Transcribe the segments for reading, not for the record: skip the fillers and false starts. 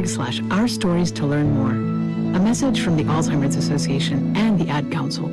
alzheimer's.org/our stories to learn more. A message from the Alzheimer's Association and the Ad Council.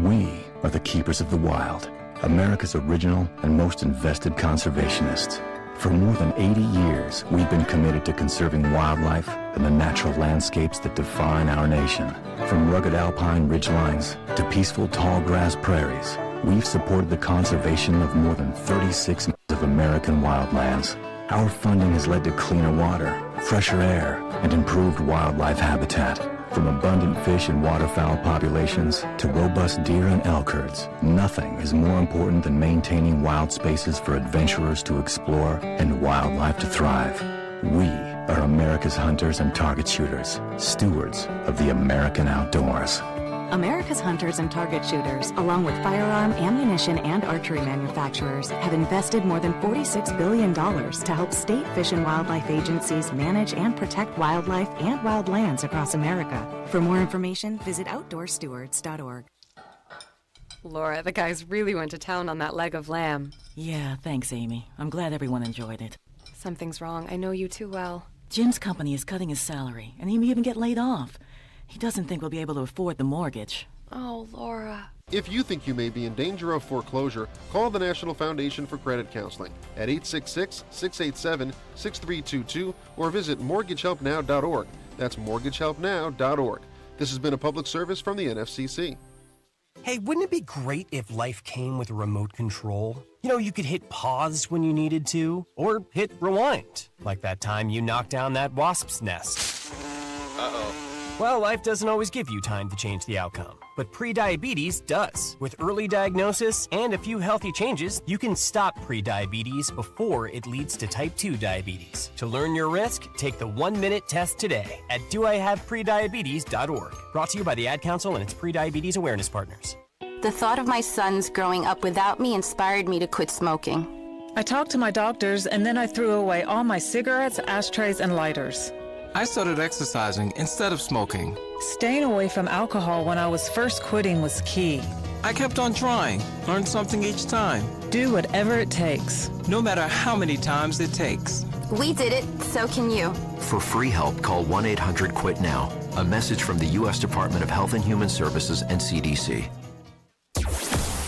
We are the keepers of the wild, America's original and most invested conservationists. For more than 80 years, we've been committed to conserving wildlife and the natural landscapes that define our nation. From rugged alpine ridgelines to peaceful tall grass prairies, we've supported the conservation of more than 36 miles of American wildlands. Our funding has led to cleaner water, fresher air, and improved wildlife habitat. From abundant fish and waterfowl populations to robust deer and elk herds, nothing is more important than maintaining wild spaces for adventurers to explore and wildlife to thrive. We are America's hunters and target shooters, stewards of the American outdoors. America's hunters and target shooters, along with firearm, ammunition, and archery manufacturers, have invested more than $46 billion to help state fish and wildlife agencies manage and protect wildlife and wildlands across America. For more information, visit outdoorstewards.org. Laura, the guys really went to town on that leg of lamb. Yeah, thanks, Amy. I'm glad everyone enjoyed it. Something's wrong. I know you too well. Jim's company is cutting his salary, and he may even get laid off. He doesn't think we'll be able to afford the mortgage. Oh, Laura. If you think you may be in danger of foreclosure, call the National Foundation for Credit Counseling at 866-687-6322 or visit mortgagehelpnow.org. That's mortgagehelpnow.org. This has been a public service from the NFCC. Hey, wouldn't it be great if life came with a remote control? You know, you could hit pause when you needed to, or hit rewind, like that time you knocked down that wasp's nest. Uh-oh. Well, life doesn't always give you time to change the outcome, but prediabetes does. With early diagnosis and a few healthy changes, you can stop prediabetes before it leads to type 2 diabetes. To learn your risk, take the 1-minute test today at doihaveprediabetes.org. Brought to you by the Ad Council and its prediabetes awareness partners. The thought of my sons growing up without me inspired me to quit smoking. I talked to my doctors, and then I threw away all my cigarettes, ashtrays, and lighters. I started exercising instead of smoking. Staying away from alcohol when I was first quitting was key. I kept on trying, learned something each time. Do whatever it takes. No matter how many times it takes. We did it, so can you. For free help, call 1-800-QUIT-NOW. A message from the U.S. Department of Health and Human Services and CDC.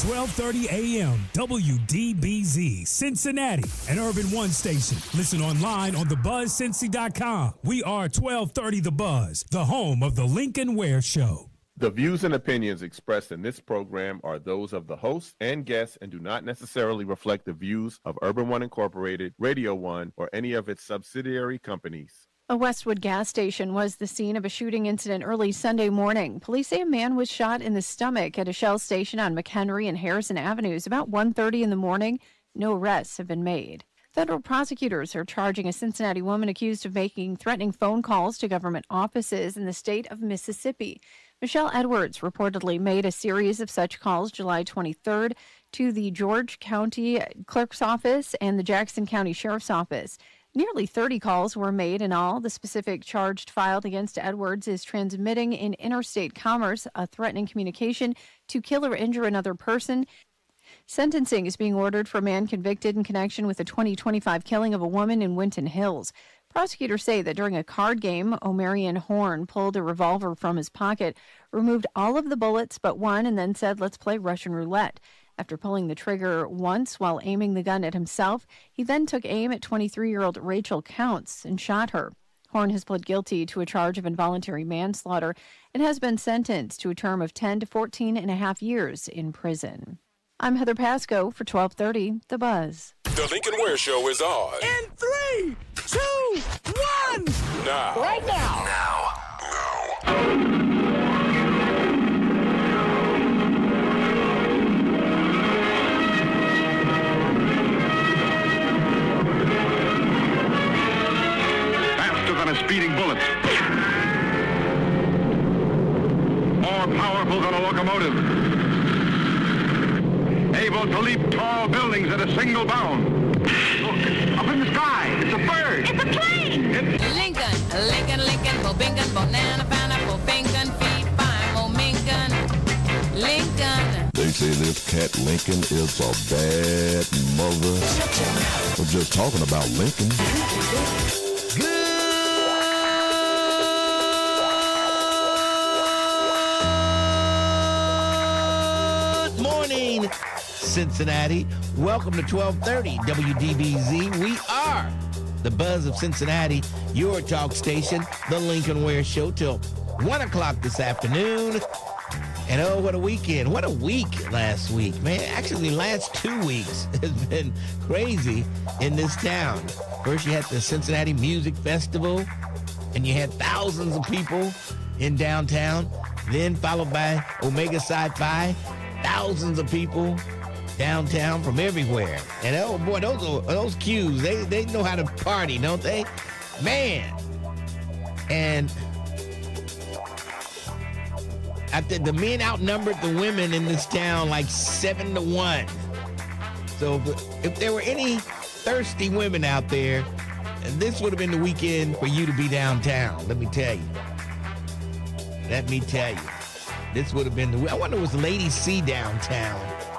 1230 AM, WDBZ, Cincinnati, an Urban One station. Listen online on thebuzzcincy.com. We are 1230 The Buzz, the home of the Lincoln Ware Show. The views and opinions expressed in this program are those of the host and guests and do not necessarily reflect the views of Urban One Incorporated, Radio One, or any of its subsidiary companies. A Westwood gas station was the scene of a shooting incident early Sunday morning. Police say a man was shot in the stomach at a Shell station on McHenry and Harrison Avenues about 1:30 in the morning. No arrests have been made. Federal prosecutors are charging a Cincinnati woman accused of making threatening phone calls to government offices in the state of Mississippi. Michelle Edwards reportedly made a series of such calls July 23rd to the George County Clerk's Office and the Jackson County Sheriff's Office. Nearly 30 calls were made in all. The specific charge filed against Edwards is transmitting in interstate commerce a threatening communication to kill or injure another person. Sentencing is being ordered for a man convicted in connection with the 2025 killing of a woman in Winton Hills. Prosecutors say that during a card game, Omarion Horn pulled a revolver from his pocket, removed all of the bullets but one, and then said, "Let's play Russian roulette." After pulling the trigger once while aiming the gun at himself, he then took aim at 23-year-old Rachel Counts and shot her. Horn has pled guilty to a charge of involuntary manslaughter and has been sentenced to a term of 10 to 14 and a half years in prison. I'm Heather Pasco for 1230 The Buzz. The Lincoln Ware Show is on. In 3, 2, 1. Now. Right now. Faster than a speeding bullet. More powerful than a locomotive. Able to leap tall buildings at a single bound. Look, up in the sky, it's a bird. It's a plane. Lincoln, Bobingan, Bonana, Pineapple, Bingan, Feed, Fine, Momingan, Lincoln. They say this cat Lincoln is a bad mother. I'm just talking about Lincoln. Good Cincinnati. Welcome to 1230 WDBZ. We are the Buzz of Cincinnati, your talk station, the Lincoln Ware Show, till 1 o'clock this afternoon. And oh, what a weekend. What a week last week, man. Actually, the last 2 weeks has been crazy in this town. First, you had the Cincinnati Music Festival, and you had thousands of people in downtown. Then followed by Omega Sci-Fi, thousands of people downtown from everywhere. And oh boy, those Qs, they know how to party, don't they? Man. And I think the men outnumbered the women in this town like 7-1. So if there were any thirsty women out there, this would have been the weekend for you to be downtown, let me tell you. This would have been I wonder was Lady C downtown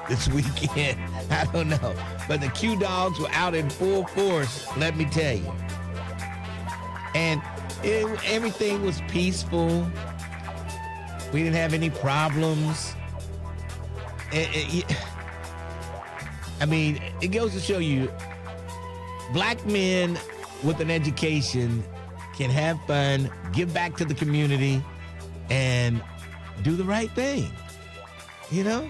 this weekend. I don't know. But the Q Dogs were out in full force, let me tell you. And everything was peaceful. We didn't have any problems. I mean, it goes to show you, black men with an education can have fun, give back to the community, and do the right thing. You know?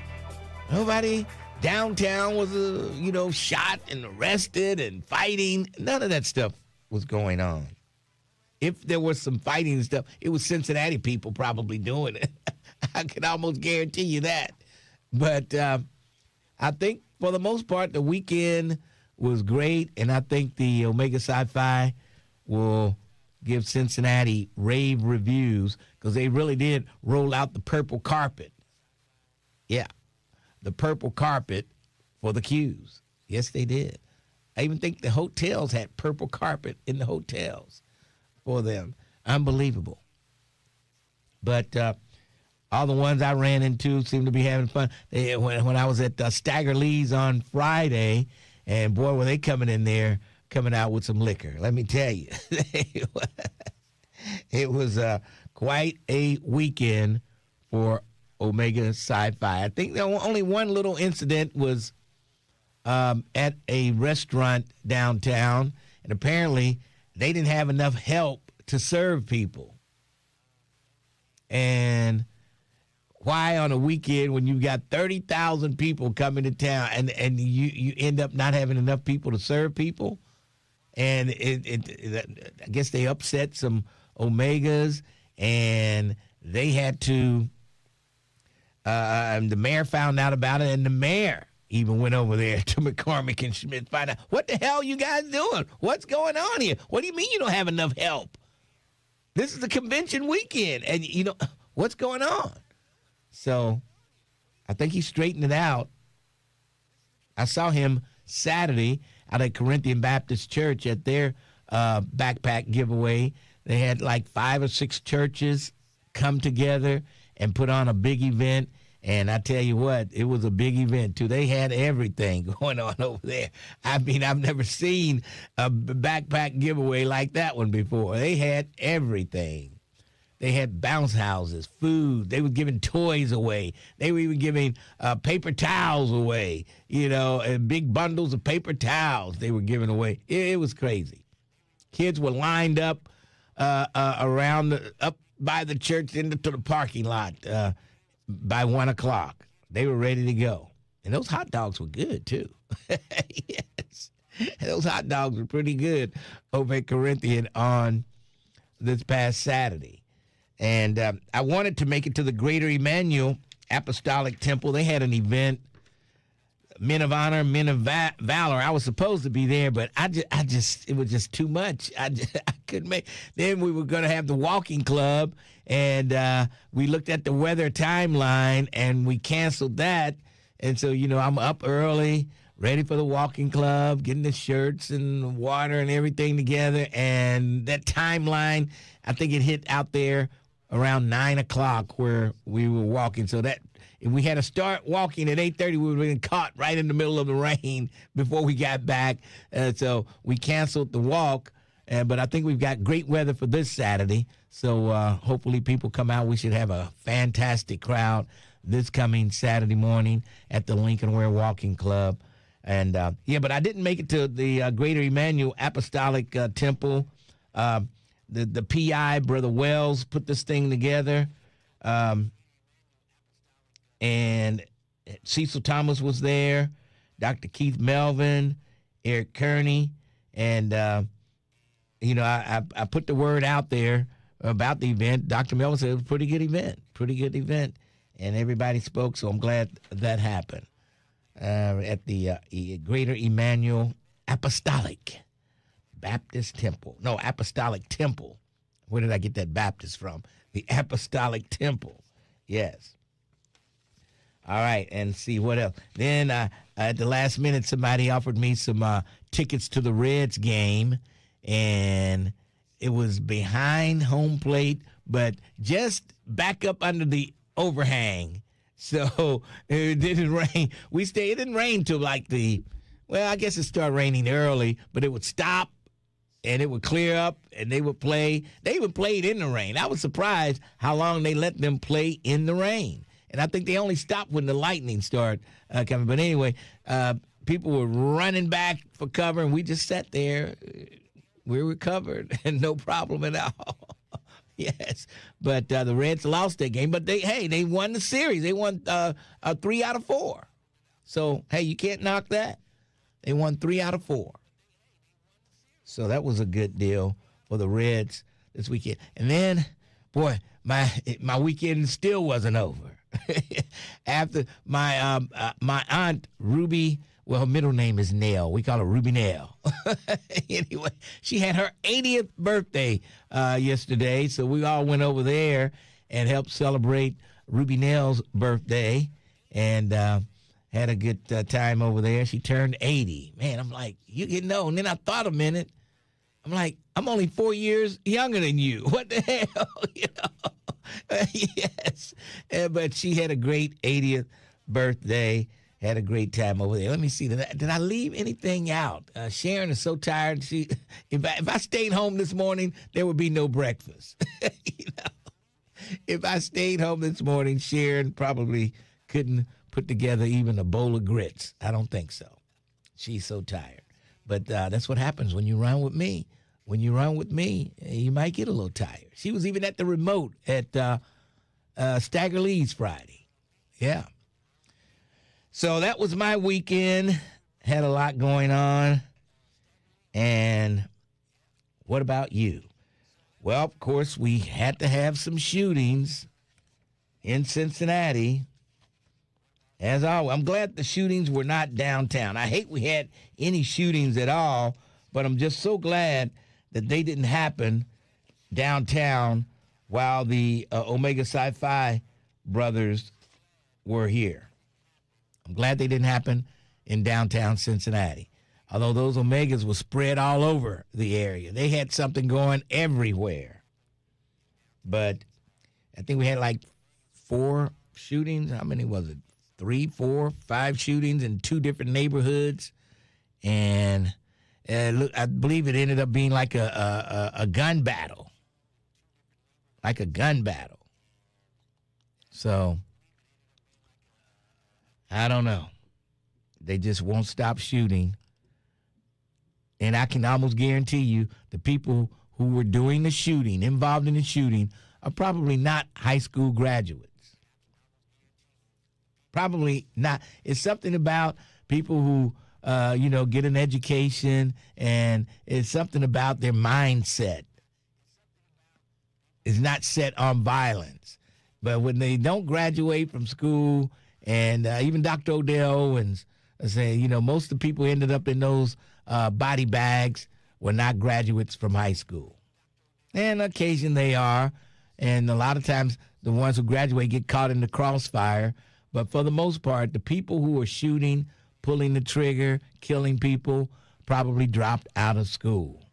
Nobody downtown was, shot and arrested and fighting. None of that stuff was going on. If there was some fighting and stuff, it was Cincinnati people probably doing it. I can almost guarantee you that. But I think for the most part, the weekend was great, and I think the Omega Sci-Fi will give Cincinnati rave reviews because they really did roll out the purple carpet. Yeah, the purple carpet for the Qs. Yes, they did. I even think the hotels had purple carpet in the hotels for them. Unbelievable. But all the ones I ran into seemed to be having fun. When I was at Stagger Lee's on Friday, and boy, were they coming in there, coming out with some liquor. Let me tell you. It was quite a weekend for Omega Sci-Fi. I think only one little incident was at a restaurant downtown, and apparently they didn't have enough help to serve people. And why on a weekend when you've got 30,000 people coming to town and you end up not having enough people to serve people? And I guess they upset some Omegas, and they had to, the mayor found out about it, and the mayor even went over there to McCormick and Schmidt to find out, what the hell you guys doing? What's going on here? What do you mean you don't have enough help? This is the convention weekend, and, what's going on? So I think he straightened it out. I saw him Saturday out at Corinthian Baptist Church at their backpack giveaway. They had like 5 or 6 churches come together and put on a big event. And I tell you what, it was a big event, too. They had everything going on over there. I mean, I've never seen a backpack giveaway like that one before. They had everything. They had bounce houses, food. They were giving toys away. They were even giving paper towels away, and big bundles of paper towels they were giving away. It was crazy. Kids were lined up around up by the church into the parking lot by 1 o'clock. They were ready to go. And those hot dogs were good, too. Yes. Those hot dogs were pretty good over at Corinthian on this past Saturday. And I wanted to make it to the Greater Emmanuel Apostolic Temple. They had an event, Men of Honor, Men of Valor. I was supposed to be there, but it was just too much. I couldn't make. Then we were going to have the walking club, and we looked at the weather timeline, and we canceled that. And so, I'm up early, ready for the walking club, getting the shirts and water and everything together. And that timeline, I think it hit out there around 9 o'clock where we were walking. So that if we had to start walking at 8:30, we would have been caught right in the middle of the rain before we got back. So we canceled the walk. But I think we've got great weather for this Saturday. So hopefully people come out. We should have a fantastic crowd this coming Saturday morning at the Lincoln Ware Walking Club. And, but I didn't make it to the Greater Emmanuel Apostolic Temple. The PI, Brother Wells, put this thing together. And Cecil Thomas was there, Dr. Keith Melvin, Eric Kearney, and, I put the word out there about the event. Dr. Melvin said it was a pretty good event, and everybody spoke, so I'm glad that happened at the Greater Emmanuel Apostolic Temple. Where did I get that Baptist from? The Apostolic Temple, yes. All right, and see what else. Then at the last minute, somebody offered me some tickets to the Reds game, and it was behind home plate, but just back up under the overhang. So it didn't rain. It didn't rain till I guess it started raining early, but it would stop, and it would clear up, and they would play. They even played in the rain. I was surprised how long they let them play in the rain. And I think they only stopped when the lightning started coming. But anyway, people were running back for cover, and we just sat there. We were covered, and no problem at all. Yes. But the Reds lost that game. But they won the series. They won 3 out of 4. So, hey, you can't knock that. They won 3 out of 4. So that was a good deal for the Reds this weekend. And then, boy, my weekend still wasn't over. After my aunt Ruby, well, her middle name is Nell. We call her Ruby Nell. Anyway, she had her 80th birthday yesterday, so we all went over there and helped celebrate Ruby Nell's birthday, and had a good time over there. She turned 80. Man, I'm like, you getting old. And then I thought a minute. I'm like, I'm only 4 years younger than you. What the hell? Yes. But she had a great 80th birthday. Had a great time over there. Let me see. Did I leave anything out? Sharon is so tired. If I stayed home this morning, there would be no breakfast. If I stayed home this morning, Sharon probably couldn't put together even a bowl of grits. I don't think so. She's so tired. But that's what happens when you run with me. When you run with me, you might get a little tired. She was even at the remote at Stagger Lee's Friday. Yeah. So that was my weekend. Had a lot going on. And what about you? Well, of course, we had to have some shootings in Cincinnati. As always, I'm glad the shootings were not downtown. I hate we had any shootings at all, but I'm just so glad that they didn't happen downtown while the Omega Psi brothers were here. I'm glad they didn't happen in downtown Cincinnati. Although those Omegas were spread all over the area. They had something going everywhere. But I think we had like 4 shootings. How many was it? 3, 4, 5 shootings in 2 different neighborhoods. And I believe it ended up being like a gun battle. Like a gun battle. So, I don't know. They just won't stop shooting. And I can almost guarantee you the people who were doing the shooting, involved in the shooting, are probably not high school graduates. Probably not. It's something about people who, get an education, and it's something about their mindset. It's not set on violence. But when they don't graduate from school, and even Dr. Odell Owens saying, most of the people who ended up in those body bags were not graduates from high school. And on occasion they are. And a lot of times the ones who graduate get caught in the crossfire. But for the most part, the people who are shooting, pulling the trigger, killing people, probably dropped out of school.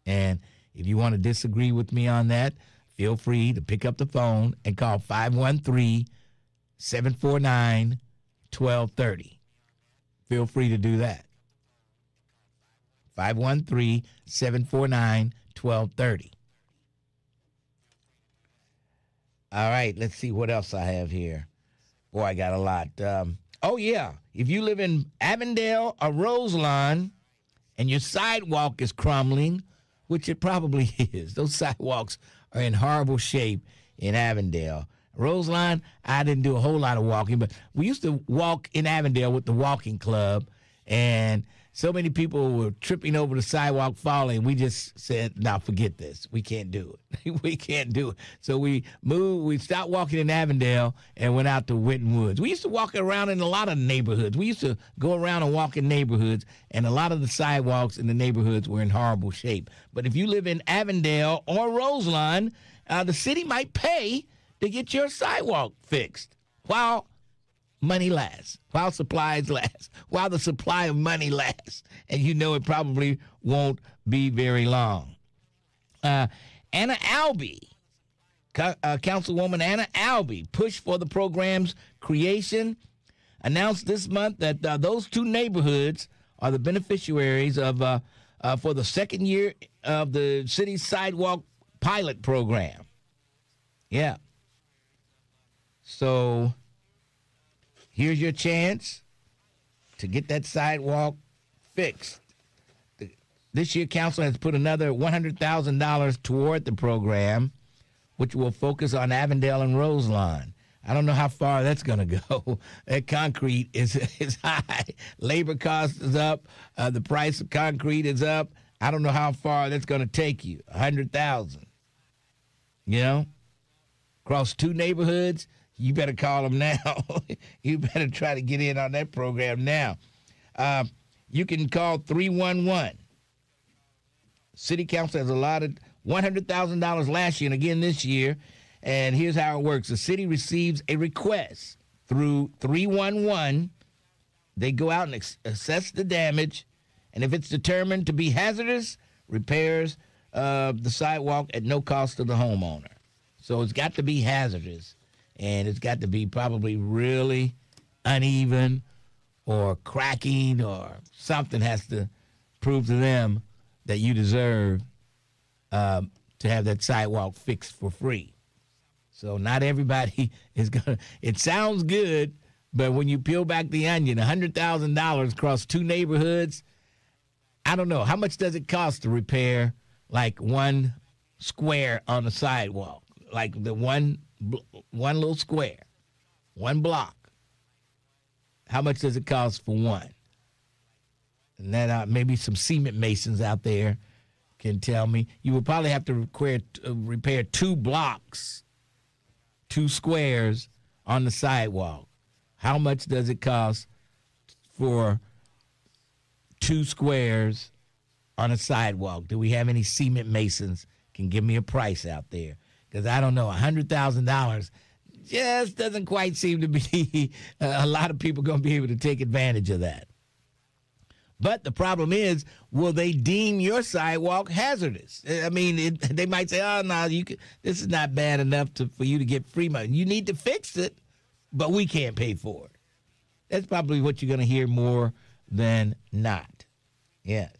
And if you want to disagree with me on that, feel free to pick up the phone and call 513-749-1230. Feel free to do that. 513-749-1230. All right, let's see what else I have here. Boy, I got a lot. Oh, yeah. If you live in Avondale or Roselawn and your sidewalk is crumbling, which it probably is, those sidewalks are in horrible shape in Avondale. Roselawn, I didn't do a whole lot of walking, but we used to walk in Avondale with the walking club, and so many people were tripping over the sidewalk, falling. We just said, "No, forget this. We can't do it. We can't do it." So we moved. We stopped walking in Avondale and went out to Winton Woods. We used to walk around in a lot of neighborhoods. We used to go around and walk in neighborhoods, and a lot of the sidewalks in the neighborhoods were in horrible shape. But if you live in Avondale or Roselawn, the city might pay to get your sidewalk fixed while money lasts, while supplies last, while the supply of money lasts. And you know it probably won't be very long. Anna Albee, Councilwoman Anna Albee, pushed for the program's creation, announced this month that those two neighborhoods are the beneficiaries of for the second year of the city's sidewalk pilot program. Yeah. So here's your chance to get that sidewalk fixed. This year, council has put another $100,000 toward the program, which will focus on Avondale and Roselawn. I don't know how far that's going to go. That concrete is high. Labor cost is up. The price of concrete is up. I don't know how far that's going to take you. $100,000. You know? Across two neighborhoods, you better call them now. You better try to get in on that program now. You can call 311. City Council has allotted $100,000 last year and again this year. And here's how it works. The city receives a request through 311. They go out and assess the damage. And if it's determined to be hazardous, repairs the sidewalk at no cost to the homeowner. So it's got to be hazardous. And it's got to be probably really uneven or cracking or something has to prove to them that you deserve to have that sidewalk fixed for free. So not everybody is going to, it sounds good, but when you peel back the onion, $100,000 across two neighborhoods, I don't know. How much does it cost to repair like one square on the sidewalk? Like the one little square, one block. How much does it cost for one? And then maybe some cement masons out there can tell me. You would probably have to repair 2 blocks, 2 squares on the sidewalk. How much does it cost for 2 squares on a sidewalk? Do we have any cement masons can give me a price out there? Because I don't know, $100,000 just doesn't quite seem to be a lot of people going to be able to take advantage of that. But the problem is, will they deem your sidewalk hazardous? I mean, they might say, "Oh no, this is not bad enough for you to get free money. You need to fix it, but we can't pay for it." That's probably what you're going to hear more than not. Yes.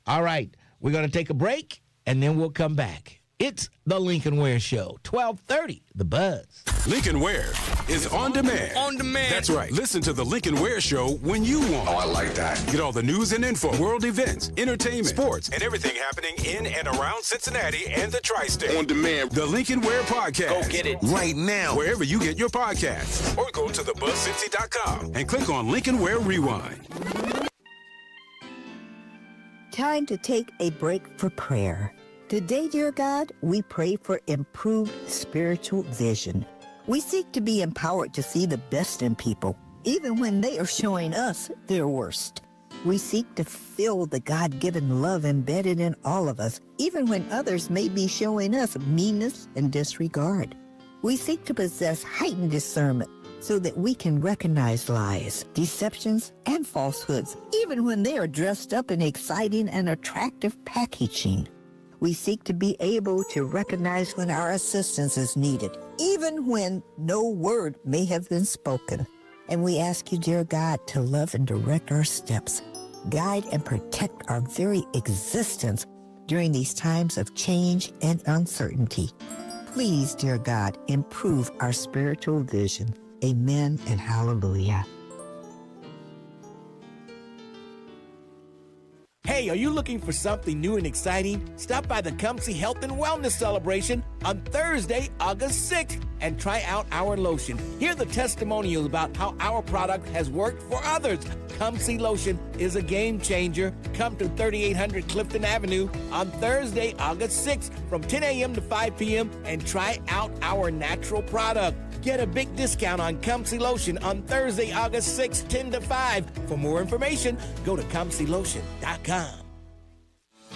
All right, we're going to take a break, and then we'll come back. It's the Lincoln Ware Show, 1230, The Buzz. Lincoln Ware is on demand. On demand. That's right. Listen to the Lincoln Ware Show when you want. Oh, I like that. Get all the news and info, world events, entertainment, sports, and everything happening in and around Cincinnati and the tri-state. On demand. The Lincoln Ware Podcast. Go get it right now. Wherever you get your podcasts. Or go to thebuzzcincy.com and click on Lincoln Ware Rewind. Time to take a break for prayer. Today, dear God, we pray for improved spiritual vision. We seek to be empowered to see the best in people, even when they are showing us their worst. We seek to feel the God-given love embedded in all of us, even when others may be showing us meanness and disregard. We seek to possess heightened discernment so that we can recognize lies, deceptions, and falsehoods, even when they are dressed up in exciting and attractive packaging. We seek to be able to recognize when our assistance is needed, even when no word may have been spoken. And we ask you, dear God, to love and direct our steps, guide and protect our very existence during these times of change and uncertainty. Please, dear God, improve our spiritual vision. Amen and hallelujah. Hey, are you looking for something new and exciting? Stop by the Comsey Health and Wellness Celebration on Thursday, August 6th, and try out our lotion. Hear the testimonials about how our product has worked for others. Comsey Lotion is a game changer. Come to 3800 Clifton Avenue on Thursday, August 6th from 10 a.m. to 5 p.m. and try out our natural product. Get a big discount on Comsey Lotion on Thursday, August 6th, 10 to 5. For more information, go to ComseyLotion.com.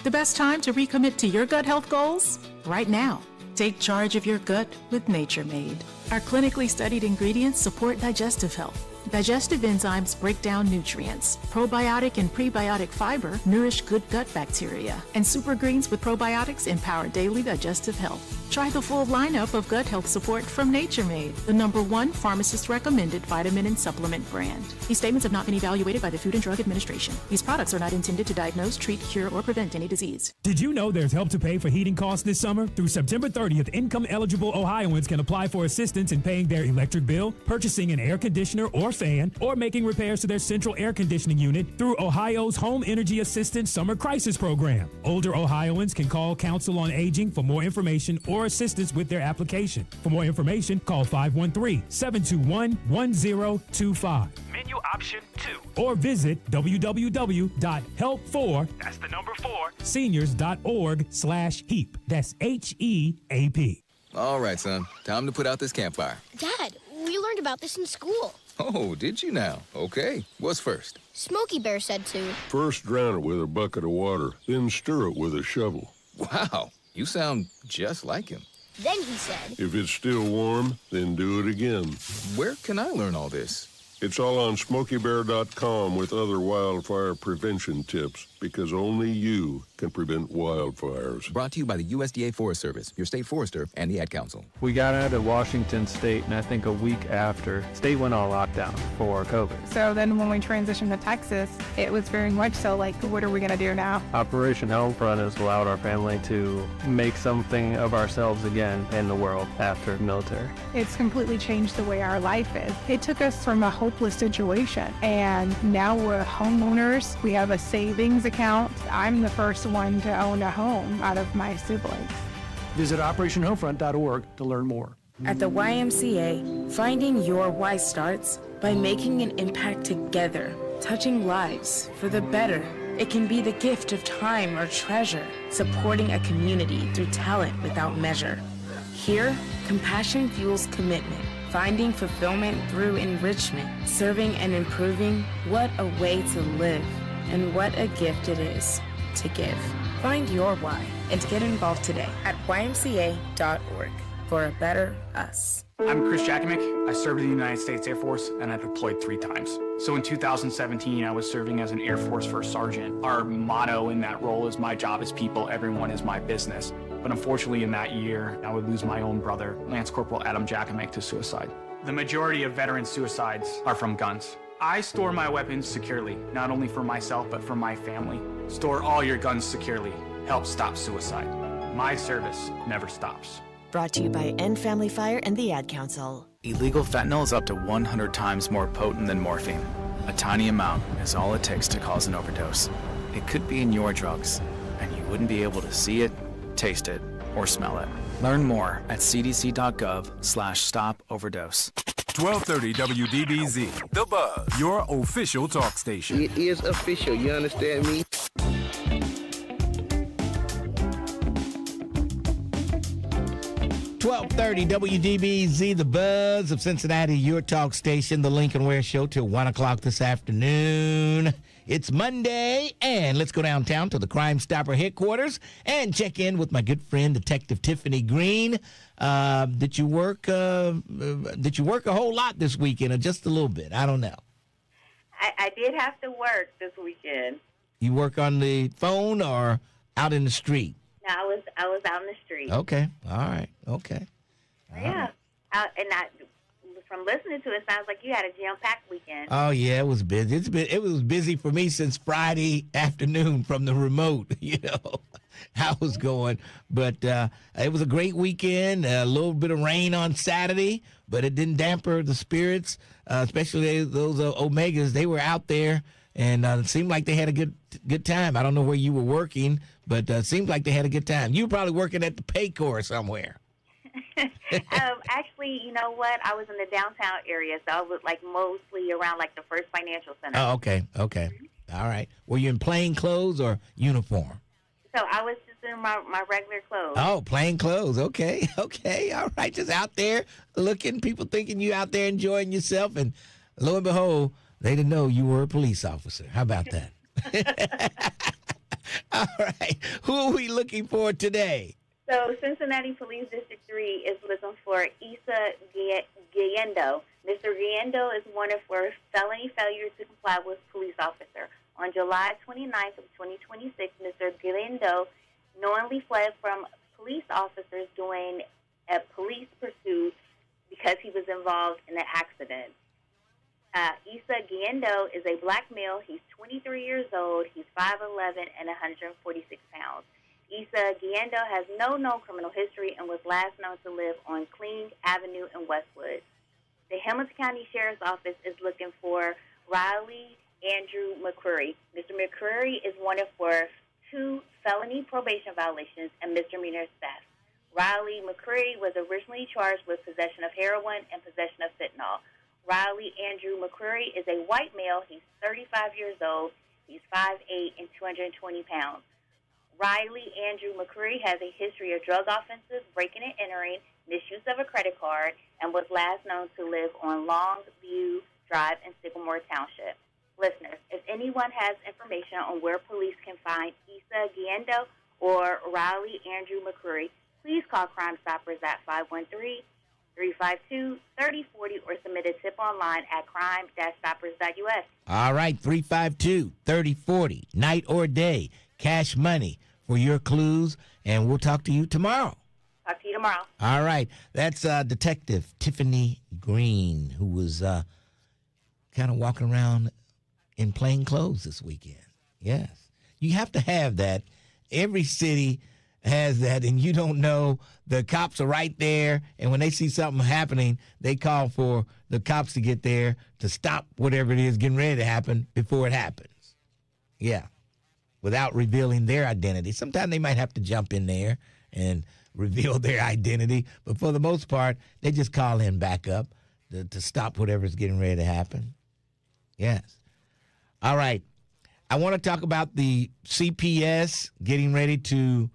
The best time to recommit to your gut health goals? Right now. Take charge of your gut with Nature Made. Our clinically studied ingredients support digestive health. Digestive enzymes break down nutrients. Probiotic and prebiotic fiber nourish good gut bacteria. And super greens with probiotics empower daily digestive health. Try the full lineup of gut health support from Nature Made, the #1 pharmacist-recommended vitamin and supplement brand. These statements have not been evaluated by the Food and Drug Administration. These products are not intended to diagnose, treat, cure, or prevent any disease. Did you know there's help to pay for heating costs this summer? Through September 30th, income-eligible Ohioans can apply for assistance in paying their electric bill, purchasing an air conditioner or fan, or making repairs to their central air conditioning unit through Ohio's Home Energy Assistance Summer Crisis Program. Older Ohioans can call Council on Aging for more information or assistance with their application. For more information, call 513-721-1025. Menu option 2. Or visit www.help4, that's the number 4, seniors.org/HEAP. That's HEAP. All right, son. Time to put out this campfire. Dad, we learned about this in school. Oh, did you now? Okay. What's first? Smokey Bear said to. First drown it with a bucket of water, then stir it with a shovel. Wow, you sound just like him. Then he said. If it's still warm, then do it again. Where can I learn all this? It's all on SmokeyBear.com with other wildfire prevention tips, because only you can prevent wildfires. Brought to you by the USDA Forest Service, your state forester, and the Ad Council. We got out of Washington State, and I think a week after, state went on lockdown for COVID. So then when we transitioned to Texas, it was very much so like, what are we going to do now? Operation Homefront has allowed our family to make something of ourselves again in the world after military. It's completely changed the way our life is. It took us from a hopeless situation, and now we're homeowners. We have a savings account. I'm the first one to own a home out of my siblings. Visit OperationHomefront.org to learn more. At the YMCA, finding your why starts by making an impact together, touching lives for the better. It can be the gift of time or treasure, supporting a community through talent without measure. Here, compassion fuels commitment, finding fulfillment through enrichment, serving and improving. What a way to live, and what a gift it is to give. Find your why and get involved today at ymca.org for a better us. I'm Chris Jakimick. I served in the United States Air Force, and I deployed 3 times. So in 2017, I was serving as an Air Force First Sergeant. Our motto in that role is, my job is people, everyone is my business. But unfortunately in that year, I would lose my own brother, Lance Corporal Adam Jakimick, to suicide. The majority of veteran suicides are from guns. I store my weapons securely, not only for myself, but for my family. Store all your guns securely. Help stop suicide. My service never stops. Brought to you by End Family Fire and the Ad Council. Illegal fentanyl is up to 100 times more potent than morphine. A tiny amount is all it takes to cause an overdose. It could be in your drugs, and you wouldn't be able to see it, taste it, or smell it. Learn more at cdc.gov/stop-overdose. 1230 WDBZ, The Buzz, your official talk station. It is official, you understand me? .30 WDBZ, The Buzz of Cincinnati, your talk station, the Lincoln Ware Show till 1 o'clock this afternoon. It's Monday, and let's go downtown to the Crime Stopper headquarters and check in with my good friend, Detective Tiffany Green. Did you work a whole lot this weekend, or just a little bit? I don't know. I did have to work this weekend. You work on the phone or out in the street? No, I was out in the street. Okay. All right. Okay. Yeah. From listening to it, sounds like you had a jam-packed weekend. Oh yeah, it was busy. It was busy for me since Friday afternoon from the remote. You know, I was going. But it was a great weekend. A little bit of rain on Saturday, but it didn't damper the spirits, especially those Omegas. They were out there, and it seemed like they had a good time. I don't know where you were working, but it seemed like they had a good time. You were probably working at the Paycor somewhere. Actually, you know what? I was in the downtown area, so I was like mostly around like the First Financial Center. Oh, okay. All right. Were you in plain clothes or uniform? So I was just in my regular clothes. Oh, plain clothes. Okay. All right. Just out there looking, people thinking you out there enjoying yourself, and lo and behold, they didn't know you were a police officer. How about that? All right. Who are we looking for today? So Cincinnati Police District 3 is looking for Isa Gallendo. Mr. Gallendo is wanted for felony failure to comply with police officer. On July 29th of 2026, Mr. Gallendo knowingly fled from police officers during a police pursuit because he was involved in an accident. Isa Gallendo is a black male. He's 23 years old. He's 5'11" and 146 pounds. Isa Gallendo has no known criminal history and was last known to live on Kling Avenue in Westwood. The Hamilton County Sheriff's Office is looking for Riley Andrew McCreary. Mr. McCreary is wanted for 2 felony probation violations and misdemeanor theft. Riley McCreary was originally charged with possession of heroin and possession of fentanyl. Riley Andrew McCreary is a white male. He's 35 years old. He's 5'8" and 220 pounds. Riley Andrew McCreary has a history of drug offenses, breaking and entering, misuse of a credit card, and was last known to live on Longview Drive in Sycamore Township. Listeners, if anyone has information on where police can find Isa Gallendo or Riley Andrew McCreary, please call Crime Stoppers at 513-352-3040 or submit a tip online at crime-stoppers.us. All right, 352-3040, night or day, cash money for your clues, and we'll talk to you tomorrow. Talk to you tomorrow. All right, that's Detective Tiffany Green, who was kind of walking around in plain clothes this weekend. Yes, you have to have that. Every city has that, and you don't know. The cops are right there, and when they see something happening, they call for the cops to get there to stop whatever it is getting ready to happen before it happens. Yeah, without revealing their identity. Sometimes they might have to jump in there and reveal their identity, but for the most part, they just call in backup to stop whatever's getting ready to happen. Yes. All right. I want to talk about the CPS getting ready to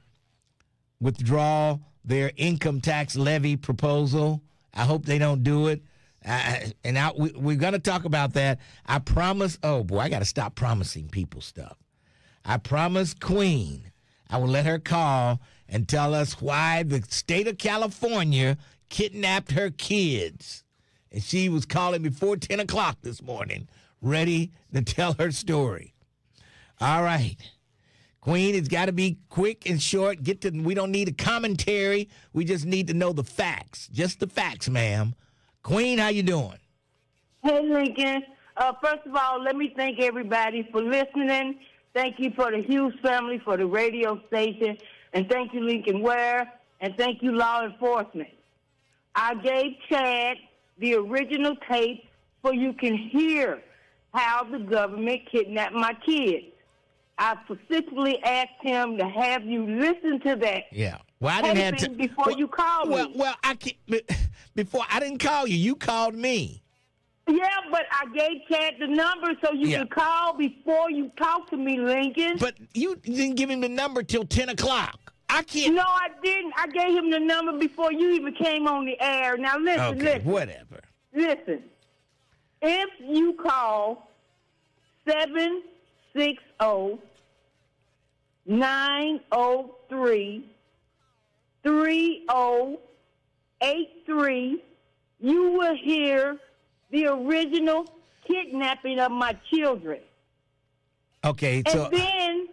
withdraw their income tax levy proposal. I hope they don't do it. We're going to talk about that. I promise. Oh, boy, I got to stop promising people stuff. I promised Queen I will let her call and tell us why the state of California kidnapped her kids. And she was calling before 10 o'clock this morning, ready to tell her story. All right. Queen, it's got to be quick and short. We don't need a commentary. We just need to know the facts. Just the facts, ma'am. Queen, how you doing? Hey, Lincoln. First of all, let me thank everybody for listening. Thank you for the Hughes family, for the radio station. And thank you, Lincoln Ware. And thank you, law enforcement. I gave Chad the original tape so you can hear how the government kidnapped my kids. I specifically asked him to have you listen to that. Yeah. Well, I didn't have to before you called me. Well, I didn't call you. You called me. Yeah, but I gave Chad the number so you could call before you talk to me, Lincoln. But you didn't give him the number till 10 o'clock. I can't. No, I didn't. I gave him the number before you even came on the air. Now, listen. Whatever. Listen. If you call 760-903-3083, you will hear the original kidnapping of my children. Okay, so... And then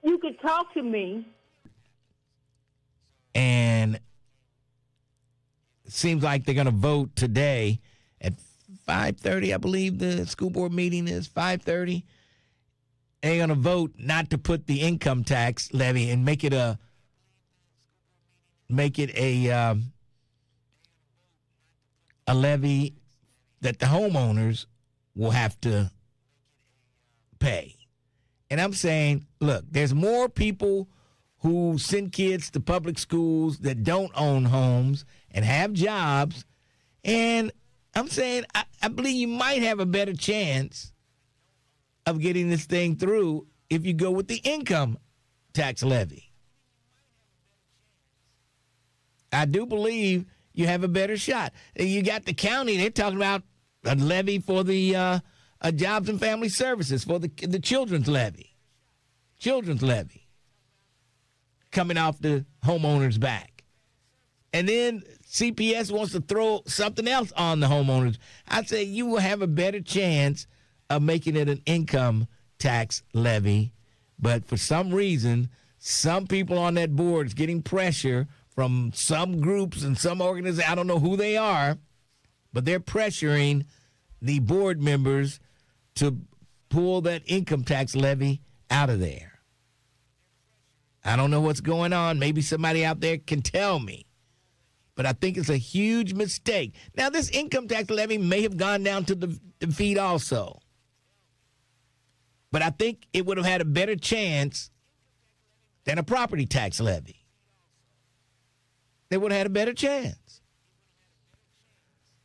you could talk to me. And it seems like they're going to vote today at 5:30, I believe the school board meeting is 5:30. they're going to vote not to put the income tax levy and make it a levy that the homeowners will have to pay. And I'm saying, look, there's more people who send kids to public schools that don't own homes and have jobs. And I'm saying I believe you might have a better chance of getting this thing through if you go with the income tax levy. I do believe you have a better shot. You got the county, they're talking about a levy for the jobs and family services, for the children's levy. Children's levy coming off the homeowner's back. And then CPS wants to throw something else on the homeowners. I'd say you will have a better chance of making it an income tax levy. But for some reason, some people on that board is getting pressure from some groups and some organizations. I don't know who they are, but they're pressuring the board members to pull that income tax levy out of there. I don't know what's going on. Maybe somebody out there can tell me. But I think it's a huge mistake. Now, this income tax levy may have gone down to the defeat also. But I think it would have had a better chance than a property tax levy. They would have had a better chance.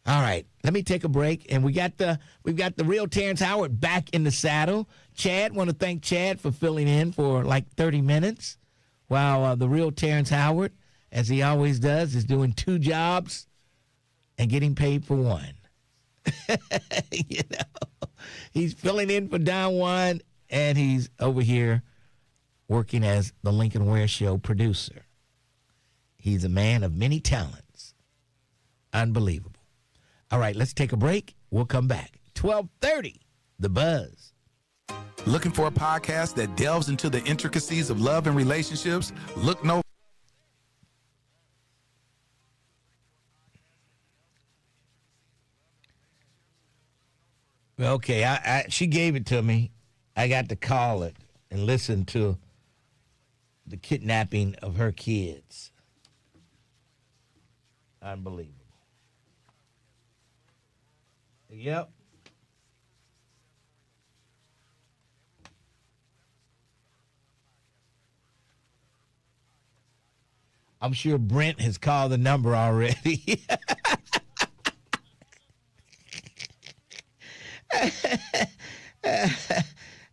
All right, let me take a break, and we've got the real Terrence Howard back in the saddle. Chad, want to thank Chad for filling in for like 30 minutes, while the real Terrence Howard, as he always does, is doing 2 jobs and getting paid for 1. You know, he's filling in for Don Juan, and he's over here working as the Lincoln Ware Show producer. He's a man of many talents. Unbelievable. All right, let's take a break. We'll come back. 12:30, The Buzz. Looking for a podcast that delves into the intricacies of love and relationships? Look no. Okay, she gave it to me. I got to call it and listen to the kidnapping of her kids. Unbelievable. Yep. I'm sure Brent has called the number already.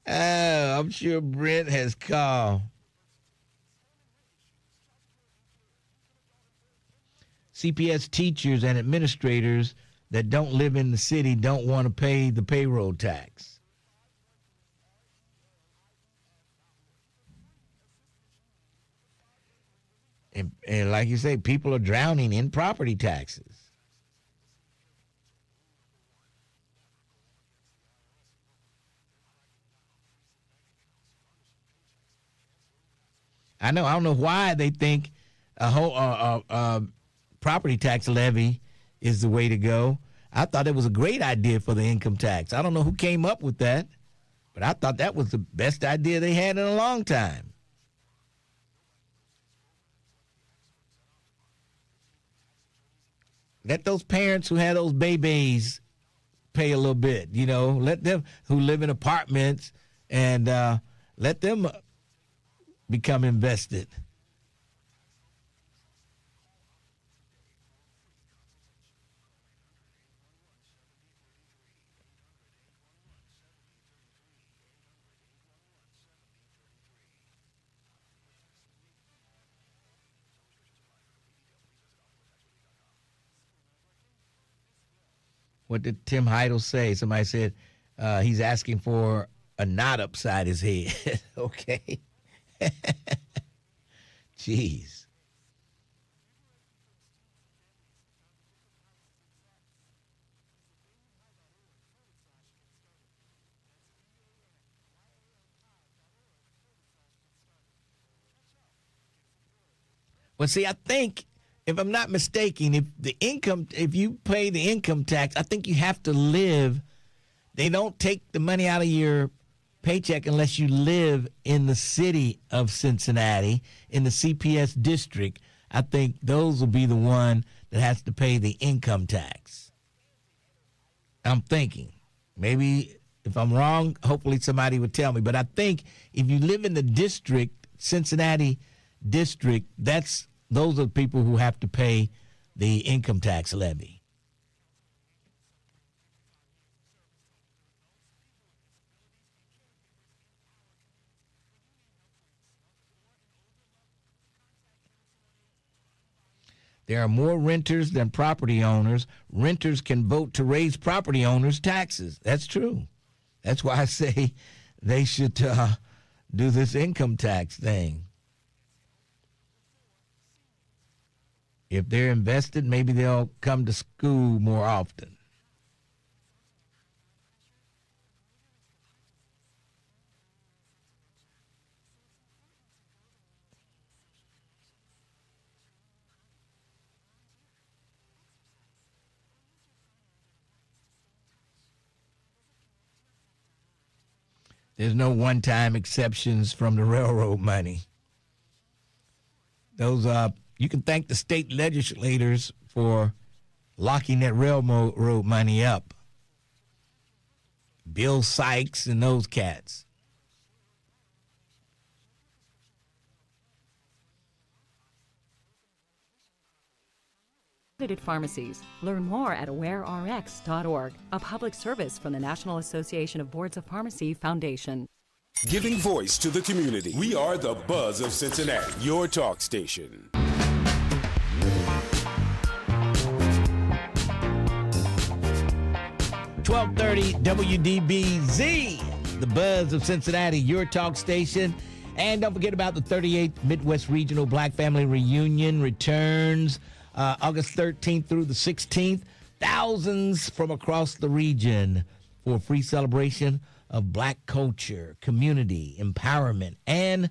I'm sure Brent has called. CPS teachers and administrators that don't live in the city don't want to pay the payroll tax. And like you say, people are drowning in property taxes. I don't know why they think a whole property tax levy is the way to go. I thought it was a great idea for the income tax. I don't know who came up with that, but I thought that was the best idea they had in a long time. Let those parents who had those babies pay a little bit, you know. Let them who live in apartments and let them become invested. What did Tim Heidel say? Somebody said he's asking for a knot upside his head. Okay. Jeez. Well, see, I think, if I'm not mistaken, if you pay the income tax, I think you have to live. They don't take the money out of your paycheck unless you live in the city of Cincinnati, in the CPS district. I think those will be the one that has to pay the income tax. I'm thinking. Maybe if I'm wrong, hopefully somebody would tell me. But I think if you live in the district, Cincinnati district, those are the people who have to pay the income tax levy. There are more renters than property owners. Renters can vote to raise property owners' taxes. That's true. That's why I say they should do this income tax thing. If they're invested, maybe they'll come to school more often. There's no one-time exceptions from the railroad money. Those you can thank the state legislators for locking that railroad money up. Bill Sykes and those cats. Pharmacies. Learn more at awarerx.org, a public service from the National Association of Boards of Pharmacy Foundation. Giving voice to the community. We are the Buzz of Cincinnati, your talk station. .1230 WDBZ, the Buzz of Cincinnati, your talk station. And don't forget about the 38th Midwest Regional Black Family Reunion returns August 13th through the 16th. Thousands from across the region for a free celebration of black culture, community, empowerment, and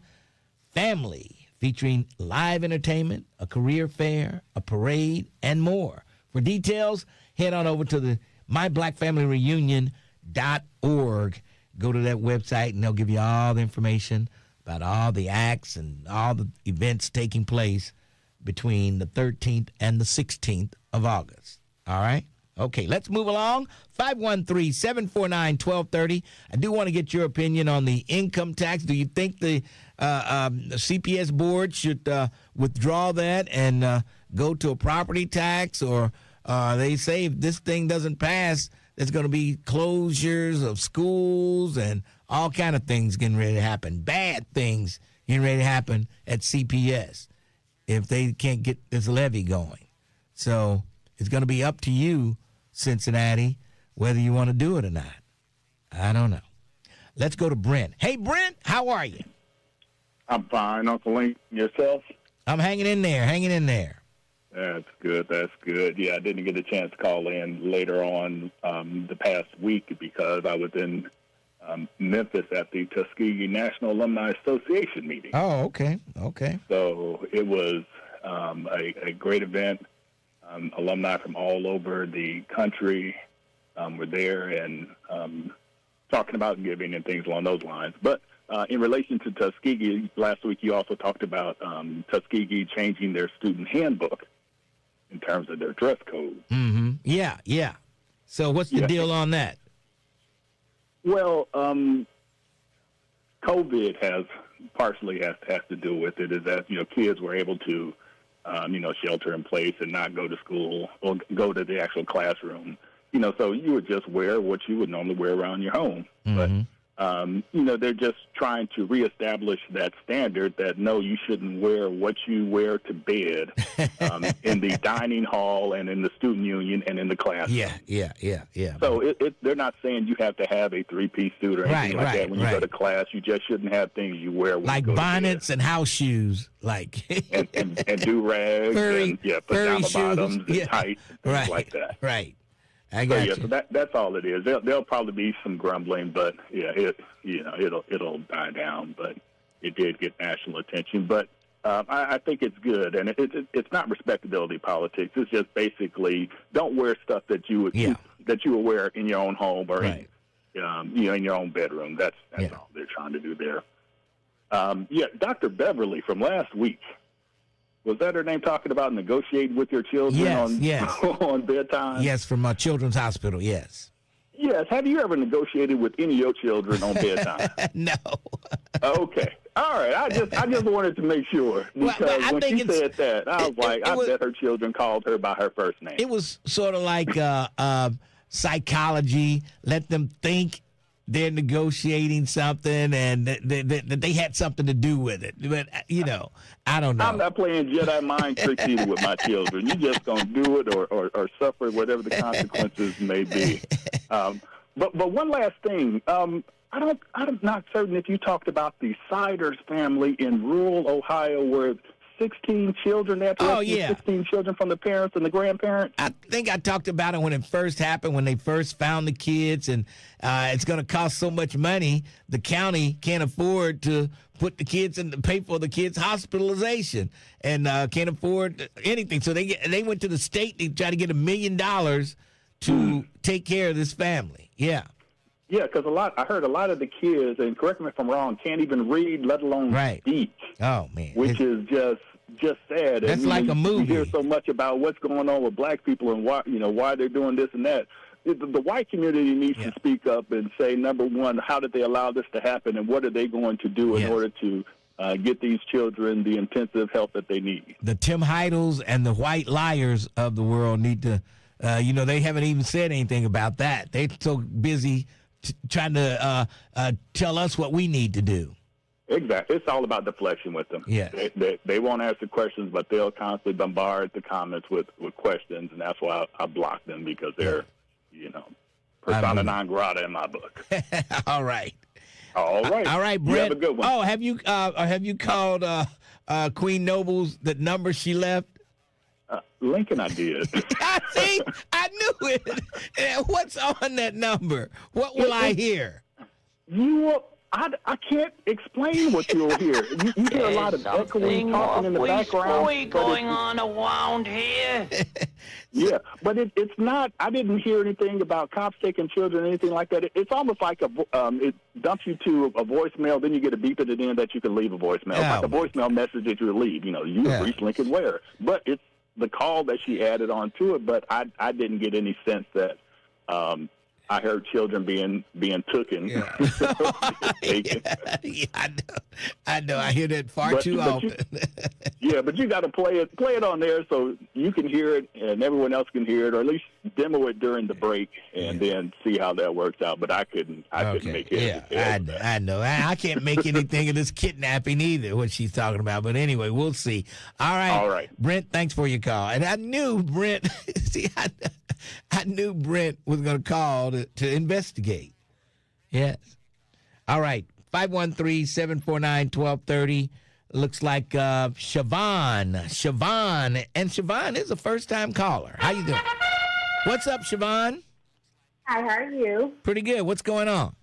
family, featuring live entertainment, a career fair, a parade, and more. For details, head on over to the myblackfamilyreunion.org. Go to that website, and they'll give you all the information about all the acts and all the events taking place between the 13th and the 16th of August. All right? Okay, let's move along. 513-749-1230. I do want to get your opinion on the income tax. Do you think the CPS board should withdraw that and go to a property tax? Or they say if this thing doesn't pass, there's going to be closures of schools and all kind of things getting ready to happen. Bad things getting ready to happen at CPS if they can't get this levy going. So it's going to be up to you, Cincinnati, whether you want to do it or not. I don't know. Let's go to Brent. Hey, Brent, how are you? I'm fine, Uncle Link. Yourself? I'm hanging in there. That's good. Yeah, I didn't get a chance to call in later on the past week because I was in Memphis at the Tuskegee National Alumni Association meeting. Oh, okay. So it was a great event. Alumni from all over the country were there and talking about giving and things along those lines. But in relation to Tuskegee, last week you also talked about Tuskegee changing their student handbook in terms of their dress code. Mm-hmm. Yeah. So what's the deal on that? Well, COVID has to do with it. Is that kids were able to shelter in place and not go to school or go to the actual classroom. So you would just wear what you would normally wear around your home. Mm-hmm. But they're just trying to reestablish that standard that no, you shouldn't wear what you wear to bed in the dining hall and in the student union and in the classroom. Yeah. So they're not saying you have to have a three-piece suit or anything like that when you go to class. You just shouldn't have things you wear when like you go bonnets to bed. and house shoes, like and do-rags and pajama bottoms and tights and things like that. Right. I got you. So that's all it is. There'll probably be some grumbling, but it'll die down. But it did get national attention. But I think it's good, and it's not respectability politics. It's just basically don't wear stuff that you would wear in your own home or in your own bedroom. That's all they're trying to do there. Dr. Beverly from last week. Was that her name, talking about negotiating with your children on bedtime? Yes, from Children's Hospital, yes. Yes. Have you ever negotiated with any of your children on bedtime? No. Okay. All right. I just wanted to make sure, because when she said that, I was like, I bet her children called her by her first name. It was sort of like psychology. Let them think they're negotiating something and that they had something to do with it. But, I don't know. I'm not playing Jedi mind tricks either with my children. You're just going to do it or suffer whatever the consequences may be. But one last thing. I'm not certain if you talked about the Siders family in rural Ohio where 16 children, they have to rescue 16 children from the parents and the grandparents. I think I talked about it when it first happened, when they first found the kids, and it's going to cost so much money, the county can't afford to put the kids and pay for the kids' hospitalization, and can't afford anything. So they went to the state to try to get $1 million to take care of this family. Yeah. Yeah, because I heard a lot of the kids, and correct me if I'm wrong, can't even read, let alone speak. Oh man, which is just sad. That's like a movie. You hear so much about what's going on with black people and why they're doing this and that. The white community needs to speak up and say, number one, how did they allow this to happen, and what are they going to do in order to get these children the intensive help that they need? The Tim Heidels and the white liars of the world need to. They haven't even said anything about that. They're so busy trying to tell us what we need to do. Exactly. It's all about deflection with them. Yeah. They won't answer questions, but they'll constantly bombard the comments with questions, and that's why I block them, because they're, persona non grata in my book. All right. All right. All right, Brett. You have a good one. Oh, have you called Queen Noble's, the number she left? Lincoln, I did. See, I knew it. What's on that number? What will I hear? I can't explain what you'll hear. You hear a lot of echoing, talking in the background. Going on around here. Yeah, but it's not. I didn't hear anything about cops taking children or anything like that. It's almost like it dumps you to a voicemail, then you get a beep at the end that you can leave a voicemail. Like a voicemail message that you leave. You have reached Lincoln Ware. But it's the call that she added on to it, but I didn't get any sense that I heard children being taken. Yeah. I know. I hear that far too often. But you got to play it on there so you can hear it and everyone else can hear it, or at least demo it during the break and then see how that works out. But I couldn't make it. Yeah, I know. I can't make anything of this kidnapping either, what she's talking about. But anyway, we'll see. All right. Brent, thanks for your call. And I knew Brent. I knew Brent was going to call to investigate. Yes. All right. 513-749-1230. Looks like Siobhan. And Siobhan is a first-time caller. How you doing? What's up, Siobhan? Hi, how are you? Pretty good. What's going on?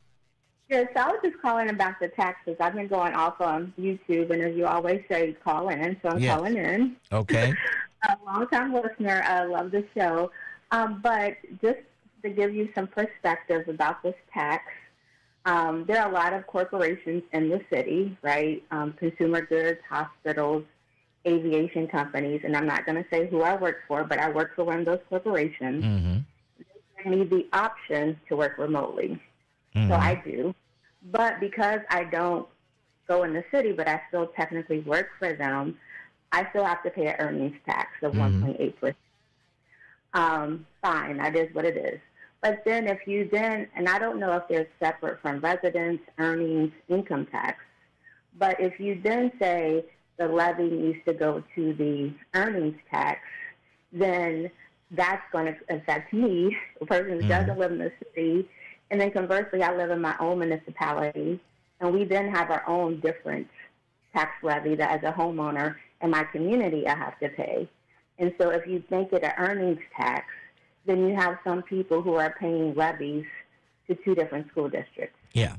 Good. So I was just calling about the taxes. I've been going off on YouTube, and as you always say, call in, so I'm calling in. Okay. A long-time listener. I love the show. But just to give you some perspective about this tax, there are a lot of corporations in the city, right? Consumer goods, hospitals, aviation companies, and I'm not going to say who I work for, but I work for one of those corporations. Mm-hmm. They give me the option to work remotely. So I do. But because I don't go in the city, but I still technically work for them, I still have to pay an earnings tax of 1.8%. Fine, that is what it is. But then if you and I don't know if they're separate from residence, earnings, income tax, but if you then say the levy needs to go to the earnings tax, then that's going to affect me, a person who doesn't live in the city. And then conversely, I live in my own municipality, and we then have our own different tax levy that as a homeowner in my community I have to pay. And so if you make it an earnings tax, then you have some people who are paying levies to two different school districts. Yeah.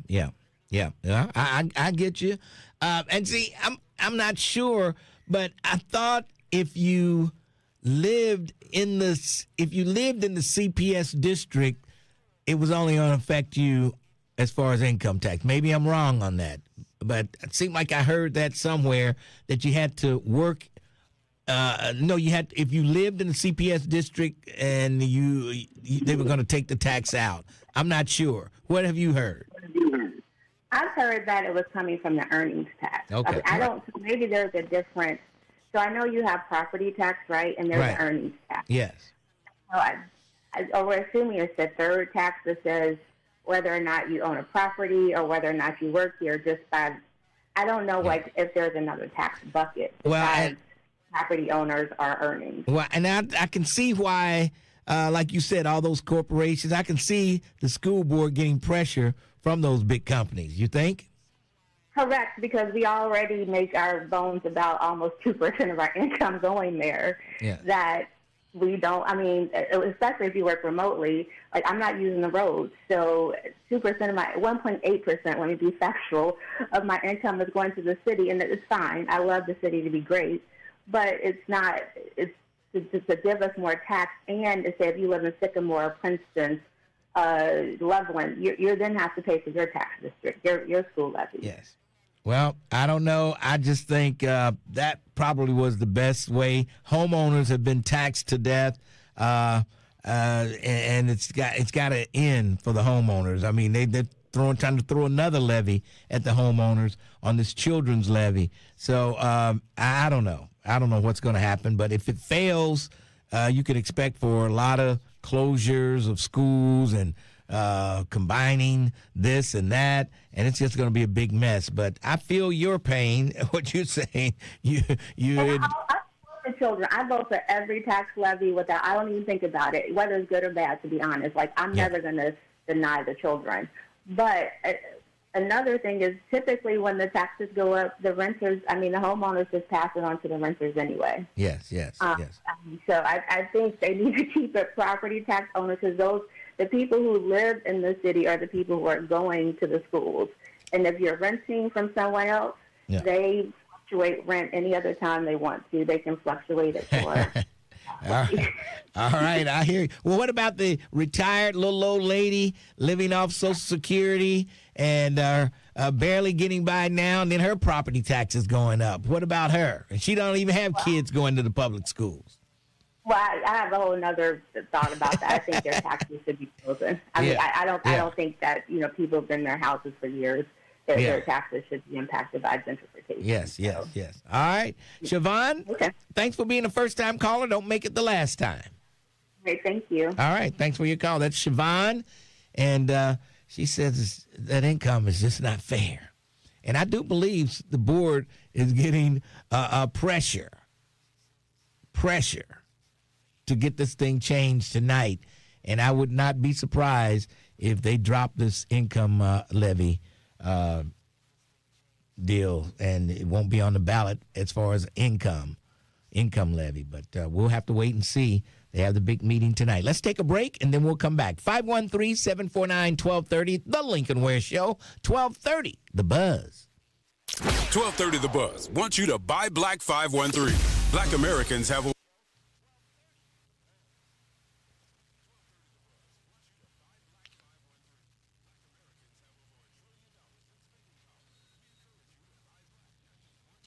I get you. And see, I'm not sure, but I thought if you lived in the CPS district, it was only going to affect you as far as income tax. Maybe I'm wrong on that, but it seemed like I heard that somewhere that you had to work. No, you had if you lived in the CPS district and they were going to take the tax out. I'm not sure. What have you heard? I've heard that it was coming from the earnings tax. Okay. I don't. Maybe there's a difference. So I know you have property tax, right? And there's Right. an earnings tax. Yes. So we're assuming it's the third tax that says whether or not you own a property or whether or not you work here. Just by, I don't know, like if there's another tax bucket besides property owners or earnings. Well, and I can see why, like you said, all those corporations. I can see the school board getting pressure from those big companies. You think? Correct, because we already make our bones about almost 2% of our income going there. Yeah. That we don't, I mean, especially if you work remotely, like I'm not using the roads. So 2% of my, 1.8%, let me be factual, of my income is going to the city, and it's fine. I love the city to be great, but it's not, it's to give us more tax, and to say if you live in Sycamore, Princeton, Loveland, you then have to pay for your tax district, your school levy. Yes. Well, I don't know. I just think that probably was the best way. Homeowners have been taxed to death, and it's got to end for the homeowners. I mean, they're trying to throw another levy at the homeowners on this children's levy. So I don't know. I don't know what's going to happen. But if it fails, you can expect for a lot of closures of schools and combining this and that, and it's just going to be a big mess. But I feel your pain. What you're saying, I vote for children. I vote for every tax levy without. I don't even think about it, whether it's good or bad. To be honest, like I'm never going to deny the children. But another thing is typically when the taxes go up, the renters. I mean, the homeowners just pass it on to the renters anyway. Yes. So I think they need to keep it property tax owners, because the people who live in the city are the people who are going to the schools. And if you're renting from someone else, they fluctuate rent any other time they want to. They can fluctuate it for. All right, I hear you. Well, what about the retired little old lady living off Social Security and barely getting by now, and then her property tax is going up? What about her? And she don't even have kids going to the public schools. Well, I have a whole other thought about that. I think their taxes should be frozen. I don't think that people have been in their houses for years. Their taxes should be impacted by gentrification. Yes. All right, Siobhan. Thanks for being a first-time caller. Don't make it the last time. Great, thank you. All right, thanks for your call. That's Siobhan, and she says that income is just not fair, and I do believe the board is getting pressure to get this thing changed tonight, and I would not be surprised if they drop this income levy deal, and it won't be on the ballot as far as income levy. But we'll have to wait and see. They have the big meeting tonight. Let's take a break, and then we'll come back. 513-749-1230, The Lincoln Ware Show, 1230, The Buzz. 1230 The Buzz wants you to buy Black 513. Black Americans have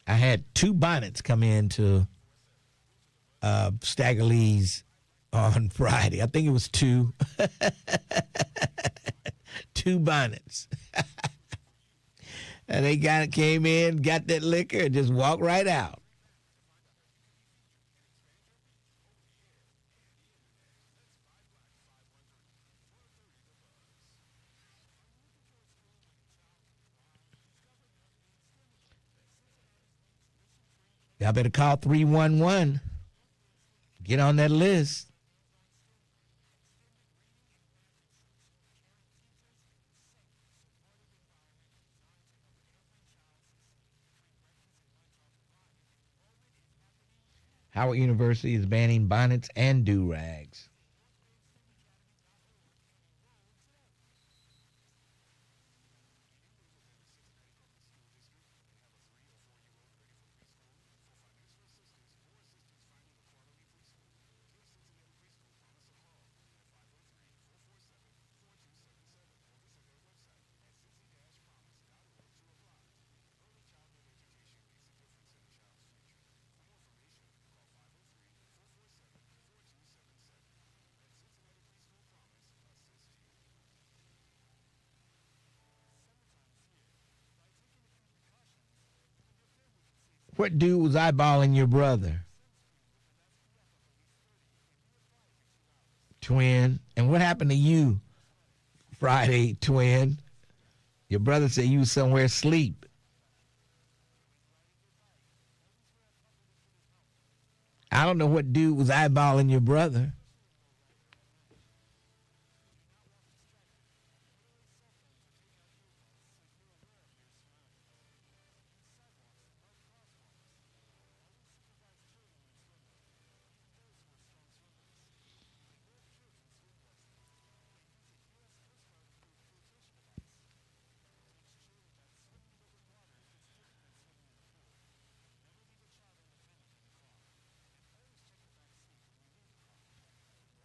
I had 2 bonnets come in to Stagger Lee's on Friday. I think it was 2. 2 bonnets. And they came in, got that liquor, and just walked right out. Y'all better call 311. Get on that list. Howard University is banning bonnets and do-rags. What dude was eyeballing your brother? Twin. And what happened to you Friday, twin? Your brother said you was somewhere asleep. I don't know what dude was eyeballing your brother.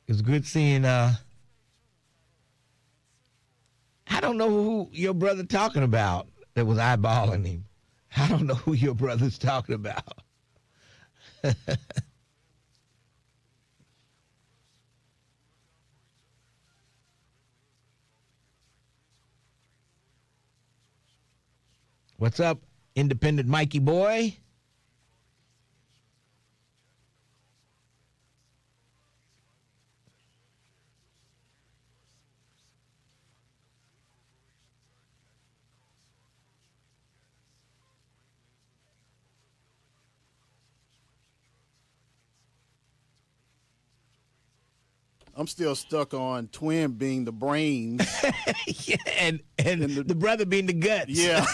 It's good seeing, I don't know who your brother talking about that was eyeballing him. I don't know who your brother's talking about. What's up, independent Mikey boy? I'm still stuck on twin being the brains. Yeah, and the brother being the guts. Yeah.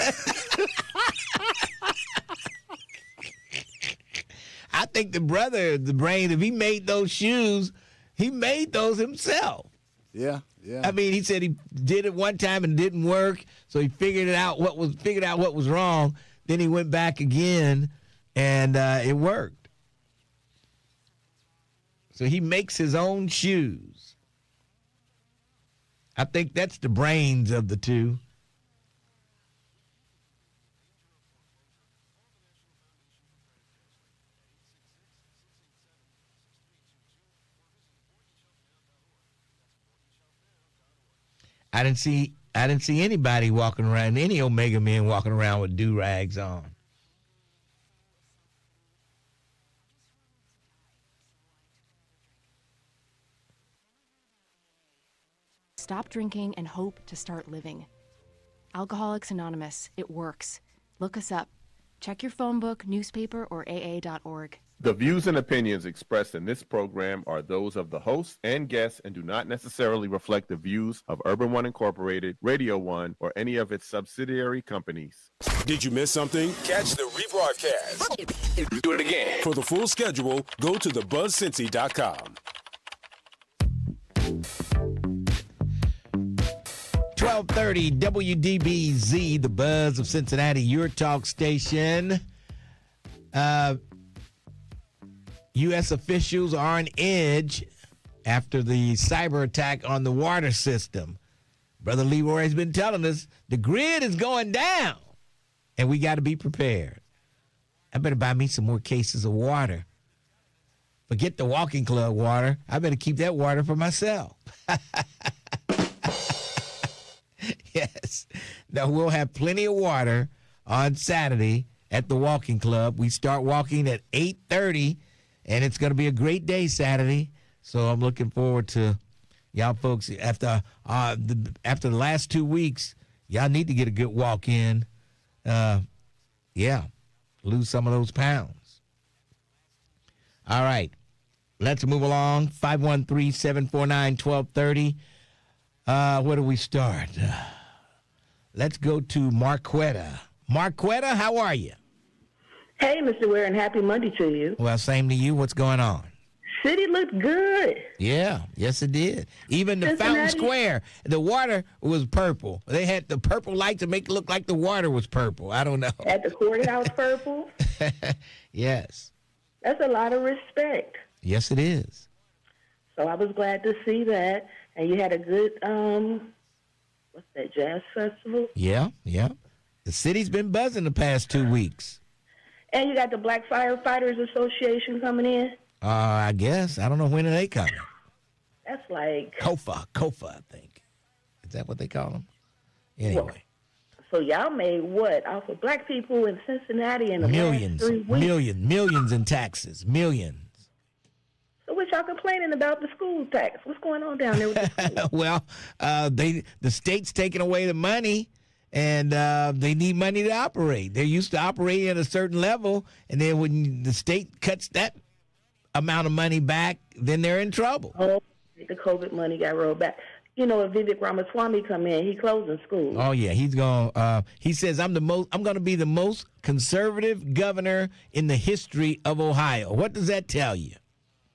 I think the brother, the brain, if he made those shoes, he made those himself. Yeah, yeah. I mean, he said he did it one time and it didn't work, so he figured out what was wrong. Then he went back again, and it worked. So he makes his own shoes. I think that's the brains of the two. I didn't see anybody walking around, any Omega men walking around with do-rags on. Stop drinking and hope to start living. Alcoholics Anonymous, it works. Look us up. Check your phone book, newspaper, or AA.org. The views and opinions expressed in this program are those of the host and guests and do not necessarily reflect the views of Urban One Incorporated, Radio One, or any of its subsidiary companies. Did you miss something? Catch the rebroadcast. Do it again. For the full schedule, go to thebuzzcincy.com. 1230 WDBZ, the Buzz of Cincinnati, your talk station. U.S. officials are on edge after the cyber attack on the water system. Brother Leroy has been telling us the grid is going down, and we got to be prepared. I better buy me some more cases of water. Forget the walking club water. I better keep that water for myself. Yes. Now, we'll have plenty of water on Saturday at the walking club. We start walking at 8:30, and it's going to be a great day Saturday. So I'm looking forward to y'all folks. After the last 2 weeks, y'all need to get a good walk in. Lose some of those pounds. All right. Let's move along. 513-749-1230. Where do we start? Let's go to Marquetta. Marquetta, how are you? Hey, Mr. Ware, and happy Monday to you. Well, same to you. What's going on? City looked good. Yeah, yes, it did. Even the Fountain Square, the water was purple. They had the purple light to make it look like the water was purple. I don't know. At the courthouse purple? Yes. That's a lot of respect. Yes, it is. So I was glad to see that. And you had a good, what's that, jazz festival? Yeah. The city's been buzzing the past 2 weeks. And you got the Black Firefighters Association coming in? I guess. I don't know when are they coming. That's like... COFA, I think. Is that what they call them? Anyway. So y'all made what off of black people in Cincinnati in the last 3 weeks? Millions in taxes, millions. So what y'all complaining about the school tax? What's going on down there with the school? Well, the state's taking away the money, and they need money to operate. They're used to operating at a certain level, and then when the state cuts that amount of money back, then they're in trouble. Oh, the COVID money got rolled back. You know, if Vivek Ramaswamy come in, he closing schools. Oh yeah, he's going. He says I'm going to be the most conservative governor in the history of Ohio. What does that tell you?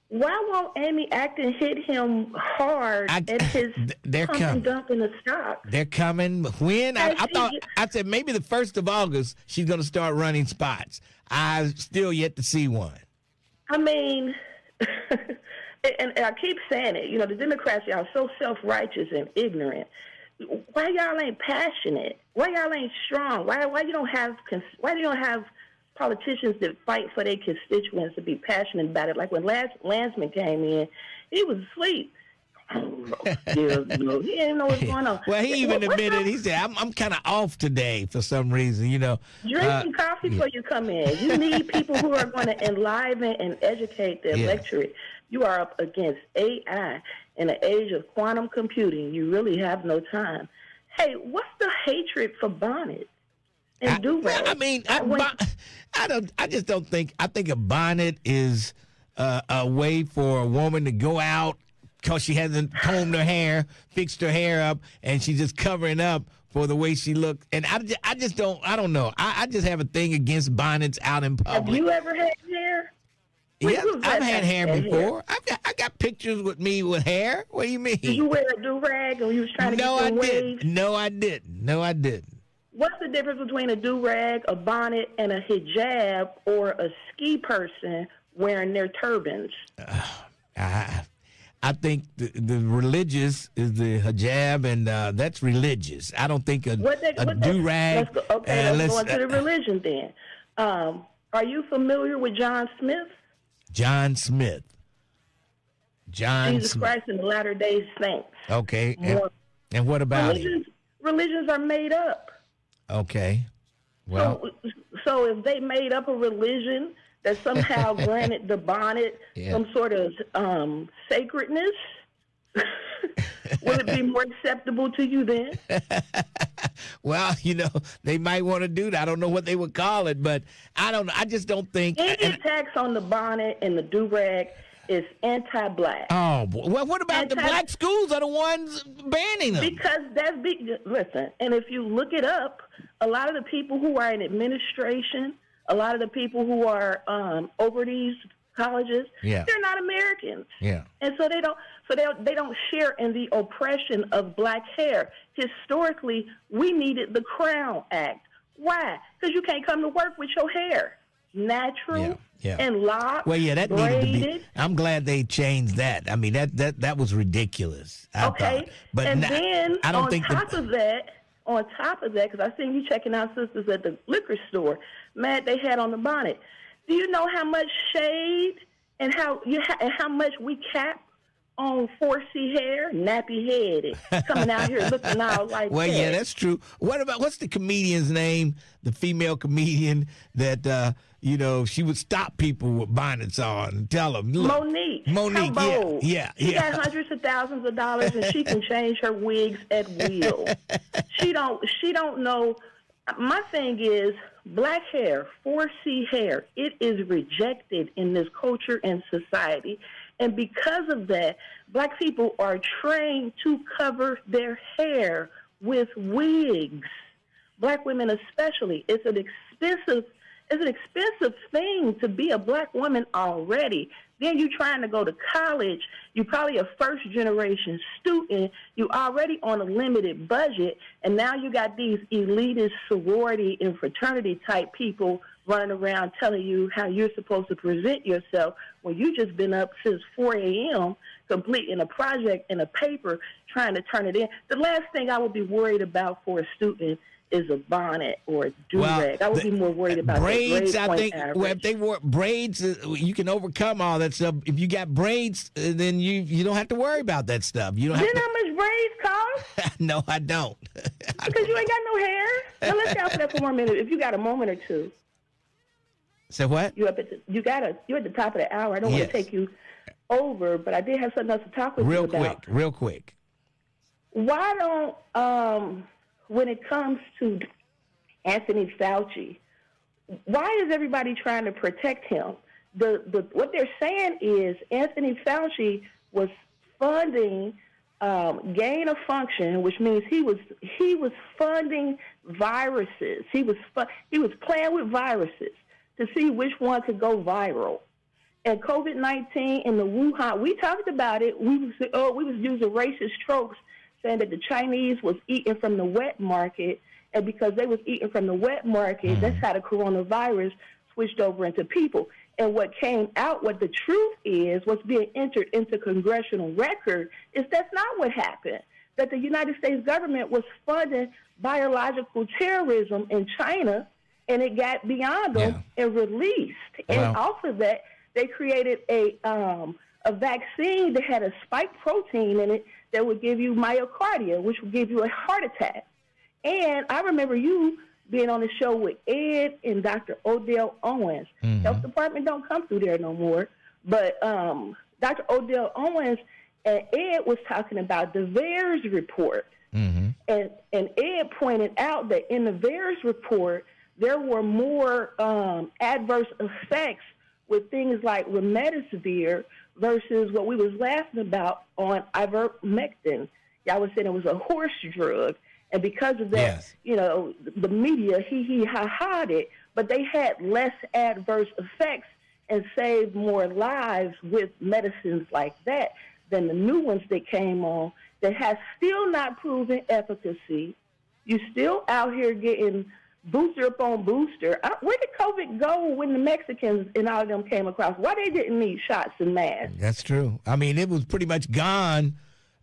Why won't Amy Acton hit him hard at his pump and dump in the stock? They're coming. When? I said maybe the 1st of August she's going to start running spots. I've still yet to see one. I mean, and I keep saying it. You know, the Democrats, y'all are so self-righteous and ignorant. Why y'all ain't passionate? Why y'all ain't strong? Why you don't have politicians that fight for their constituents to be passionate about it? Like when Landsman came in, he was asleep. He didn't know what's going on. Well, he even admitted, he said, I'm kind of off today for some reason, you know. Drink some coffee before you come in. You need people who are going to enliven and educate the electorate. You are up against AI in the age of quantum computing. You really have no time. Hey, what's the hatred for bonnet and do-rag? I mean, I just don't think. I think a bonnet is a way for a woman to go out because she hasn't combed her hair, fixed her hair up, and she's just covering up for the way she looks. And I just don't. I don't know. I just have a thing against bonnets out in public. Have you ever had hair? Yeah, I've had hair before. I got pictures with me with hair. What do you mean? Did you wear a do-rag when you was trying to get some waves? No, I didn't. What's the difference between a do-rag, a bonnet, and a hijab or a ski person wearing their turbans? I think the religious is the hijab, and that's religious. I don't think a do-rag. Let's go into the religion then. Are you familiar with John Smith? John Smith. Jesus Christ and the Latter-day Saints. Okay. And what about it? Religions are made up. Okay. Well. So if they made up a religion that somehow granted the bonnet some sort of sacredness, would it be more acceptable to you then? Well, you know, they might want to do that. I don't know what they would call it, but I don't know. I just don't think. Any attacks on the bonnet and the do-rag is anti-black. Oh, well, what about the black schools are the ones banning them? Because listen, and if you look it up, a lot of the people who are in administration, a lot of the people who are over these colleges, they're not Americans. Yeah. And so they don't share in the oppression of black hair. Historically, we needed the Crown Act. Why? Because you can't come to work with your hair natural and locked. Well, that braided. needed to be. I'm glad they changed that. I mean, that was ridiculous. I thought. But and then I don't on think top of that, because I seen you checking out sisters at the liquor store, man, they had on the bonnet. Do you know how much shade and how much we cap on 4C hair, nappy headed, coming out here looking all like well, that? Yeah, that's true. What's the comedian's name? The female comedian that she would stop people with bonnets on and tell them. Look, Monique, yeah. She got hundreds of thousands of dollars and she can change her wigs at will. She don't know. My thing is, black hair, 4C hair, it is rejected in this culture and society. And because of that, black people are trained to cover their hair with wigs. Black women especially. It's an expensive thing to be a black woman already. Then you're trying to go to college. You're probably a first-generation student. You're already on a limited budget. And now you got these elitist sorority and fraternity-type people running around telling you how you're supposed to present yourself when you just been up since 4 a.m. completing a project and a paper trying to turn it in. The last thing I would be worried about for a student is a bonnet or a do-rag. I would be more worried about braids. The I think if they wore braids, you can overcome all that stuff. If you got braids, then you don't have to worry about that stuff. You don't. You know how much braids cost? No, I don't. Because you ain't got no hair. Now let's stop for that for 1 minute. If you got a moment or two. So what? You're at the top of the hour. I don't want to take you over, but I did have something else to talk with you about. Real quick. Why don't when it comes to Anthony Fauci, why is everybody trying to protect him? What they're saying is Anthony Fauci was funding gain of function, which means he was funding viruses. He was playing with viruses to see which one could go viral. And COVID-19 in the Wuhan, we talked about it. We was using racist tropes, saying that the Chinese was eating from the wet market, and because they was eating from the wet market, that's how the coronavirus switched over into people. And what came out, what the truth is, what's being entered into congressional record, is that's not what happened. That the United States government was funding biological terrorism in China, and it got beyond them and released. Wow. And off of that, they created a vaccine that had a spike protein in it that would give you myocardia, which would give you a heart attack. And I remember you being on the show with Ed and Dr. Odell Owens. Health Department don't come through there no more. But Dr. Odell Owens and Ed was talking about the VAERS report. And Ed pointed out that in the VAERS report, there were more adverse effects with things like remdesivir versus what we was laughing about on ivermectin. Y'all was saying it was a horse drug. And because of that, the media, ha-ha'd it, but they had less adverse effects and saved more lives with medicines like that than the new ones that came on that has still not proven efficacy. You still out here getting booster upon booster. Where did COVID go when the Mexicans and all of them came across? Why they didn't need shots and masks? That's true. I mean, it was pretty much gone.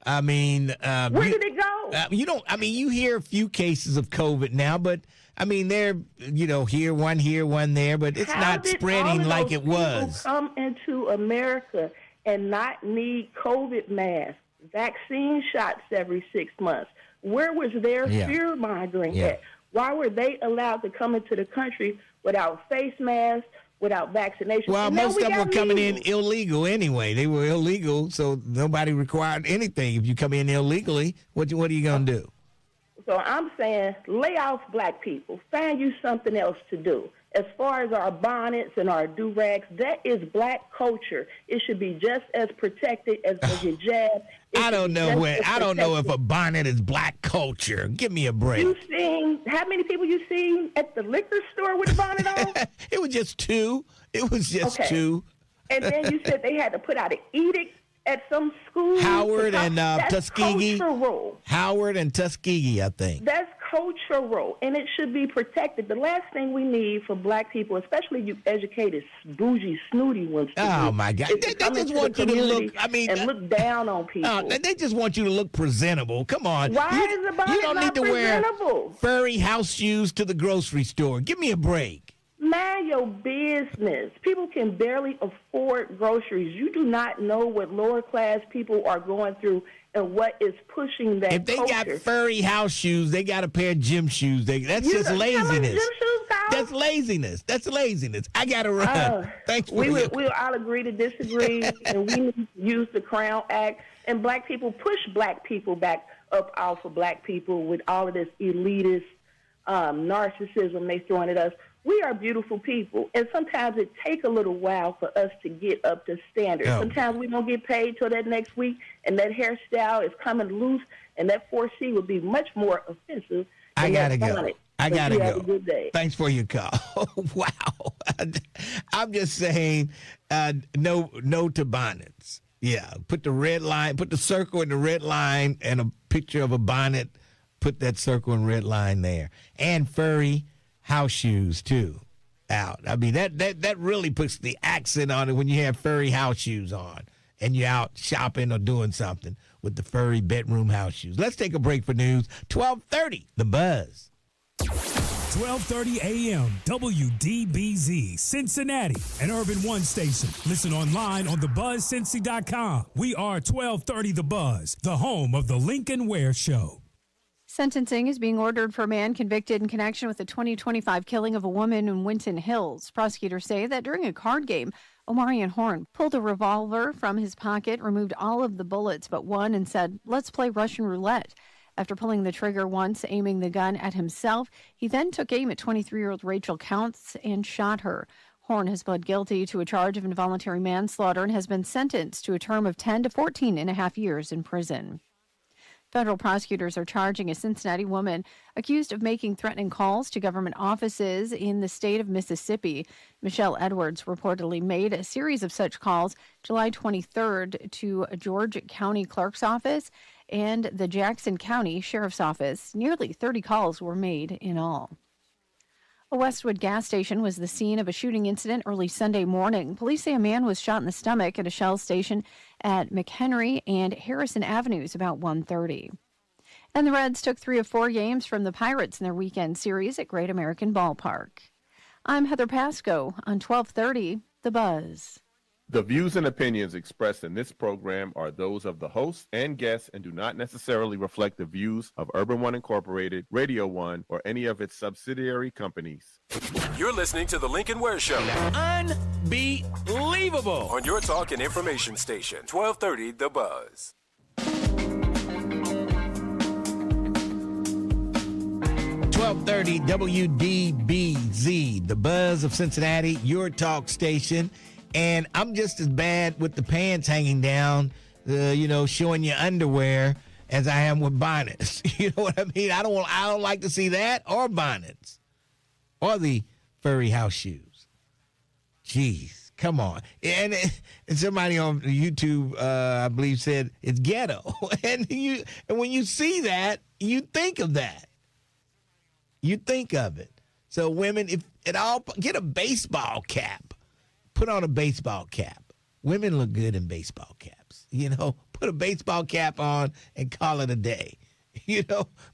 I mean, where did it go? You hear a few cases of COVID now, but I mean, they're, here, one there, but it's not spreading like it was. Come into America and not need COVID masks, vaccine shots every 6 months. Where was their fear mongering at? Why were they allowed to come into the country without face masks, without vaccination? Well, most of them were coming in illegal anyway. They were illegal, so nobody required anything. If you come in illegally, what are you going to do? So I'm saying lay off black people. Find you something else to do. As far as our bonnets and our do-rags, that is black culture. It should be just as protected as the hijab. I don't know if a bonnet is black culture. Give me a break. How many people you seen at the liquor store with a bonnet on? It was just two. It was just two. And then you said they had to put out an edict at some school. Howard and Tuskegee. Cultural. Howard and Tuskegee, I think. That's cultural, and it should be protected. The last thing we need for black people, especially you educated, bougie, snooty ones. Oh my God! They just want you to look. And look down on people. They just want you to look presentable. Come on. Why is the bonnet You don't need to wear presentable? furry house shoes to the grocery store. Give me a break. Mind your business. People can barely afford groceries. You do not know what lower class people are going through and what is pushing that If they culture. got furry house shoes, they got a pair of gym shoes. That's just laziness. Gym shoes cost? That's laziness. I got to run. Thanks for We'll all agree to disagree, and we need to use the Crown Act. And black people push black people back up off of black people with all of this elitist narcissism they throwing at us. We are beautiful people, and sometimes it takes a little while for us to get up to standard. Sometimes we don't get paid till that next week, and that hairstyle is coming loose, and that 4C would be much more offensive. I gotta go. I gotta go. Have a good day. Thanks for your call. Wow. I'm just saying, no to bonnets. Yeah, put the red line, put the circle in the red line, and a picture of a bonnet. Put that circle and red line there, and furry house shoes too out. I mean, that really puts the accent on it when you have furry house shoes on and you're out shopping or doing something with the furry bedroom house shoes. Let's take a break for news. 12:30, The Buzz. 1230 AM, WDBZ, Cincinnati, an Urban One station. Listen online on thebuzzcincy.com. We are 1230 The Buzz, the home of the Lincoln Ware Show. Sentencing is being ordered for a man convicted in connection with the 2025 killing of a woman in Winton Hills. Prosecutors say that during a card game, Omarion Horn pulled a revolver from his pocket, removed all of the bullets but one, and said, "Let's play Russian roulette." After pulling the trigger once, aiming the gun at himself, he then took aim at 23-year-old Rachel Counts and shot her. Horn has pled guilty to a charge of involuntary manslaughter and has been sentenced to a term of 10 to 14 and a half years in prison. Federal prosecutors are charging a Cincinnati woman accused of making threatening calls to government offices in the state of Mississippi. Michelle Edwards reportedly made a series of such calls July 23rd to a George County Clerk's office and the Jackson County Sheriff's Office. Nearly 30 calls were made in all. A Westwood gas station was the scene of a shooting incident early Sunday morning. Police say a man was shot in the stomach at a Shell station at McHenry and Harrison Avenues about 1:30. And the Reds took 3 of 4 games from the Pirates in their weekend series at Great American Ballpark. I'm Heather Pasco on 1230 The Buzz. The views and opinions expressed in this program are those of the host and guests and do not necessarily reflect the views of Urban One Incorporated, Radio One, or any of its subsidiary companies. You're listening to The Lincoln Ware Show. Unbelievable. On your talk and information station, 1230 The Buzz. 1230 WDBZ, The Buzz of Cincinnati, your talk station. And I'm just as bad with the pants hanging down, showing your underwear, as I am with bonnets. You know what I mean? I don't like to see that, or bonnets, or the furry house shoes. Jeez, come on. And somebody on YouTube, I believe, said it's ghetto. And when you see that, you think of that. You think of it. So women, if at all, get a baseball cap. Put on a baseball cap. Women look good in baseball caps. Put a baseball cap on and call it a day.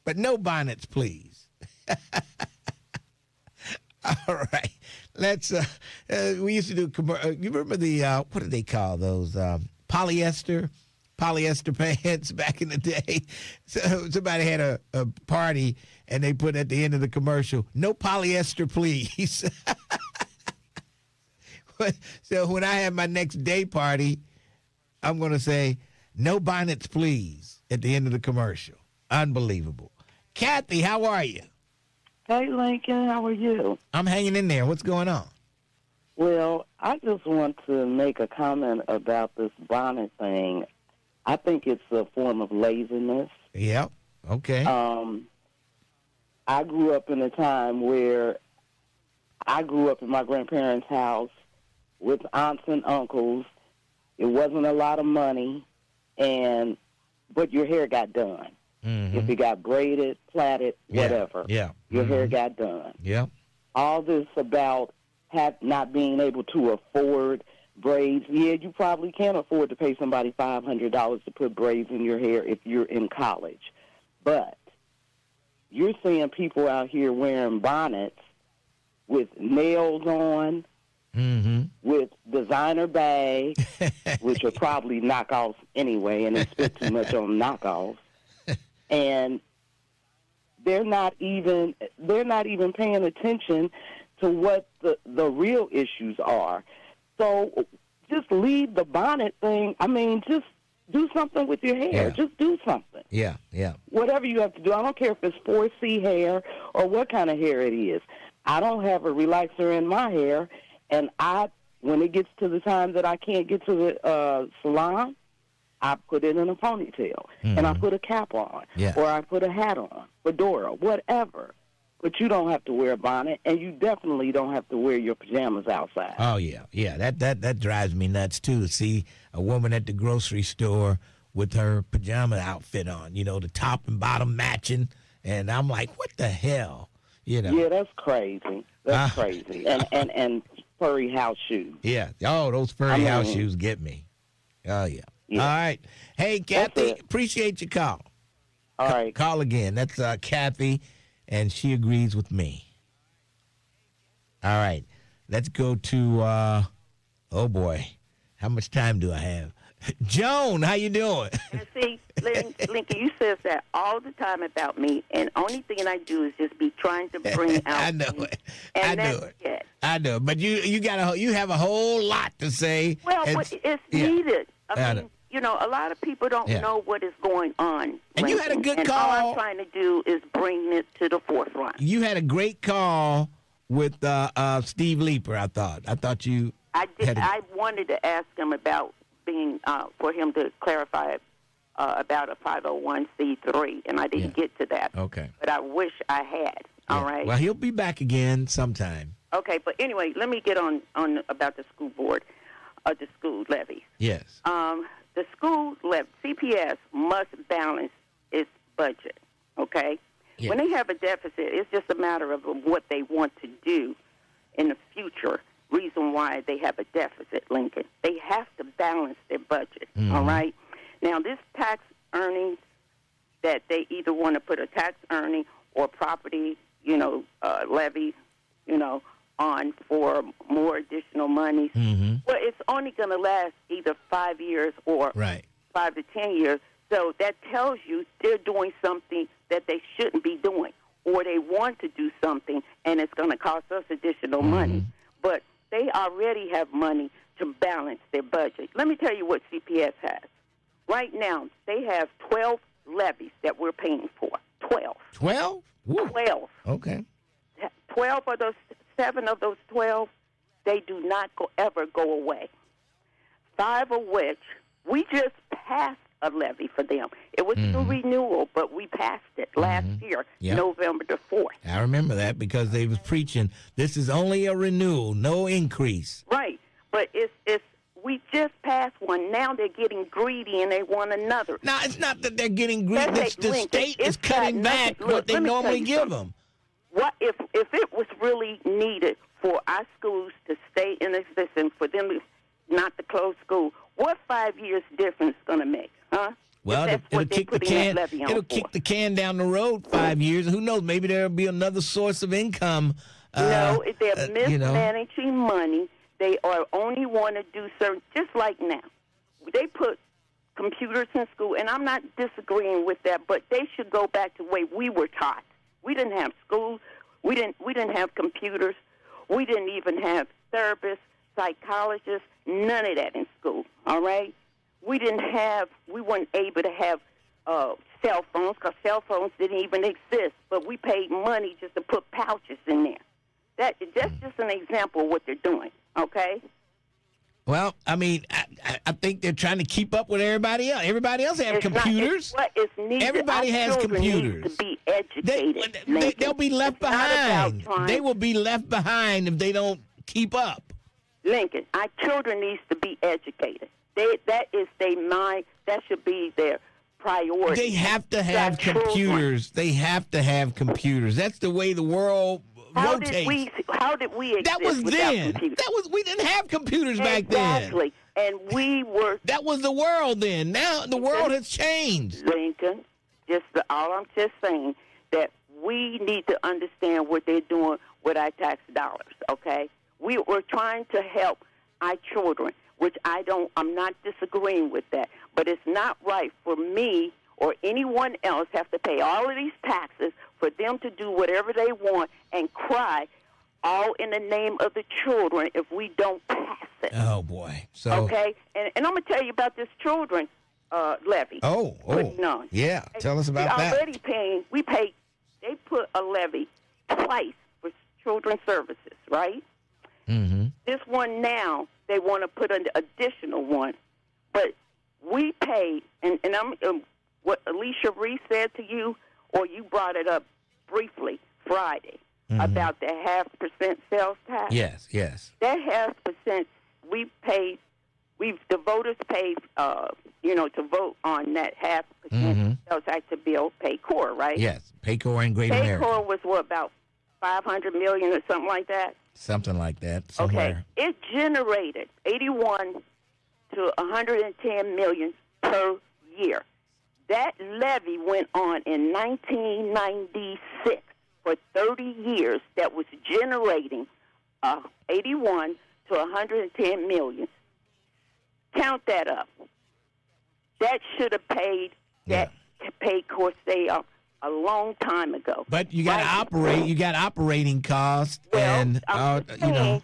But no bonnets, please. All right. Let's, we used to do, you remember the, what do they call those? Polyester pants back in the day. So somebody had a party and they put at the end of the commercial, "No polyester, please." So when I have my next day party, I'm going to say, "No bonnets, please," at the end of the commercial. Unbelievable. Kathy, how are you? Hey, Lincoln, how are you? I'm hanging in there. What's going on? Well, I just want to make a comment about this bonnet thing. I think it's a form of laziness. Yeah, okay. I grew up in a time where I grew up in my grandparents' house with aunts and uncles. It wasn't a lot of money, but your hair got done. Mm-hmm. If it got braided, plaited, whatever, your hair got done. Yeah. All this about not being able to afford braids. Yeah, you probably can't afford to pay somebody $500 to put braids in your hair if you're in college. But you're seeing people out here wearing bonnets with nails on, with designer bags, which are probably knockoffs anyway, and they spend too much on knockoffs. And they're not even paying attention to what the real issues are. So just leave the bonnet thing. I mean, just do something with your hair. Yeah. Just do something. Yeah. Whatever you have to do. I don't care if it's 4C hair or what kind of hair it is. I don't have a relaxer in my hair, and when it gets to the time that I can't get to the salon, I put it in a ponytail, and I put a cap on, or I put a hat on, fedora, whatever. But you don't have to wear a bonnet, and you definitely don't have to wear your pajamas outside. Oh, yeah. That drives me nuts, too, to see a woman at the grocery store with her pajama outfit on, the top and bottom matching, and I'm like, what the hell? Yeah, that's crazy. That's crazy. And furry house shoes. Yeah. Oh, those furry house shoes get me. Oh, yeah. All right. Hey, Kathy, appreciate your call. All right. Call again. That's Kathy. and she agrees with me. All right, let's go to, oh boy, how much time do I have? Joan, how you doing? And see, Lincoln, you says that all the time about me, and only thing I do is just be trying to bring out. I know things, it. and I know that's it. I know, but you have a whole lot to say. Well, but it's needed. I mean, know. a lot of people don't know what is going on. And you had a good call. All I'm trying to do is bring it to the forefront. You had a great call with Steve Leeper. I thought you. I did. I wanted to ask him about being for him to clarify about a 501c3, and I didn't get to that. Okay. But I wish I had. All right. Well, he'll be back again sometime. Okay, but anyway, let me get on about the school board, the school levy. Yes. The school levy, CPS must balance its budget. Okay. Yes. When they have a deficit, it's just a matter of what they want to do in the future. Reason why they have a deficit, Lincoln. They have to balance their budget, all right? Now, this tax earnings that they either want to put a tax earning or property, levy, on for more additional money, well, it's only going to last either 5 years or 5 to 10 years. So that tells you they're doing something that they shouldn't be doing, or they want to do something, and it's going to cost us additional money. But they already have money to balance their budget. Let me tell you what CPS has. Right now, they have 12 levies that we're paying for. 12. 12? 12. Okay. 12 of those, 7 of those 12, they do not ever go away. 5 of which we just passed a levy for them. It was a renewal, but we passed it last year, November the 4th. I remember that because they was preaching, this is only a renewal, no increase. Right, but it's we just passed one. Now they're getting greedy and they want another. No, it's not that they're getting greedy. The state is cutting back what they normally give them. What if it was really needed for our schools to stay in existence, for them not to close school, what 5 years difference going to make? Huh? Well, it'll kick the can. It'll kick the can down the road 5 years. Who knows? Maybe there'll be another source of income. No, if they're mismanaging money, they are only want to do certain. Just like now, they put computers in school, and I'm not disagreeing with that, but they should go back to the way we were taught. We didn't have schools. We didn't have computers. We didn't even have therapists, psychologists. None of that in school. All right. We weren't able to have cell phones because cell phones didn't even exist, but we paid money just to put pouches in there. That's just an example of what they're doing, okay? Well, I mean, I think they're trying to keep up with everybody else. Everybody else has computers. Everybody has computers. Need to be educated. They'll be left behind. They will be left behind if they don't keep up. Lincoln, our children needs to be educated. That should be their priority. They have to have computers. They have to have computers. That's the way the world rotates. How did we exist? That was then. We didn't have computers back then. Exactly. And we were. That was the world then. Now the world has changed. Lincoln, all I'm just saying that we need to understand what they're doing with our tax dollars. Okay, we're trying to help our children, which I'm not disagreeing with that, but it's not right for me or anyone else have to pay all of these taxes for them to do whatever they want and cry all in the name of the children if we don't pass it. Oh, boy. So okay, and I'm going to tell you about this children levy. Oh. No. Yeah, tell us about that. They put a levy twice for children's services, right? Mm-hmm. This one now, they want to put an additional one. But we paid, and I'm what Alicia Reese said to you, or you brought it up briefly Friday, about the 0.5% sales tax. Yes. That 0.5%, the voters paid, to vote on that 0.5% sales tax to build Paycor, right? Yes, Paycor in Great America. Paycor was about $500 million or something like that? Something like that, somewhere. Okay. It generated $81 to $110 million per year. That levy went on in 1996. for 30 years that was generating 81 to 110 million. Count that up. That should have paid that paid course sale a long time ago. But you got to operate. You got operating costs, and you know.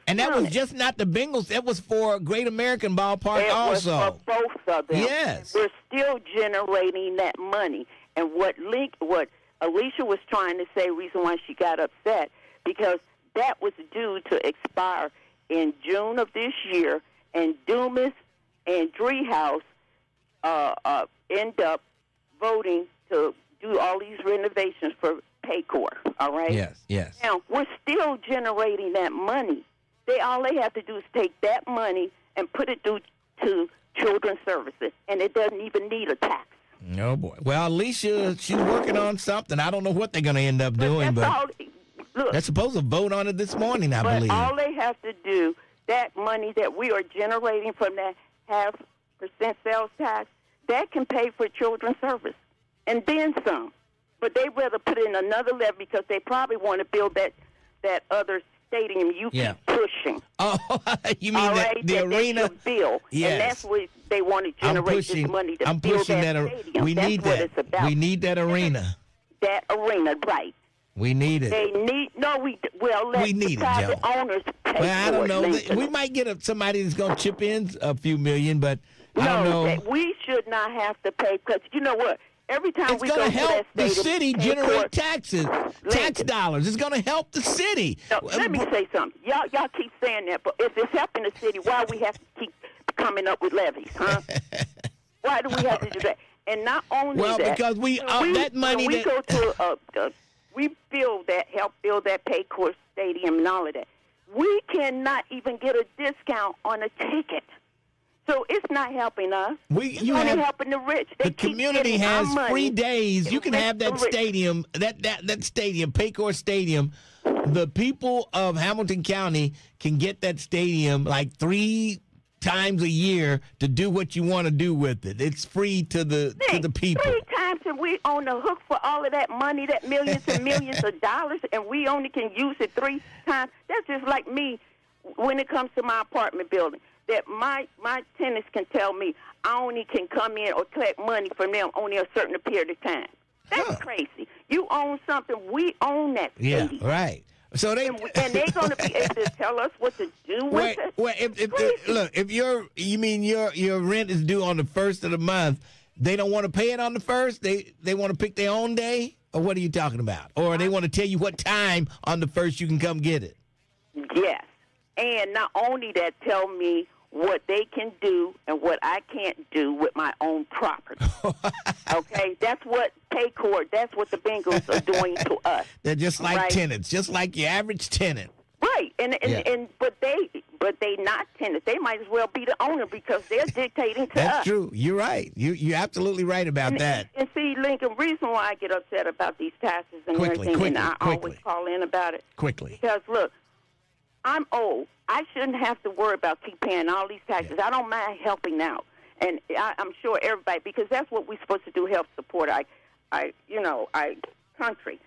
And that was just not the Bengals. That was for Great American Ballpark also. Was for both of them. Yes. We're still generating that money. And what Alicia was trying to say, reason why she got upset, because that was due to expire in June of this year, and Dumas and Driehaus end up voting to do all these renovations for Paycor, all right? Yes. Now, we're still generating that money. All they have to do is take that money and put it to children's services, and it doesn't even need a tax. Oh, boy. Well, Alicia, she's working on something. I don't know what they're going to end up doing, but they're supposed to vote on it this morning, I believe. All they have to do, that money that we are generating from that 0.5% sales tax, that can pay for children's service, and then some. But they'd rather put in another levy because they probably want to build that other stadium you keep pushing. Oh, you mean the arena? Bill. Yes. And that's what they want to generate this money to build that stadium. We need what that. It's about. We need that arena. That arena, right. We need it. They need, let we need private it, Joe. owners pay Well, I don't know. Lincoln. We might get somebody that's going to chip in a few million, but I don't know. We should not have to pay, because you know what? Every time it's we going go to help to that the city generate taxes, tax dollars. It's going to help the city. No, let me say something. Y'all keep saying that, but if it's helping the city, why we have to keep coming up with levies, huh? Why do we have to do that? And not only that. Well, because that money we go to we help build that Paycor Stadium and all of that. We cannot even get a discount on a ticket. So it's not helping us. It's only helping the rich. The community has free days. You can have that stadium, that stadium, Paycor Stadium. The people of Hamilton County can get that stadium like 3 times a year to do what you want to do with it. It's free to the people. 3 times, and we on the hook for all of that money, that millions and millions of dollars, and we only can use it 3 times. That's just like me when it comes to my apartment building. That my tenants can tell me I only can come in or collect money from them only a certain period of time. That's crazy. You own something, we own that stadium. Yeah, right. So they're going to be able to tell us what to do with it. Well, if your rent is due on the 1st of the month, they don't want to pay it on the 1st. They want to pick their own day, or what are you talking about? Or they want to tell you what time on the 1st you can come get it. Yes. And not only that, tell me what they can do and what I can't do with my own property. Okay? That's what Paycor, that's what the Bengals are doing to us. They're just like tenants, just like your average tenant. Right. But they not tenants. They might as well be the owner because they're dictating to us. That's true. You're right. You're absolutely right about that. And see, Lincoln, reason why I get upset about these taxes and everything, and I always call in about it. Quickly. Because, look, I'm old. I shouldn't have to worry about keep paying all these taxes. I don't mind helping out. And I'm sure everybody, because that's what we're supposed to do, help support our country,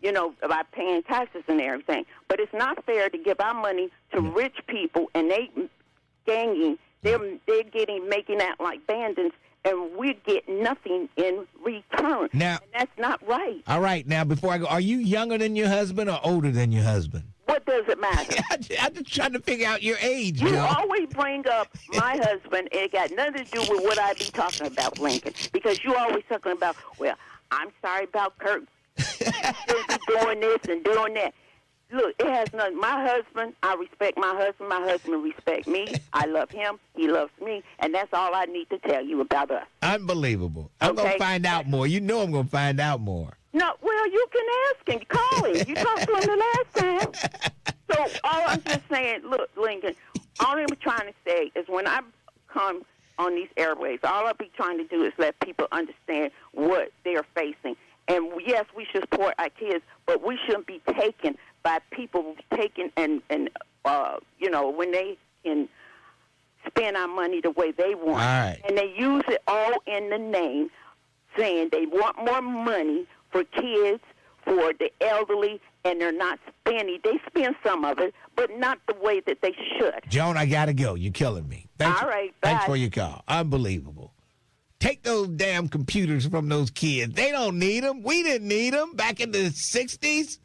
by paying taxes and everything. But it's not fair to give our money to rich people, and they're making out like bandits, and we get nothing in return. Now, and that's not right. All right. Now, before I go, are you younger than your husband or older than your husband? What does it matter? I'm just trying to figure out your age, You Joe. always bring up my husband, and it got nothing to do with what I be talking about, Lincoln. Because you always talking about, well, I'm sorry about Kurt. He shouldn't be doing this and doing that. Look, it has nothing. My husband, I respect my husband. My husband respects me. I love him. He loves me. And that's all I need to tell you about us. Unbelievable. I'm going to find out more. You know I'm going to find out more. No, well, you can ask him. Call him. You talked to him the last time. So all I'm just saying, look, Lincoln, all I'm trying to say is when I come on these airways, all I'll be trying to do is let people understand what they're facing. And, yes, we should support our kids, but we shouldn't be taken by people taking and when they can spend our money the way they want. All right. And they use it all in the name, saying they want more money for kids, for the elderly, and they're not spending. They spend some of it, but not the way that they should. Joan, I got to go. You're killing me. All right, bye. Thanks for your call. Unbelievable. Take those damn computers from those kids. They don't need them. We didn't need them back in the 60s.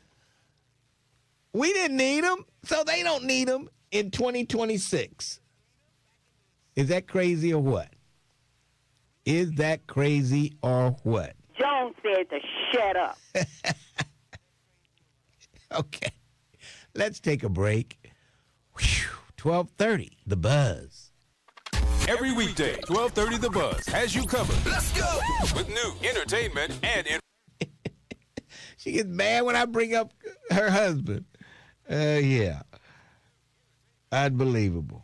We didn't need them, so they don't need them in 2026. Is that crazy or what? Is that crazy or what? Joan said to shut up. Okay. Let's take a break. 12:30, The Buzz. Every weekday, 12:30 The Buzz has you covered. Let's go! With new entertainment and She gets mad when I bring up her husband. Yeah. Unbelievable.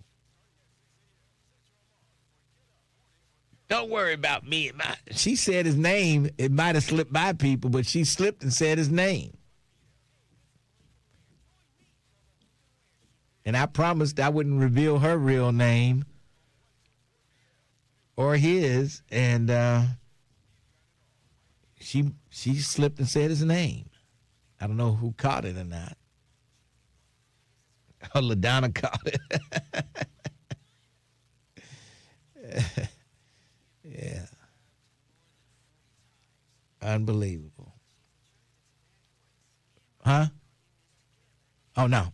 Don't worry about me. She said his name. It might have slipped by people, but she slipped and said his name. And I promised I wouldn't reveal her real name or his, and she slipped and said his name. I don't know who caught it or not. Oh, LaDonna caught it. Yeah. Unbelievable. Huh? Oh, no.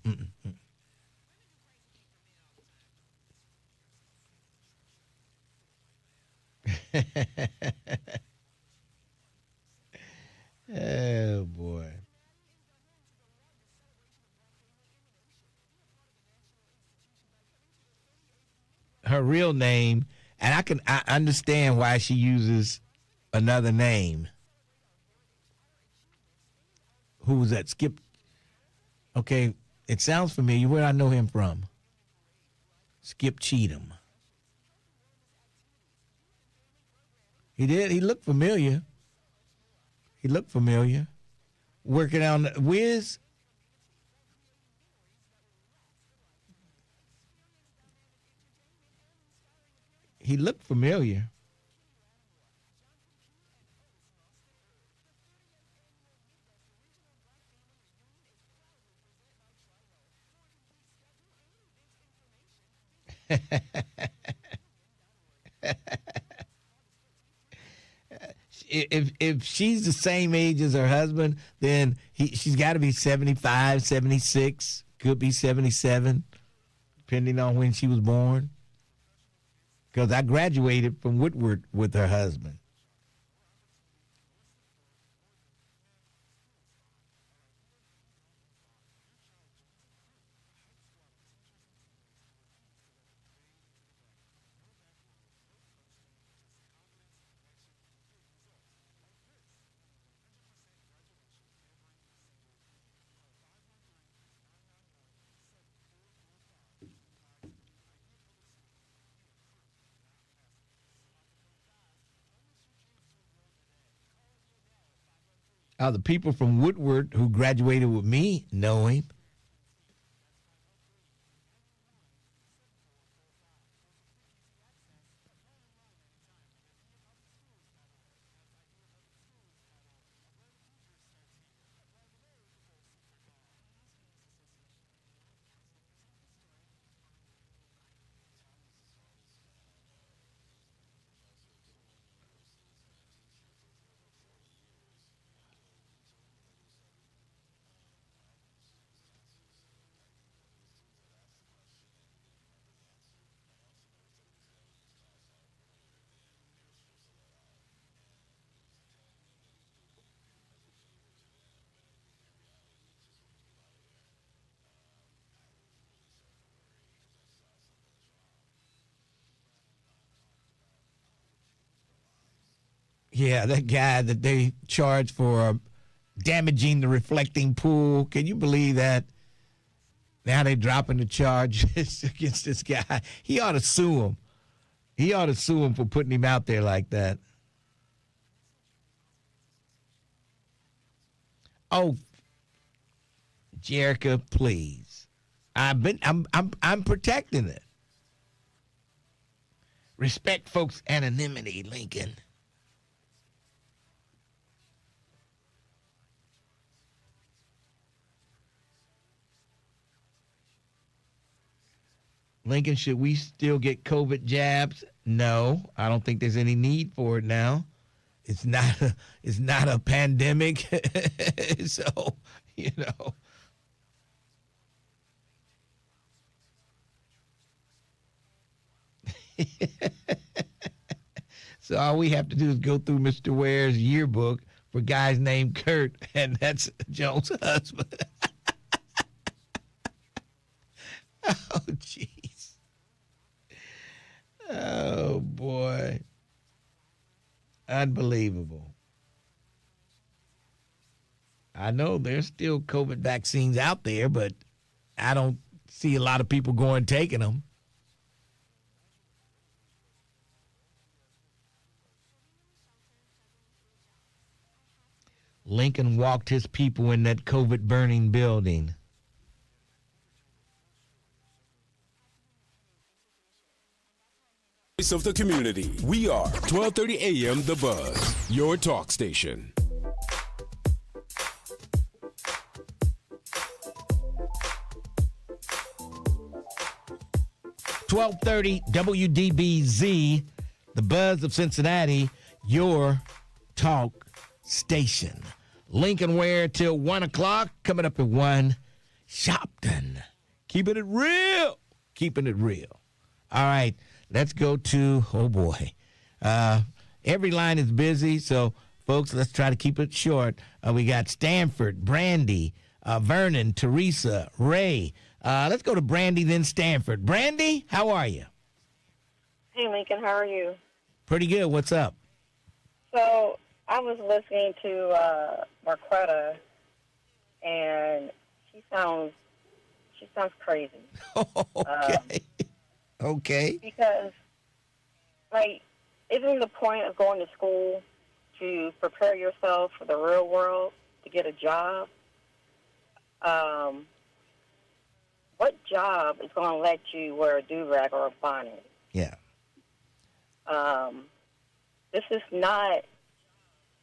Oh, boy. Her real name, and I understand why she uses another name. Who was that? Skip. Okay, it sounds familiar. Where do I know him from? Skip Cheatham. He did. He looked familiar. Working on Wiz. He looked familiar. If she's the same age as her husband, then she's got to be 75, 76, could be 77, depending on when she was born. Because I graduated from Woodward with her husband. The people from Woodward who graduated with me know him. Yeah, that guy that they charged for damaging the reflecting pool. Can you believe that? Now they're dropping the charges against this guy. He ought to sue him. He ought to sue him for putting him out there like that. Oh, Jerica, please. I'm protecting it. Respect folks' anonymity, Lincoln. Lincoln, should we still get COVID jabs? No, I don't think there's any need for it now. It's not a pandemic. So, you know. So all we have to do is go through Mr. Ware's yearbook for guys named Kurt, and that's Joan's husband. Oh, jeez. Oh, boy. Unbelievable. I know there's still COVID vaccines out there, but I don't see a lot of people going taking them. Lincoln walked his people in that COVID burning building. Voice of the community. We are 1230 AM The Buzz, your talk station. (1230) WDBZ, The Buzz of Cincinnati, your talk station. Lincoln Ware till 1 o'clock. Coming up at 1, Shopton. Keeping it real. Keeping it real. All right, let's go to, oh boy. Every line is busy, so folks, let's try to keep it short. We got Stanford, Brandy, Vernon, Teresa, Ray. Let's go to Brandy, then Stanford. Brandy, how are you? Hey, Lincoln, how are you? Pretty good. What's up? So I was listening to Marquetta, and she sounds crazy. Okay. Okay. Because, like, isn't the point of going to school to prepare yourself for the real world, to get a job? What job is going to let you wear a do-rag or a bonnet? Yeah. This is not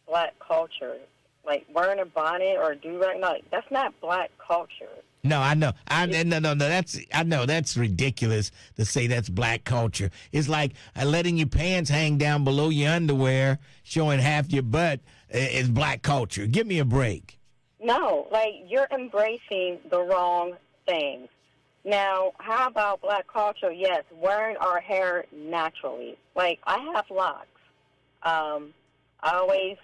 black culture. Like, wearing a bonnet or a do-rag, no, that's not black culture. No, I know. No. I know that's ridiculous to say that's black culture. It's like letting your pants hang down below your underwear, showing half your butt is black culture. Give me a break. No, like, you're embracing the wrong things. Now, how about black culture? Yes, wearing our hair naturally. Like, I have locks. I always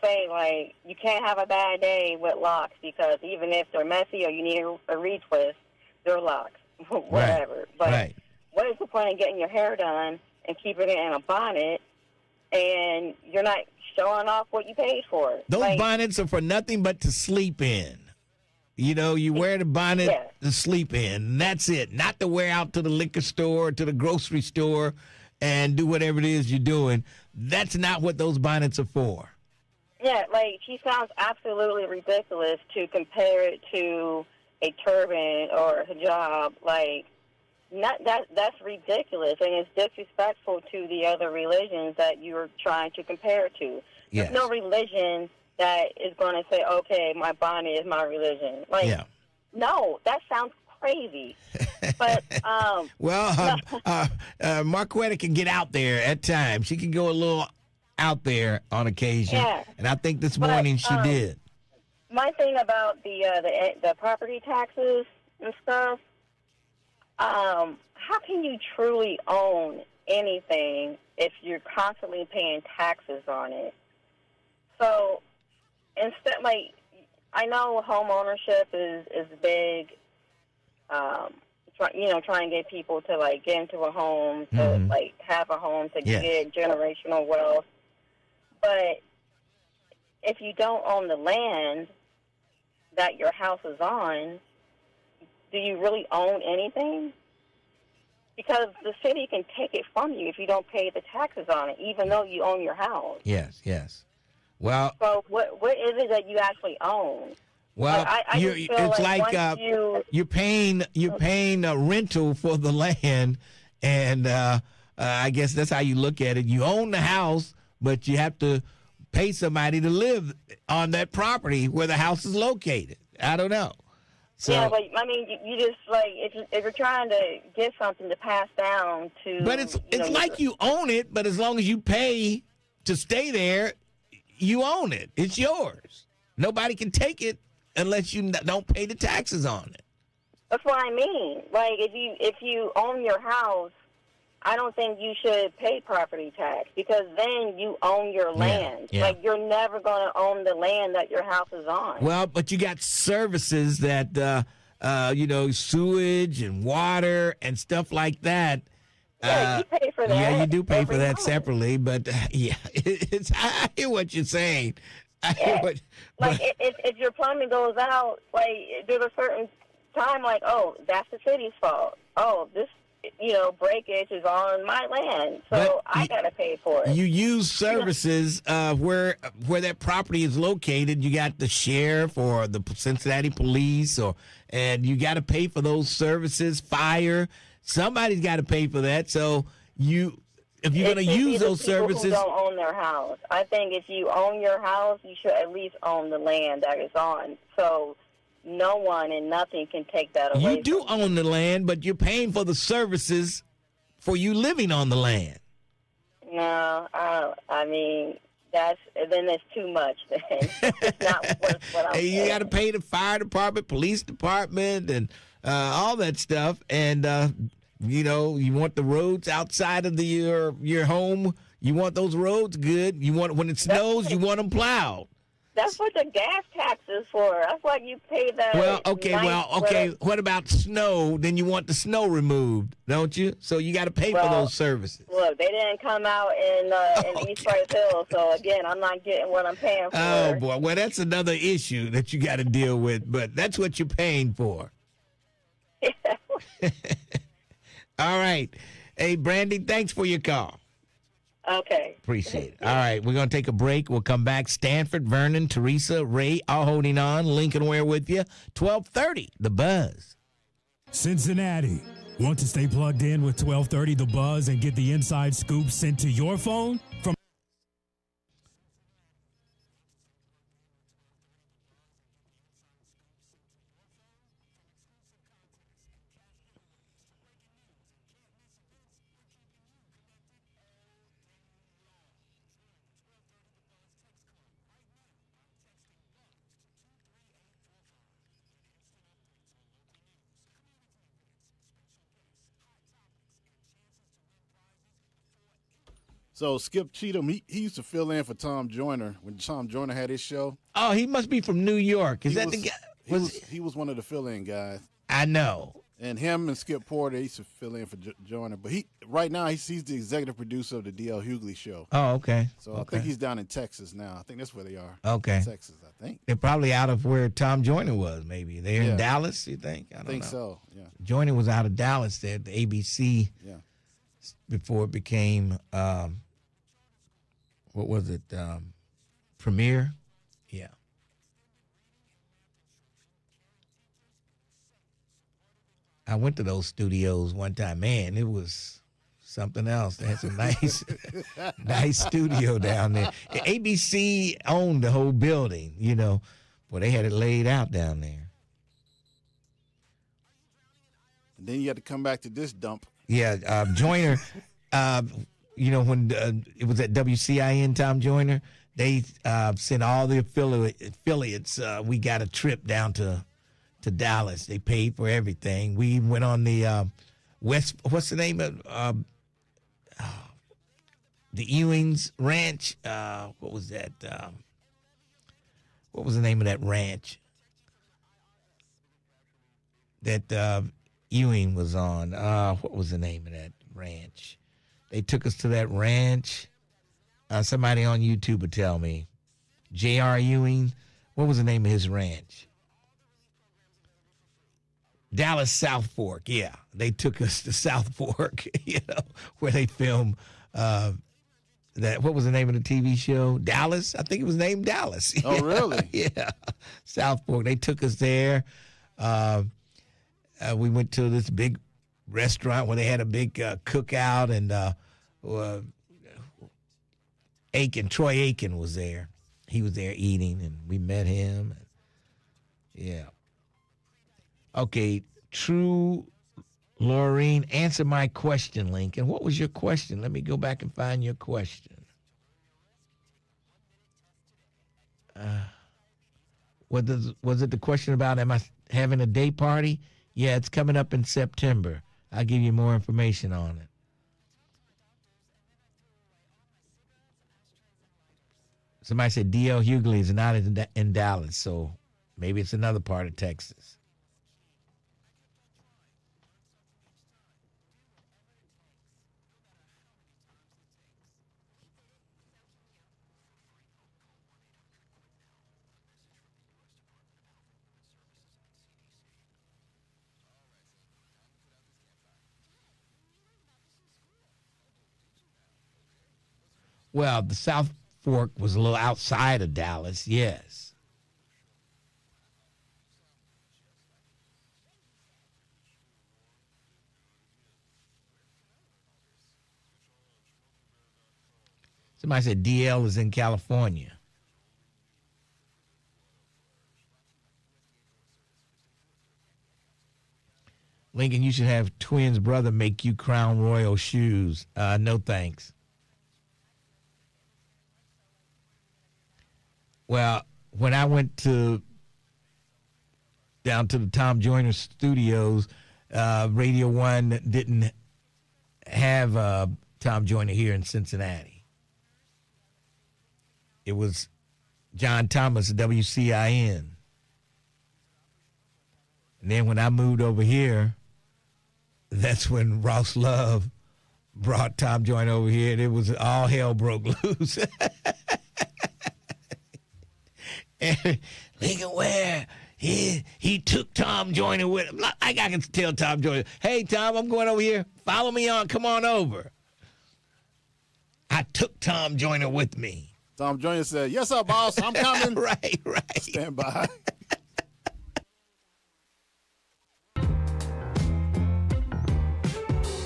say, like, you can't have a bad day with locks because even if they're messy or you need a retwist, they're locks, whatever. Right. But right. What is the point of getting your hair done and keeping it in a bonnet and you're not showing off what you paid for? Those bonnets are for nothing but to sleep in. You know, you wear the bonnet to sleep in, and that's it. Not to wear out to the liquor store or to the grocery store and do whatever it is you're doing. That's not what those bonnets are for. Yeah, like, she sounds absolutely ridiculous to compare it to a turban or a hijab. Like, that's ridiculous, and it's disrespectful to the other religions that you're trying to compare it to. Yes. There's no religion that is going to say, okay, my bonnet is my religion. Like, no, that sounds crazy. But, Marquetta can get out there at times. She can go a little out there on occasion. Yeah. And I think this morning she did. My thing about the property taxes and stuff, how can you truly own anything if you're constantly paying taxes on it? So, instead, like, I know home ownership is big. Trying to get people to, like, get into a home, to like have a home, to get generational wealth. But if you don't own the land that your house is on, do you really own anything? Because the city can take it from you if you don't pay the taxes on it, even though you own your house. Yes. Well, so what is it that you actually own? Well, it's like you're paying a rental for the land, and I guess that's how you look at it. You own the house, but you have to pay somebody to live on that property where the house is located. I don't know. So, yeah, but I mean, you just like if you're trying to get something to pass down to. but it's like you own it. But as long as you pay to stay there, you own it. It's yours. Nobody can take it unless you don't pay the taxes on it. That's what I mean. Like if you own your house, I don't think you should pay property tax because then you own your land. Yeah. Like you're never going to own the land that your house is on. Well, but you got services that, sewage and water and stuff like that. Yeah, you pay for that. Yeah, you do pay for that month. separately, but I hear what you're saying. If your plumbing goes out, like there's a certain time, like that's the city's fault. Oh, this breakage is on my land, so I gotta pay for it. You use services where that property is located. You got the sheriff or the Cincinnati police, and you got to pay for those services. Fire, somebody's got to pay for that. So if you're going to use those services, who don't own their house. I think if you own your house, you should at least own the land that it's on. So no one and nothing can take that away. You do own the land, but you're paying for the services for you living on the land. No, I mean, then it's too much. Then it's not worth what I'm You got to pay the fire department, police department, and all that stuff. And you want the roads outside of your home. You want those roads good. You want when it snows, you want them plowed. That's what the gas tax is for. That's why you pay that. Okay. What about snow? Then you want the snow removed, don't you? So you got to pay for those services. Look, they didn't come out in East Price Hill, so again, I'm not getting what I'm paying for. Oh boy, well that's another issue that you got to deal with, but that's what you're paying for. All right, hey Brandy, thanks for your call. Okay. Appreciate it. All right, we're going to take a break. We'll come back. Stanford, Vernon, Teresa, Ray, all holding on. Lincoln Ware with you. 1230, The Buzz. Cincinnati. Want to stay plugged in with 1230 The Buzz and get the inside scoop sent to your phone? From So Skip Cheatham, he used to fill in for Tom Joyner when Tom Joyner had his show. Oh, he must be from New York. Is that the guy? He was one of the fill-in guys. I know. And him and Skip Porter, they used to fill in for Joyner. But right now he's the executive producer of the D.L. Hughley Show. Oh, okay. So I think he's down in Texas now. I think that's where they are. Okay. Texas, I think. They're probably out of where Tom Joyner was, maybe. They're in Dallas, you think? I don't know. So, yeah. Joyner was out of Dallas there at the ABC before it became, what was it, Premiere? Yeah. I went to those studios one time. Man, it was something else. They had some nice studio down there. ABC owned the whole building, Well, they had it laid out down there. And then you had to come back to this dump. Yeah, Joyner, when it was at WCIN, Tom Joyner, they sent all the affiliates. We got a trip down to Dallas. They paid for everything. We went on the what's the name of the Ewing's Ranch? What was that? What was the name of that ranch that Ewing was on? What was the name of that ranch? They took us to that ranch. Somebody on YouTube would tell me. J.R. Ewing. What was the name of his ranch? Dallas South Fork. Yeah, they took us to South Fork, where they filmed that. What was the name of the TV show? Dallas. I think it was named Dallas. Oh, really? Yeah, South Fork. They took us there. We went to this big restaurant where they had a big cookout, and Troy Aiken was there. He was there eating, and we met him. Yeah. Okay, True Laureen, answer my question, Lincoln. What was your question? Let me go back and find your question. Was it the question about am I having a day party? Yeah, it's coming up in September. I'll give you more information on it. Somebody said D.L. Hughley is not in Dallas, so maybe it's another part of Texas. Well, the South Fork was a little outside of Dallas, yes. Somebody said DL is in California. Lincoln, you should have twins' brother make you Crown Royal shoes. No thanks. Well, when I went down to the Tom Joyner studios, Radio 1 didn't have Tom Joyner here in Cincinnati. It was John Thomas, WCIN. And then when I moved over here, that's when Ross Love brought Tom Joyner over here, and it was all hell broke loose. And Lincoln Ware, he took Tom Joyner with him. Like I can tell Tom Joyner, hey, Tom, I'm going over here. Follow me on. Come on over. I took Tom Joyner with me. Tom Joyner said, yes, sir, boss. I'm coming. Right. Stand by.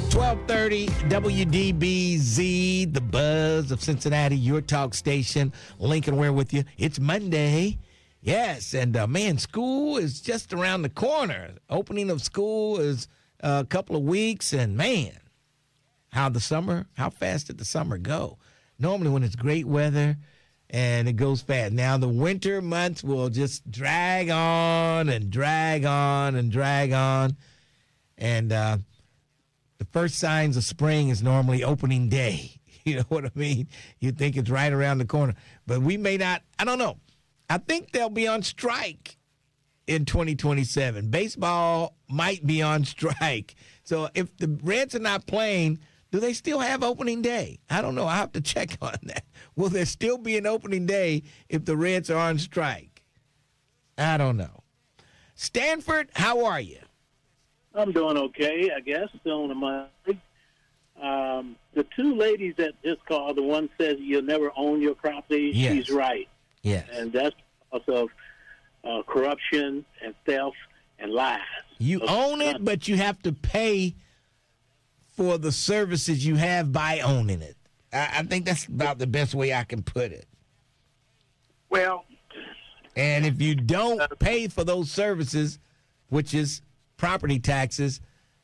$12:30 WDBZ, the buzz of Cincinnati, your talk station. Lincoln Ware with you. It's Monday. Yes, and man, school is just around the corner. Opening of school is a couple of weeks, and man, how fast did the summer go? Normally when it's great weather and it goes fast. Now the winter months will just drag on and drag on and drag on. And the first signs of spring is normally opening day. You know what I mean? You think it's right around the corner. But we may not, I don't know. I think they'll be on strike in 2027. Baseball might be on strike. So if the Reds are not playing, do they still have opening day? I don't know. I have to check on that. Will there still be an opening day if the Reds are on strike? I don't know. Stanford, how are you? I'm doing okay, I guess. Still on the Monday. The two ladies that just called, the one says you'll never own your property. Yes. She's right. Yes. And that's because of corruption and theft and lies. You own it, but you have to pay for the services you have by owning it. I think that's about the best way I can put it. Well. And if you don't pay for those services, which is property taxes,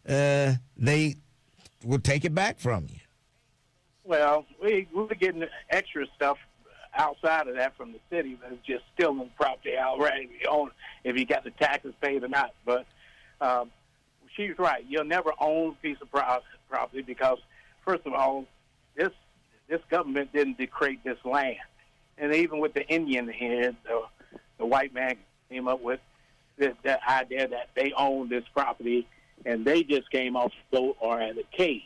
they will take it back from you. Well, we're getting extra stuff outside of that from the city that's just stealing property outright if you own it, if you got the taxes paid or not. But she's right. You'll never own a piece of property because, first of all, this government didn't decrete this land. And even with the Indian here, the white man came up with the idea that they own this property, and they just came off float or at a case.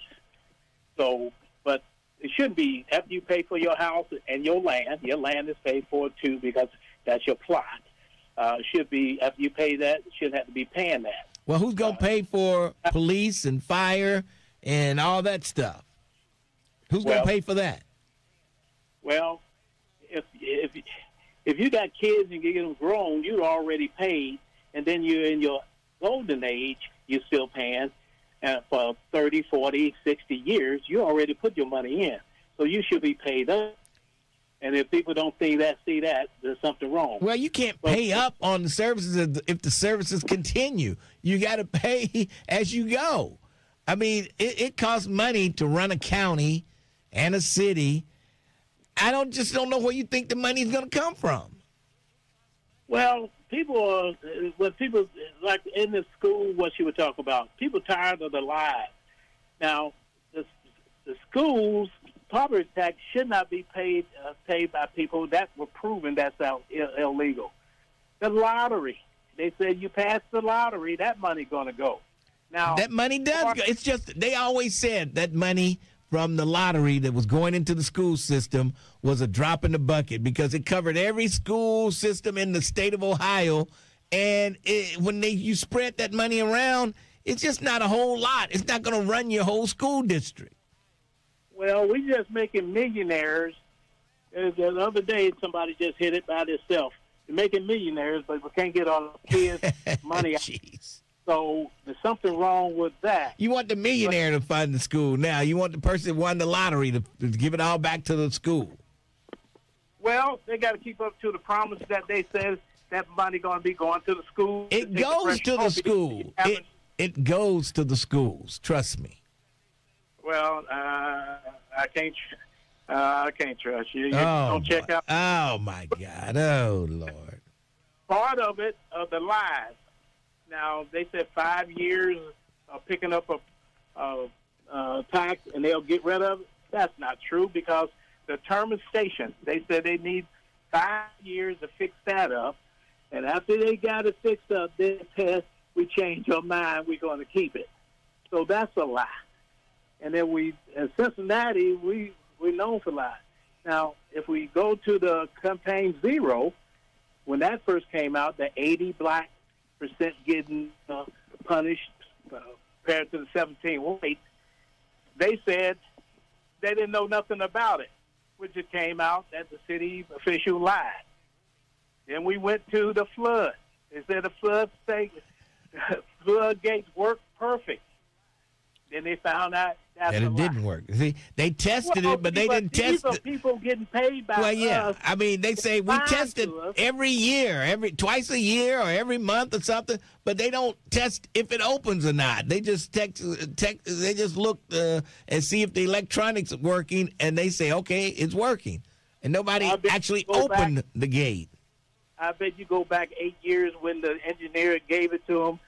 So, but it shouldn't be after you pay for your house and your land is paid for too because that's your plot. Should be after you pay that, shouldn't have to be paying that. Well, who's gonna pay for police and fire and all that stuff? Who's gonna pay for that? Well, if you got kids and you get them grown, you're already paid. And then you're in your golden age, you're still paying for 30, 40, 60 years. You already put your money in. So you should be paid up. And if people don't see that, there's something wrong. Well, you can't pay up on the services if the services continue. You got to pay as you go. I mean, it costs money to run a county and a city. I don't know where you think the money's going to come from. Well, people like in the school, what you were talking about, people tired of the lies. Now, the schools, property tax should not be paid by people that were proven that's illegal. The lottery, they said you pass the lottery, that money's going to go. Now that money does go. It's just they always said that money from the lottery that was going into the school system was a drop in the bucket because it covered every school system in the state of Ohio. And when you spread that money around, it's just not a whole lot. It's not going to run your whole school district. Well, we just making millionaires. The other day, somebody just hit it by themselves. They're making millionaires, but we can't get all the kids' money out. Jeez. So there's something wrong with that. You want the millionaire to fund the school now. You want the person that won the lottery to give it all back to the school. Well, they got to keep up to the promise that they said that money going to be going to the school. It goes to the school. It goes to the schools. Trust me. Well, I can't trust you. Don't check out. Oh my God! Oh Lord! Part of it, the lies. Now they said 5 years of picking up a tax and they'll get rid of it. That's not true because the termination. They said they need 5 years to fix that up, and after they got it fixed up, they test. We change our mind. We're going to keep it. So that's a lie. And then in Cincinnati, we're known for lies. Now, if we go to the campaign zero, when that first came out, the 80% black getting punished compared to the 17 white, they said they didn't know nothing about it, which it came out that the city official lied. Then we went to the flood. They said the floodgates worked perfect. Then they found out that it didn't work. See, they tested it, but they didn't test it. People getting paid by Well, yeah. us. I mean, they say we test it every year, twice a year or every month or something, but they don't test if it opens or not. They just they just look and see if the electronics are working, and they say, okay, it's working. And nobody actually opened the gate. I bet you go back 8 years when the engineer gave it to them,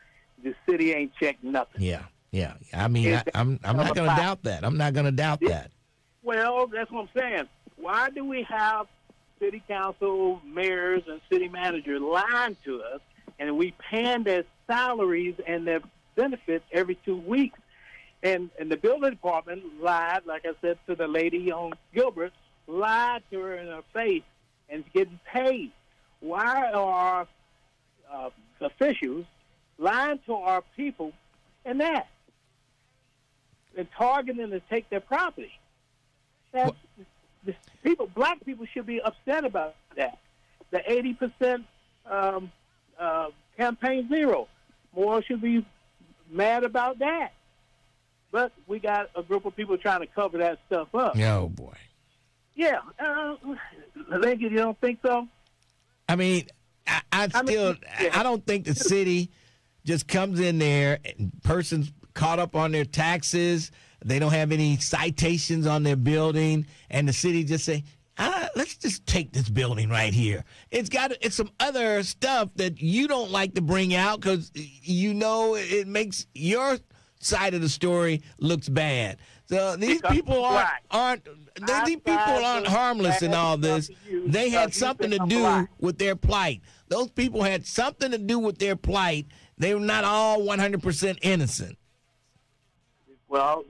the city ain't checked nothing. Yeah. Yeah, I mean, I'm not going to doubt that. I'm not going to doubt that. Well, that's what I'm saying. Why do we have city council, mayors, and city managers lying to us, and we paying their salaries and their benefits every 2 weeks? And the building department lied, like I said, to the lady on Gilbert, lied to her in her face and getting paid. Why are officials lying to our people and that? And targeting them to take their property. That's, black people should be upset about that. The 80% campaign zero, more should be mad about that. But we got a group of people trying to cover that stuff up. Oh boy. Yeah, Lincoln, you don't think so? I mean, I don't think the city just comes in there and persons caught up on their taxes. They don't have any citations on their building, and the city just say, let's just take this building right here. It's some other stuff that you don't like to bring out because you know it makes your side of the story looks bad. So these people aren't harmless in all this. They had something to do with their plight. Those people had something to do with their plight. They were not all 100% innocent. Well,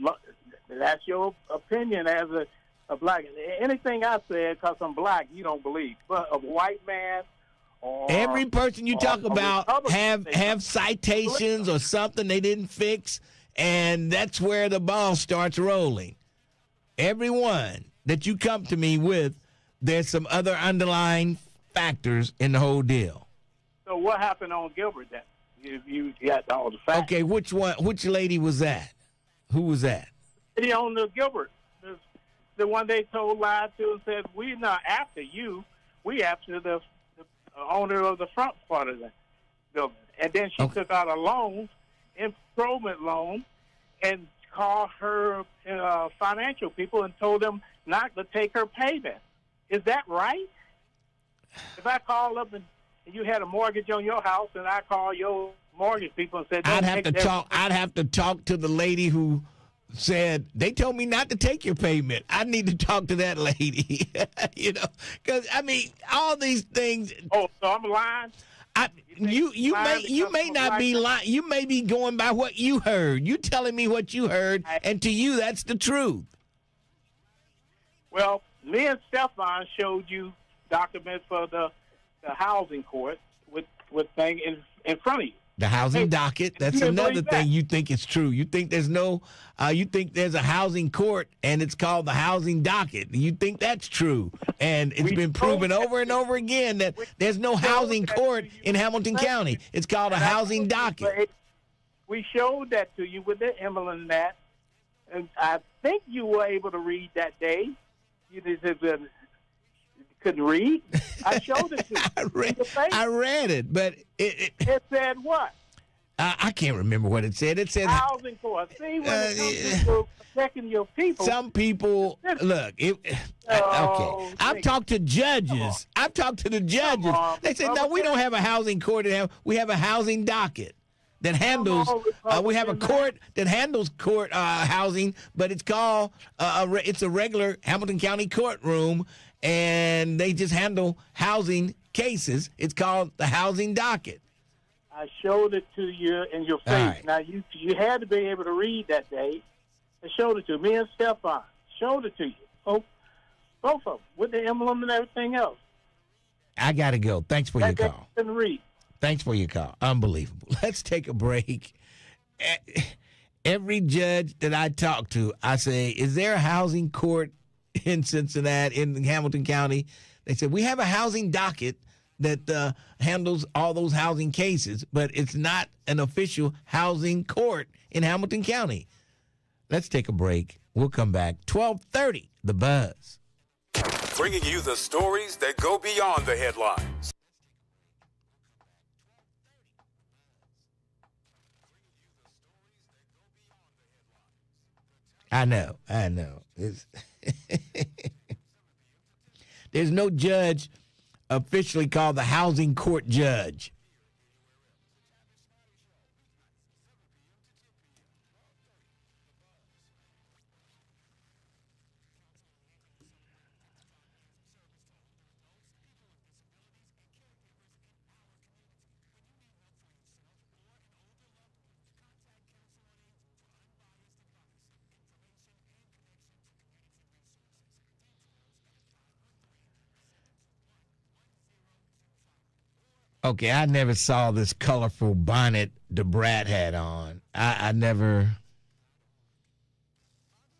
that's your opinion as a black. Anything I said, because I'm black, you don't believe. But a white man or every person you talk about have citations or something they didn't fix, and that's where the ball starts rolling. Everyone that you come to me with, there's some other underlying factors in the whole deal. So what happened on Gilbert then? You got all the facts. Okay, which one? Which lady was that? Who was that? On the Gilbert. the one they told lied to and said, we're not after you. We after the owner of the front part of the building. And then she took out a loan, improvement loan, and called her financial people and told them not to take her payment. Is that right? If I call up and you had a mortgage on your house, and I call your mortgage people and said, I'd have to talk to the lady who said they told me not to take your payment. I need to talk to that lady, because I mean all these things. Oh, so I'm lying. You may not be lying. You may be going by what you heard. You telling me what you heard, and to you that's the truth. Well, me and Stefan showed you documents for the housing court with thing in front of you. The housing docket. That's another thing you think is true. You think there's you think there's a housing court and it's called the housing docket. You think that's true. And it's been proven over and over again that there's no housing court in Hamilton County. It's called a housing docket. We showed that to you with the emblem and that. And I think you were able to read that day. You couldn't read. I showed it to you. I read it, but it said what? I can't remember what it said. It said housing court. See, when it comes to protecting your people. Some people look. Okay, I've talked to judges. I've talked to the judges. They said, no, we don't have a housing court. We have a housing docket that handles. We have a court that handles court housing, but it's called it's a regular Hamilton County courtroom. And they just handle housing cases. It's called the housing docket. I showed it to you in your face. Right. Now, you had to be able to read that day. I showed it to me and Stefan. Showed it to you. Both of them, with the emblem and everything else. I got to go. Thanks for your call. Couldn't read. Thanks for your call. Unbelievable. Let's take a break. Every judge that I talk to, I say, is there a housing court in Cincinnati, in Hamilton County? They said, we have a housing docket that handles all those housing cases, but it's not an official housing court in Hamilton County. Let's take a break. We'll come back. 12:30, The Buzz. Bringing you the stories that go beyond the headlines. I know. There's no judge officially called the housing court judge. Okay, I never saw this colorful bonnet DeBrat had on. I never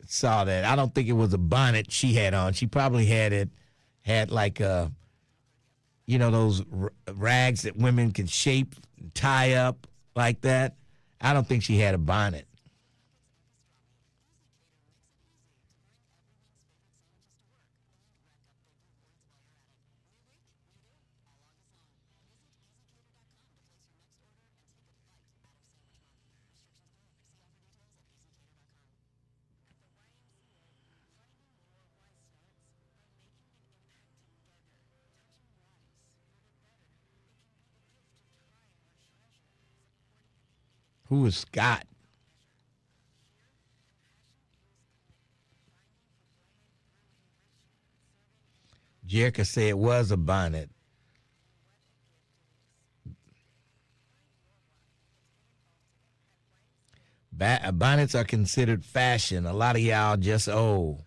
saw that. I don't think it was a bonnet she had on. She probably had like those rags that women can shape, tie up like that. I don't think she had a bonnet. Who is Scott? Jerica said it was a bonnet. Bonnets are considered fashion. A lot of y'all just old.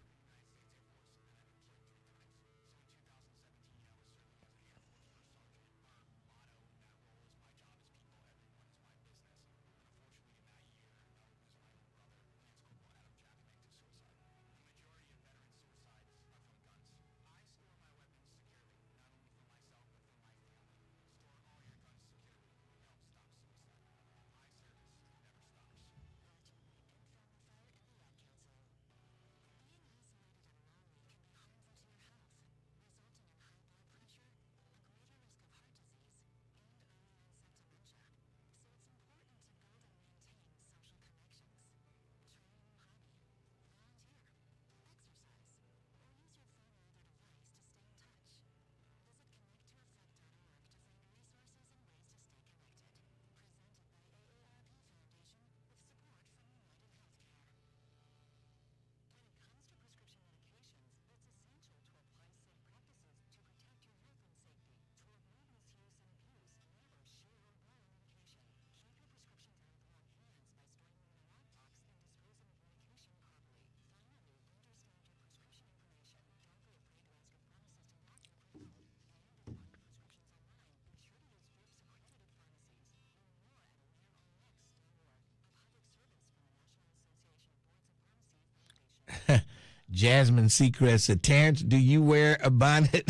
Jasmine Seacrest said, Terrence, do you wear a bonnet?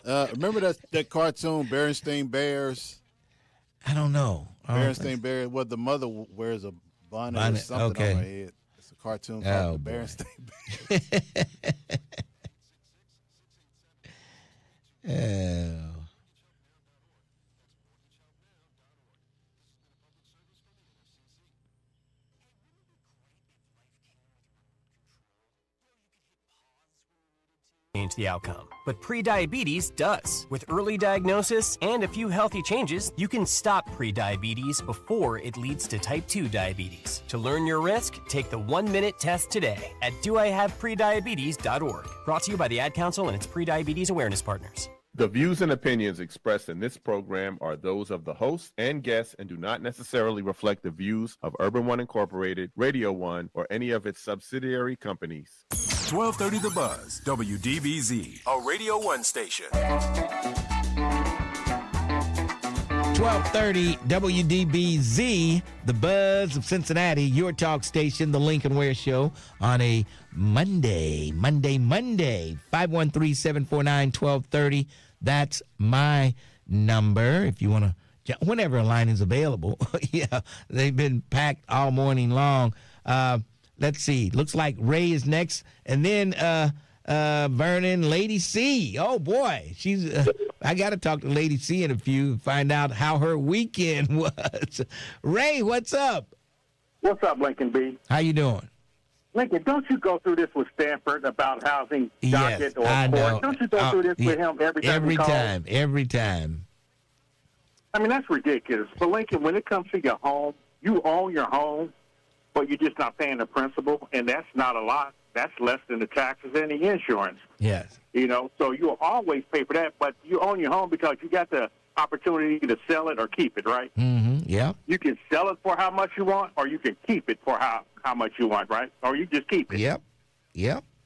Remember that cartoon, Berenstain Bears? I don't know. Berenstain Bears, well, the mother wears a bonnet or something on her head. It's a cartoon called Berenstain Bears. Oh. Change the outcome, but prediabetes does. With early diagnosis and a few healthy changes, you can stop prediabetes before it leads to type 2 diabetes. To learn your risk, take the 1-minute test today at doihaveprediabetes.org. Brought to you by the Ad Council and its prediabetes awareness partners. The views and opinions expressed in this program are those of the host and guests and do not necessarily reflect the views of Urban One Incorporated, Radio One, or any of its subsidiary companies. 1230 The Buzz, WDBZ, a Radio One station. 1230 WDBZ, the Buzz of Cincinnati, your talk station, the Lincoln Ware Show, on a Monday, 513-749-1230. That's my number if you want to, whenever a line is available. Yeah, they've been packed all morning long. Let's see. Looks like Ray is next. And then Vernon, Lady C. Oh, boy. She's. I got to talk to Lady C in a few and find out how her weekend was. Ray, what's up? What's up, Lincoln B? How you doing? Lincoln, don't you go through this with Stanford about housing docket or I know. court? Don't you go through this with him every time? Every time. I mean, that's ridiculous. But, Lincoln, when it comes to your home, you own your home, but you're just not paying the principal, and that's not a lot. That's less than the taxes and the insurance. Yes. You know, so you'll always pay for that, but you own your home because you got the opportunity to sell it or keep it, right? Mm-hmm. Yeah. You can sell it for how much you want, or you can keep it for how much you want, right? Or you just keep it. Yep.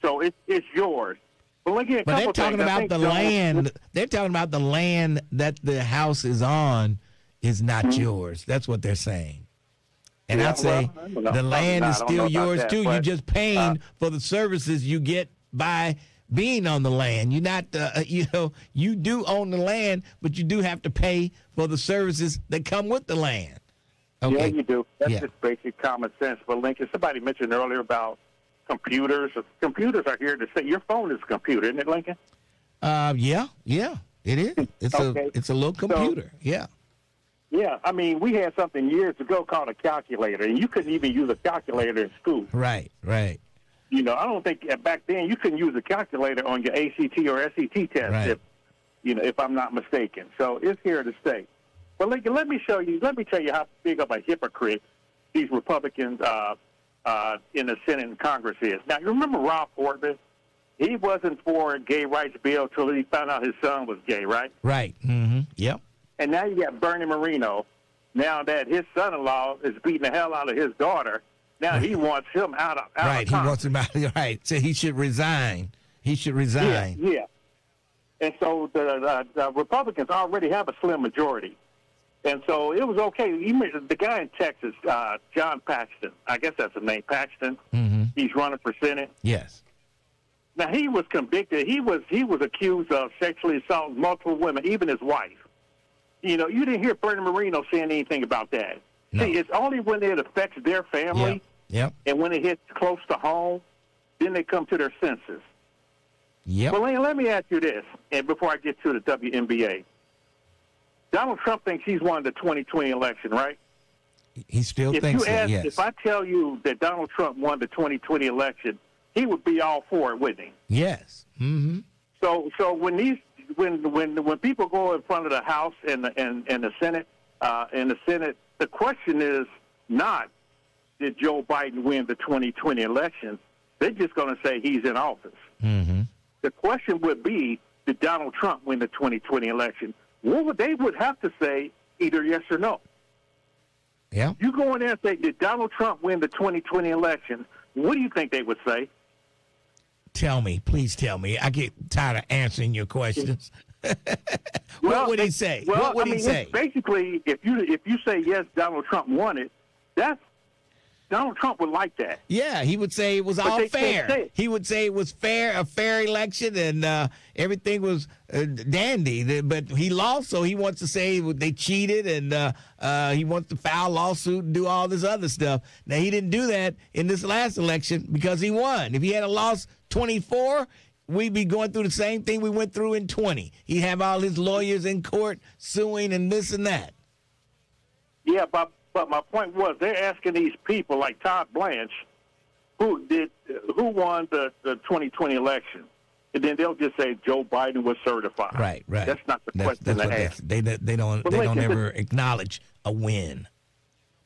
So it's yours. But they're talking about the land. They're talking about the land that the house is on is not yours. That's what they're saying. And I'd say the land is still yours, too. You're just paying for the services you get by being on the land. You're not, you do own the land, but you do have to pay for the services that come with the land. Okay. Yeah, you do. That's just basic common sense. But, Lincoln, somebody mentioned earlier about computers. Computers are here to stay. Your phone is a computer, isn't it, Lincoln? Yeah, it is. It's a little computer, Yeah, I mean, we had something years ago called a calculator, and you couldn't even use a calculator in school. Right. You know, I don't think back then you couldn't use a calculator on your ACT or SAT test, if I'm not mistaken. So it's here to stay. But Lincoln, let me tell you how big of a hypocrite these Republicans in the Senate and Congress is. Now, you remember Rob Portman? He wasn't for a gay rights bill till he found out his son was gay, right? Right. Mm-hmm. Yep. And now you got Bernie Moreno. Now that his son-in-law is beating the hell out of his daughter, now he wants him out of Right, he wants him out. Right, so he should resign. Yeah. And so the Republicans already have a slim majority. And so it was okay. The guy in Texas, John Paxton, I guess that's his name, Paxton. Mm-hmm. He's running for Senate. Yes. Now, he was convicted. He was accused of sexually assaulting multiple women, even his wife. You know, you didn't hear Bernie Moreno saying anything about that. No. See, it's only when it affects their family and when it hits close to home, then they come to their senses. Yep. Well, let me ask you this, and before I get to the WNBA. Donald Trump thinks he's won the 2020 election, right? He still thinks it, yes. If I tell you that Donald Trump won the 2020 election, he would be all for it, wouldn't he? Yes. Mm-hmm. So when people go in front of the House and the Senate, the question is not did Joe Biden win the 2020 election. They're just going to say he's in office. Mm-hmm. The question would be, did Donald Trump win the 2020 election? They would have to say either yes or no. Yeah. You go in there and say, did Donald Trump win the 2020 election? What do you think they would say? Tell me, please tell me. I get tired of answering your questions. What would he say? Well, what would he say? Basically, if you say yes, Donald Trump won it, Donald Trump would like that. Yeah, he would say it was But all they can't say fair. it. He would say it was fair, a fair election, and everything was dandy. But he lost, so he wants to say they cheated, and he wants to file lawsuit and do all this other stuff. Now, he didn't do that in this last election because he won. If he had a lost 24, we'd be going through the same thing we went through in 20. He'd have all his lawyers in court suing and this and that. Yeah, but my point was, they're asking these people like Todd Blanche, who won the 2020 election, and then they'll just say Joe Biden was certified. Right. That's not the question what to ask. they don't ever acknowledge a win.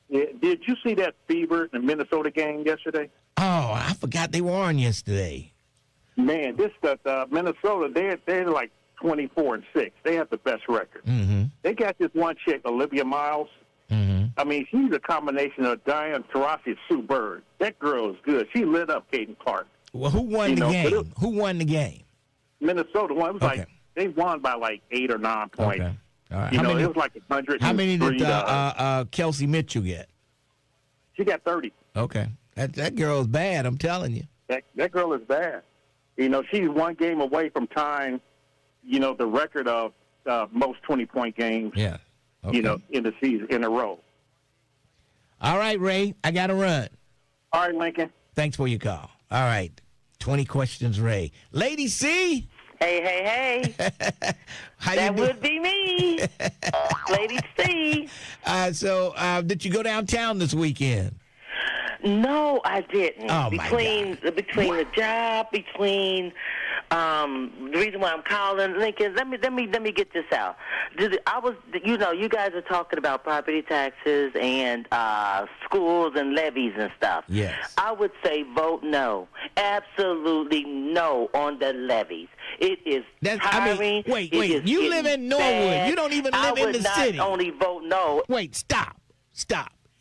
Yeah, did you see that fever in the Minnesota game yesterday? Oh, I forgot they were on yesterday. Man, Minnesota, they're like 24-6. They have the best record. Mm-hmm. They got this one chick, Olivia Miles. Mm-hmm. I mean, she's a combination of Diane Taurasi and Sue Bird. That girl is good. She lit up Caden Clark. Well, who won the game? Who won the game? Minnesota won. It was like they won by like 8 or 9 points. Okay. All right. It was like 100. How many did Kelsey Mitchell get? She got 30. Okay. That girl is bad, I'm telling you. That girl is bad. She's one game away from tying, the record of most 20-point games. Yeah. Okay. In the season in a row. All right, Ray, I got to run. All right, Lincoln. Thanks for your call. All right, 20 questions, Ray. Lady C. Hey. That would be me. Lady C. So, did you go downtown this weekend? No, I didn't. Oh, between the job, the reason why I'm calling, Lincoln, let me get this out. You guys are talking about property taxes and schools and levies and stuff. Yes. I would say vote no. Absolutely no on the levies. It is tiring. Wait. You live in Norwood. Bad. You don't even live in the city. I would not only vote no. Wait, stop.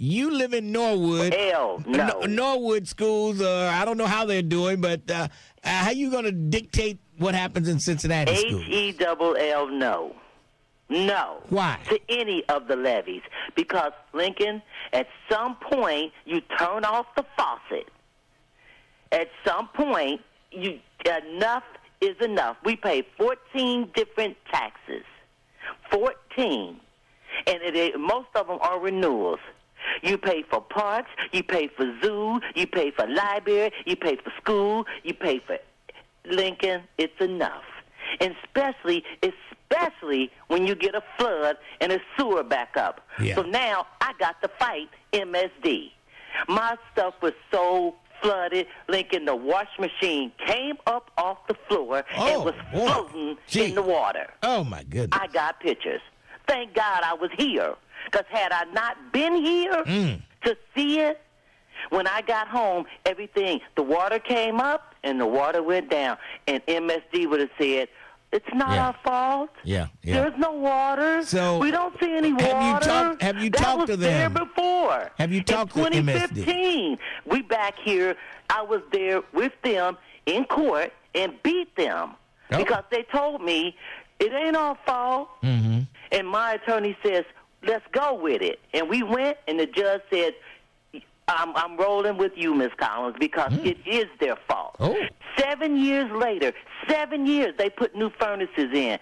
You live in Norwood. No. Norwood schools, I don't know how they're doing, but how you going to dictate what happens in Cincinnati schools? H-E-double-L, no. No. Why? To any of the levies. Because, Lincoln, at some point, you turn off the faucet. At some point, enough is enough. We pay 14 different taxes. 14. And most of them are renewals. You pay for parks, you pay for zoo, you pay for library, you pay for school, you pay for Lincoln. It's enough. And especially when you get a flood and a sewer backup. Yeah. So now I got to fight MSD. My stuff was so flooded, Lincoln, the wash machine came up off the floor and was floating in the water. Oh, my goodness. I got pictures. Thank God I was here. Because had I not been here to see it, when I got home, the water came up and the water went down. And MSD would have said, it's not our fault. Yeah. There's no water. So we don't see any water. Have you talked to them? That was there before. Have you talked to MSD? In MSD? 2015, we back here, I was there with them in court and beat them. Because they told me, it ain't our fault. Mm-hmm. And my attorney says, let's go with it. And we went, and the judge said, I'm rolling with you, Ms. Collins, because it is their fault. 7 years later, 7 years, they put new furnaces in,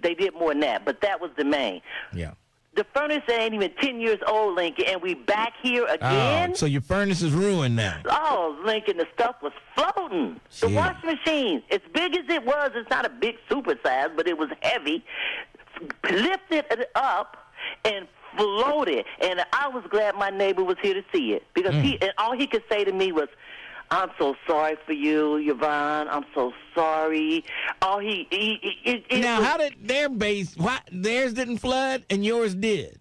they did more than that, but that was the main. Yeah. The furnace ain't even 10 years old, Lincoln, and we back here again. So your furnace is ruined now. Oh, Lincoln, the stuff was floating. The washing machine, as big as it was, it's not a big super size, but it was heavy, lifted it up and floated. And I was glad my neighbor was here to see it, because all he could say to me was, I'm so sorry for you, Yvonne. I'm so sorry. How did theirs didn't flood and yours did?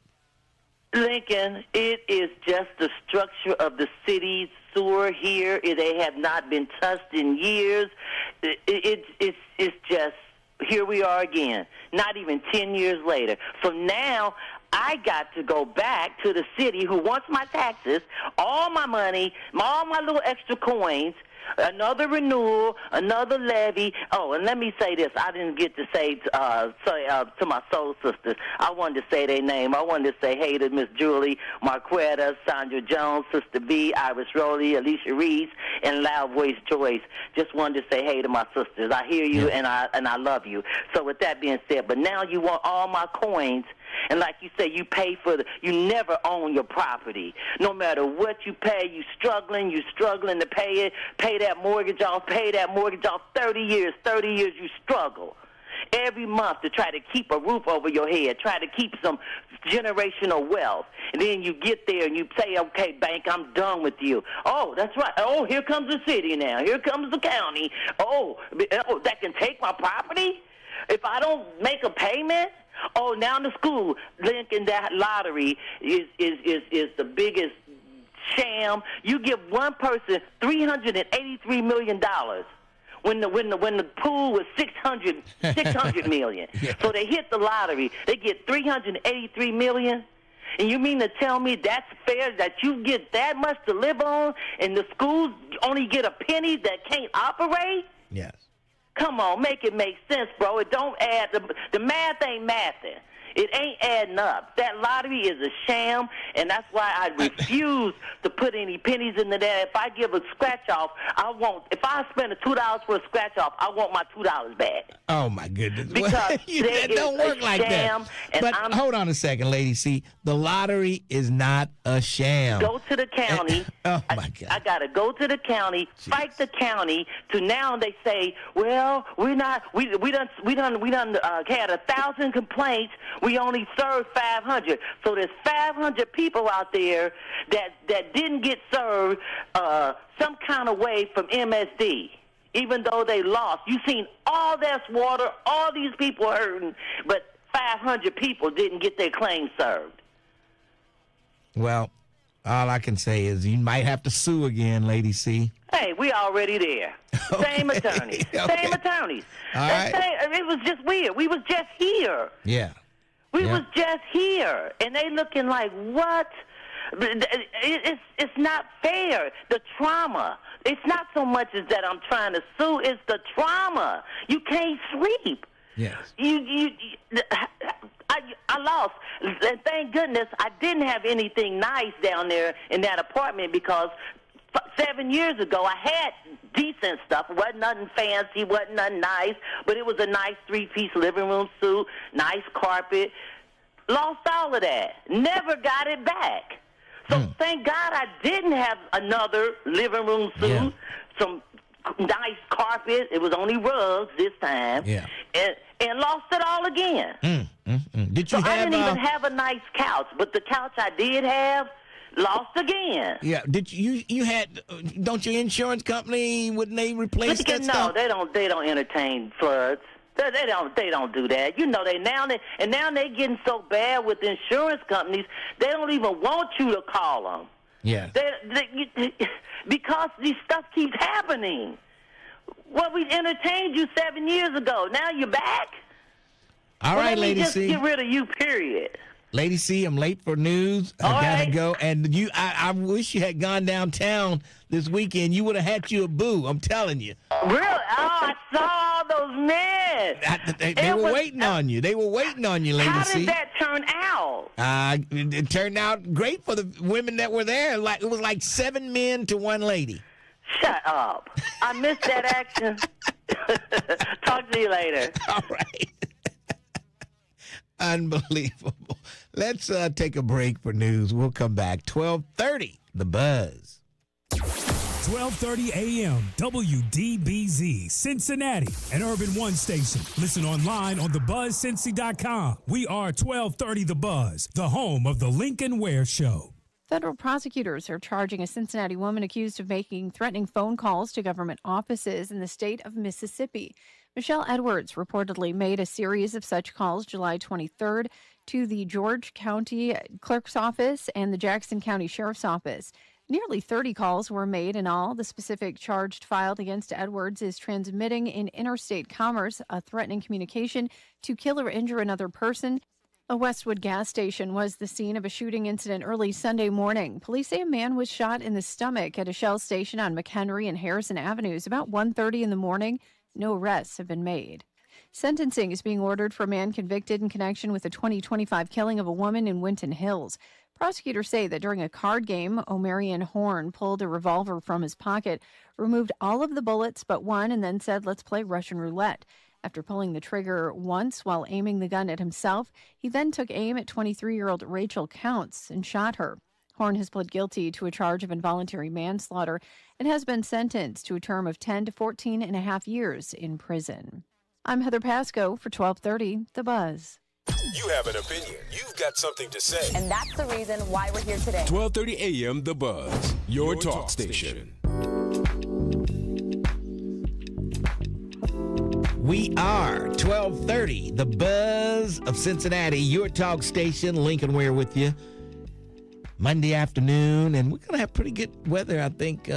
Lincoln, it is just the structure of the city's sewer here. They have not been touched in years. It's just, here we are again, not even 10 years later. So now I got to go back to the city who wants my taxes, all my money, all my little extra coins, Another renewal, another levy. Oh, and let me say this. I didn't get to say to my soul sisters. I wanted to say their name. I wanted to say hey to Miss Julie, Marquetta, Sandra Jones, Sister B, Iris Rowley, Alicia Reese, and Loud Voice Joyce. Just wanted to say hey to my sisters. I hear you, and I love you. So with that being said, but now you want all my coins. And like you say, you pay for you never own your property. No matter what you pay, you're struggling to pay it, pay that mortgage off 30 years you struggle. Every month to try to keep a roof over your head, try to keep some generational wealth. And then you get there and you say, okay, bank, I'm done with you. Oh, that's right. Oh, here comes the city now. Here comes the county. Oh, that can take my property? If I don't make a payment? Oh, now the school, Lincoln, that lottery is the biggest sham. You give one person $383 million when the pool was $600 million. Yeah. So they hit the lottery. They get $383 million. And you mean to tell me that's fair, that you get that much to live on and the schools only get a penny that can't operate? Yes. Come on, make it make sense, bro. It don't add. The math ain't mathing. It ain't adding up. That lottery is a sham, and that's why I refuse to put any pennies into that. If I give a scratch off, if I spend $2 for a scratch off, I want my $2 back. Oh my goodness! Because that don't work like that. But hold on a second, Lady C. The lottery is not a sham. Go to the county. Oh my God! I gotta go to the county, fight the county. To now they say, well, we're not. We done had 1,000 complaints. We only served 500. So there's 500 people out there that didn't get served some kind of way from MSD, even though they lost. You seen all this water, all these people hurting, but 500 people didn't get their claim served. Well, all I can say is you might have to sue again, Lady C. Hey, we already there. Okay. Same attorneys. Okay. Same attorneys. All right. It was just weird. We was just here. Yeah. We was just here, and they looking like, what? It's not fair. The trauma. It's not so much as that I'm trying to sue. It's the trauma. You can't sleep. Yes. I lost. And thank goodness I didn't have anything nice down there in that apartment because 7 years ago I had decent stuff. It wasn't nothing fancy, wasn't nothing nice, but it was a nice 3-piece living room suite, nice carpet. Lost all of that. Never got it back. So thank God I didn't have another living room suite, some nice carpet. It was only rugs this time. Yeah. And lost it all again. Did you I didn't even have a nice couch, but the couch I did have, lost again. Yeah. Did you had? Don't your insurance company? Wouldn't they replace that stuff? No, they don't entertain floods. They don't do that. You know now they getting so bad with insurance companies. They don't even want you to call them. Yeah. Because these stuff keeps happening. Well, we entertained you 7 years ago. Now you're back. All right, Lady C. Get rid of you. Period. Lady C, I'm late for news. I gotta go. And I wish you had gone downtown this weekend. You would have had you a boo. I'm telling you. Really? Oh, I saw all those men. They were waiting on you. They were waiting on you, Lady C. How did that turn out? It turned out great for the women that were there. It was like 7 men to 1 lady. Shut up. I missed that action. Talk to you later. All right. Unbelievable. Let's take a break for news. We'll come back. 12:30, The Buzz. 12:30 a.m. WDBZ, Cincinnati, an Urban One station. Listen online on thebuzzcincy.com. We are 1230 The Buzz, the home of the Lincoln Ware Show. Federal prosecutors are charging a Cincinnati woman accused of making threatening phone calls to government offices in the state of Mississippi. Michelle Edwards reportedly made a series of such calls July 23rd to the George County Clerk's Office and the Jackson County Sheriff's Office. Nearly 30 calls were made in all. The specific charge filed against Edwards is transmitting in interstate commerce a threatening communication to kill or injure another person. A Westwood gas station was the scene of a shooting incident early Sunday morning. Police say a man was shot in the stomach at a Shell station on McHenry and Harrison Avenues about 1:30 in the morning. No arrests have been made. Sentencing is being ordered for a man convicted in connection with the 2025 killing of a woman in Winton Hills. Prosecutors say that during a card game, Omarion Horn pulled a revolver from his pocket, removed all of the bullets but one, and then said, "Let's play Russian roulette." After pulling the trigger once while aiming the gun at himself, he then took aim at 23-year-old Rachel Counts and shot her. Horn has pled guilty to a charge of involuntary manslaughter and has been sentenced to a term of 10 to 14 and a half years in prison. I'm Heather Pasco for 1230 The Buzz. You have an opinion. You've got something to say. And that's the reason why we're here today. 1230 AM The Buzz, your talk station. We are 1230, The Buzz of Cincinnati, your talk station. Lincoln Ware with you. Monday afternoon, and we're going to have pretty good weather, I think,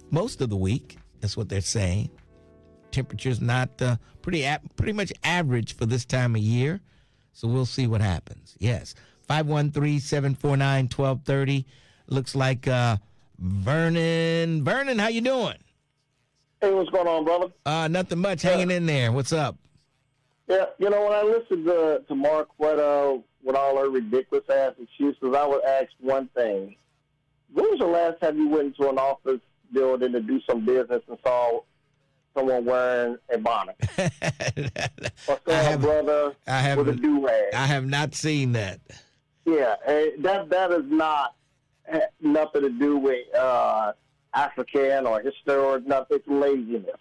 most of the week. That's what they're saying. Temperature's not pretty much average for this time of year, so we'll see what happens. Yes, 513-749-1230. Looks like Vernon. Vernon, how you doing? Hey, what's going on, brother? Nothing much. Hanging in there. What's up? Yeah, when I listened to Mark Cueto with all her ridiculous-ass excuses, I would ask one thing. When was the last time you went into an office building to do some business and saw someone wearing a bonnet? Or saw a brother with a do-rag? I have not seen that. Yeah, that is not nothing to do with African or historic, nothing. It's laziness.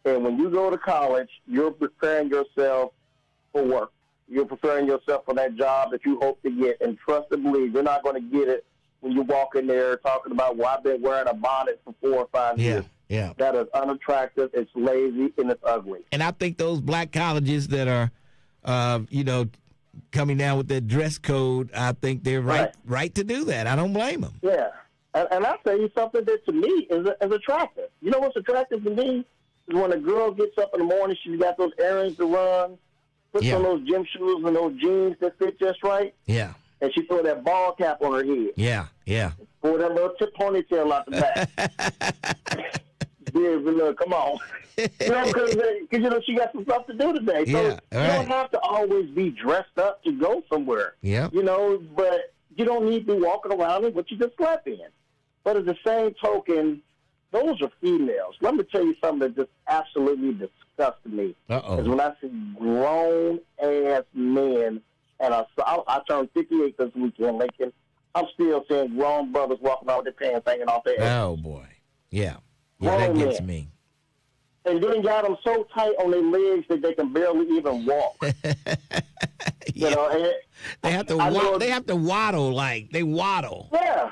And when you go to college, you're preparing yourself for work. You're preparing yourself for that job that you hope to get. And trust and believe, you're not going to get it when you walk in there talking about, well, I've been wearing a bonnet for 4 or 5 years. Yeah. That is unattractive, it's lazy, and it's ugly. And I think those black colleges that are, coming down with that dress code, I think they're right to do that. I don't blame them. Yeah. And I'll tell you something that to me is attractive. You know what's attractive to me? Is when a girl gets up in the morning, she's got those errands to run, puts on those gym shoes and those jeans that fit just right. Yeah. And she throw that ball cap on her head. Yeah. Pull that little tip ponytail out the back. Yeah, but look, come on. Because she got some stuff to do today. So you don't have to always be dressed up to go somewhere. Yeah. But you don't need to be walking around in what you just slept in. But at the same token, those are females. Let me tell you something that just absolutely disgusts me. Is when I see grown-ass men, and I turned 58 this weekend, Lincoln. I'm still seeing grown brothers walking out with their pants hanging off their head. Oh, boy. Yeah, that gets me. And then got them so tight on their legs that they can barely even walk. And they have to waddle like they waddle. Yeah.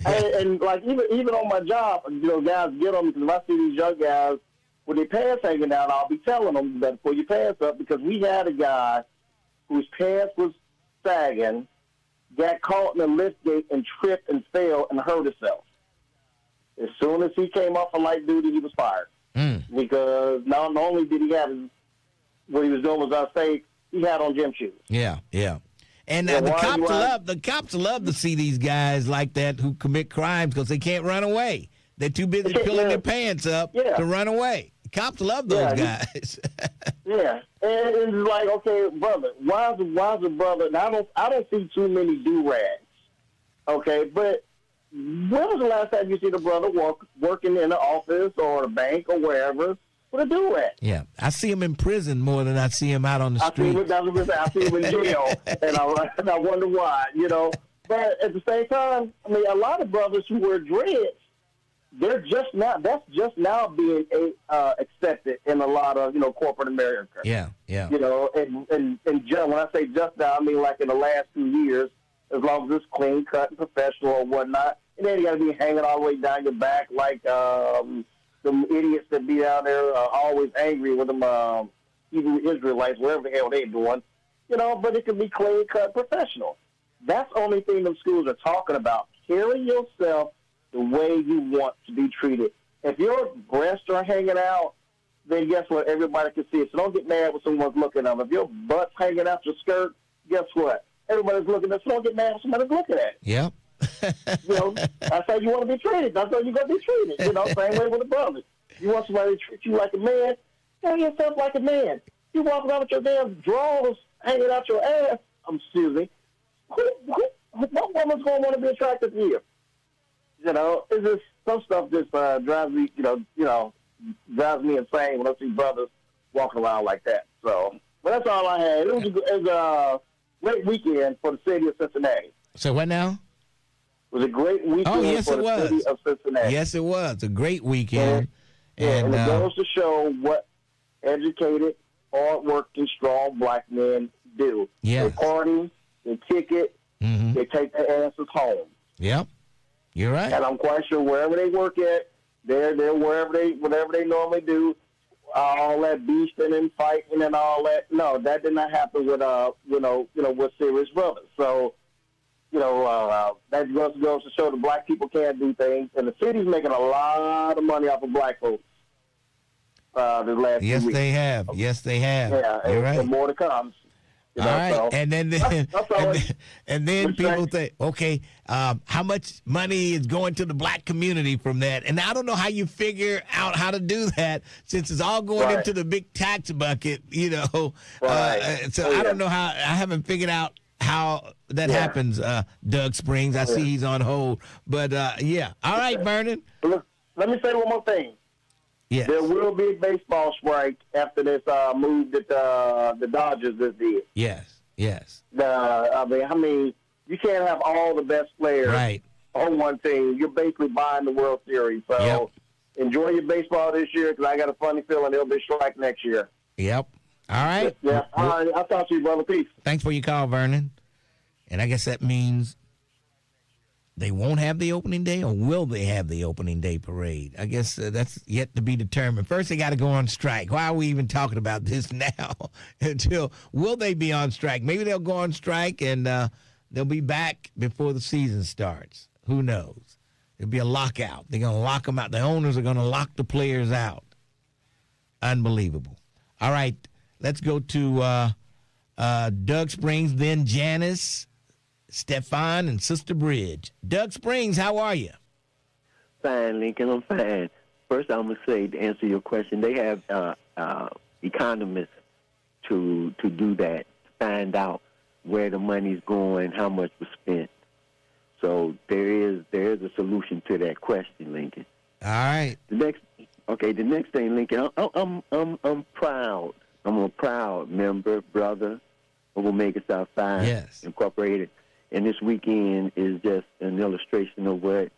and like even on my job, guys get them because if I see these young guys with their pants hanging out, I'll be telling them, you better pull your pants up, because we had a guy whose pants was sagging, got caught in a lift gate and tripped and fell and hurt himself. As soon as he came off of light duty, he was fired. Because not only did he have what he was doing was unsafe, he had on gym shoes. Yeah. And the cops love to see these guys like that who commit crimes because they can't run away. They're too busy pulling their pants up to run away. The cops love those guys. And it's like, okay, brother, why is a brother? Now I don't see too many do-rags. Okay, but when was the last time you see the brother working in the office or the bank or wherever with a do-rag? Yeah, I see him in prison more than I see him out on the street. I see him in jail, and I wonder why, But at the same time, I mean, a lot of brothers who wear dreads, that's just now being accepted in a lot of, corporate America. Yeah. And when I say just now, I mean like in the last 2 years, as long as it's clean cut and professional or whatnot. And then you got to be hanging all the way down your back like them idiots that be out there always angry with them Hebrew Israelites, whatever the hell they're doing. But it can be clean cut professional. That's the only thing them schools are talking about. Carry yourself the way you want to be treated. If your breasts are hanging out, then guess what? Everybody can see it. So don't get mad when someone's looking at them. If your butt's hanging out your skirt, guess what? Everybody's looking at it. So don't get mad if somebody's looking at it. Yep. That's how you want to be treated. That's how you're going to be treated. Same way with the brothers. You want somebody to treat you like a man, carry yourself like a man. You walk around with your damn drawers hanging out your ass. Excuse me. What woman's going to want to be attracted to you? It's just some stuff just drives me, drives me insane when I see brothers walking around like that. So, but that's all I had. It was a great weekend for the city of Cincinnati. So what now? It was a great weekend for the city of Cincinnati. Yes, it was a great weekend. And it goes to show what educated, hard-working, strong black men do. Yes. They party, they kick it, they take their asses home. Yep, you're right. And I'm quite sure wherever they work at, they're whatever they normally do, all that beasting and fighting and all that. No, that did not happen with with serious brothers. So, that goes to show that black people can't do things, and the city's making a lot of money off of black folks. The last few weeks. They have. Yes, they have. Yeah, you're right. And more to come. All right, so. and then people think, okay, how much money is going to the black community from that? And I don't know how you figure out how to do that since it's all going into the big tax bucket, So I don't know how. I haven't figured out how that happens. Doug Springs, I see he's on hold, but All right, Vernon. Look, let me say one more thing. Yes. There will be a baseball strike after this move that the Dodgers just did. Yes. You can't have all the best players on one team. You're basically buying the World Series. So enjoy your baseball this year because I got a funny feeling there'll be a strike next year. Yep. All right. Yeah. All right. I'll talk to you, brother. Peace. Thanks for your call, Vernon. And I guess that means they won't have the opening day, or will they have the opening day parade? I guess that's yet to be determined. First, they got to go on strike. Why are we even talking about this now? Will they be on strike? Maybe they'll go on strike and they'll be back before the season starts. Who knows? There'll be a lockout. They're going to lock them out. The owners are going to lock the players out. Unbelievable. All right, let's go to Doug Springs, then Janice, Stefan, and Sister Bridge. Doug Springs, how are you? Fine, Lincoln. I'm fine. First, I'm going to say, to answer your question, they have economists to do that, to find out where the money's going, how much was spent. So there is a solution to that question, Lincoln. All right. The next thing, Lincoln, I'm proud. I'm a proud member, brother of Omega South 5 Incorporated. And this weekend is just an illustration of what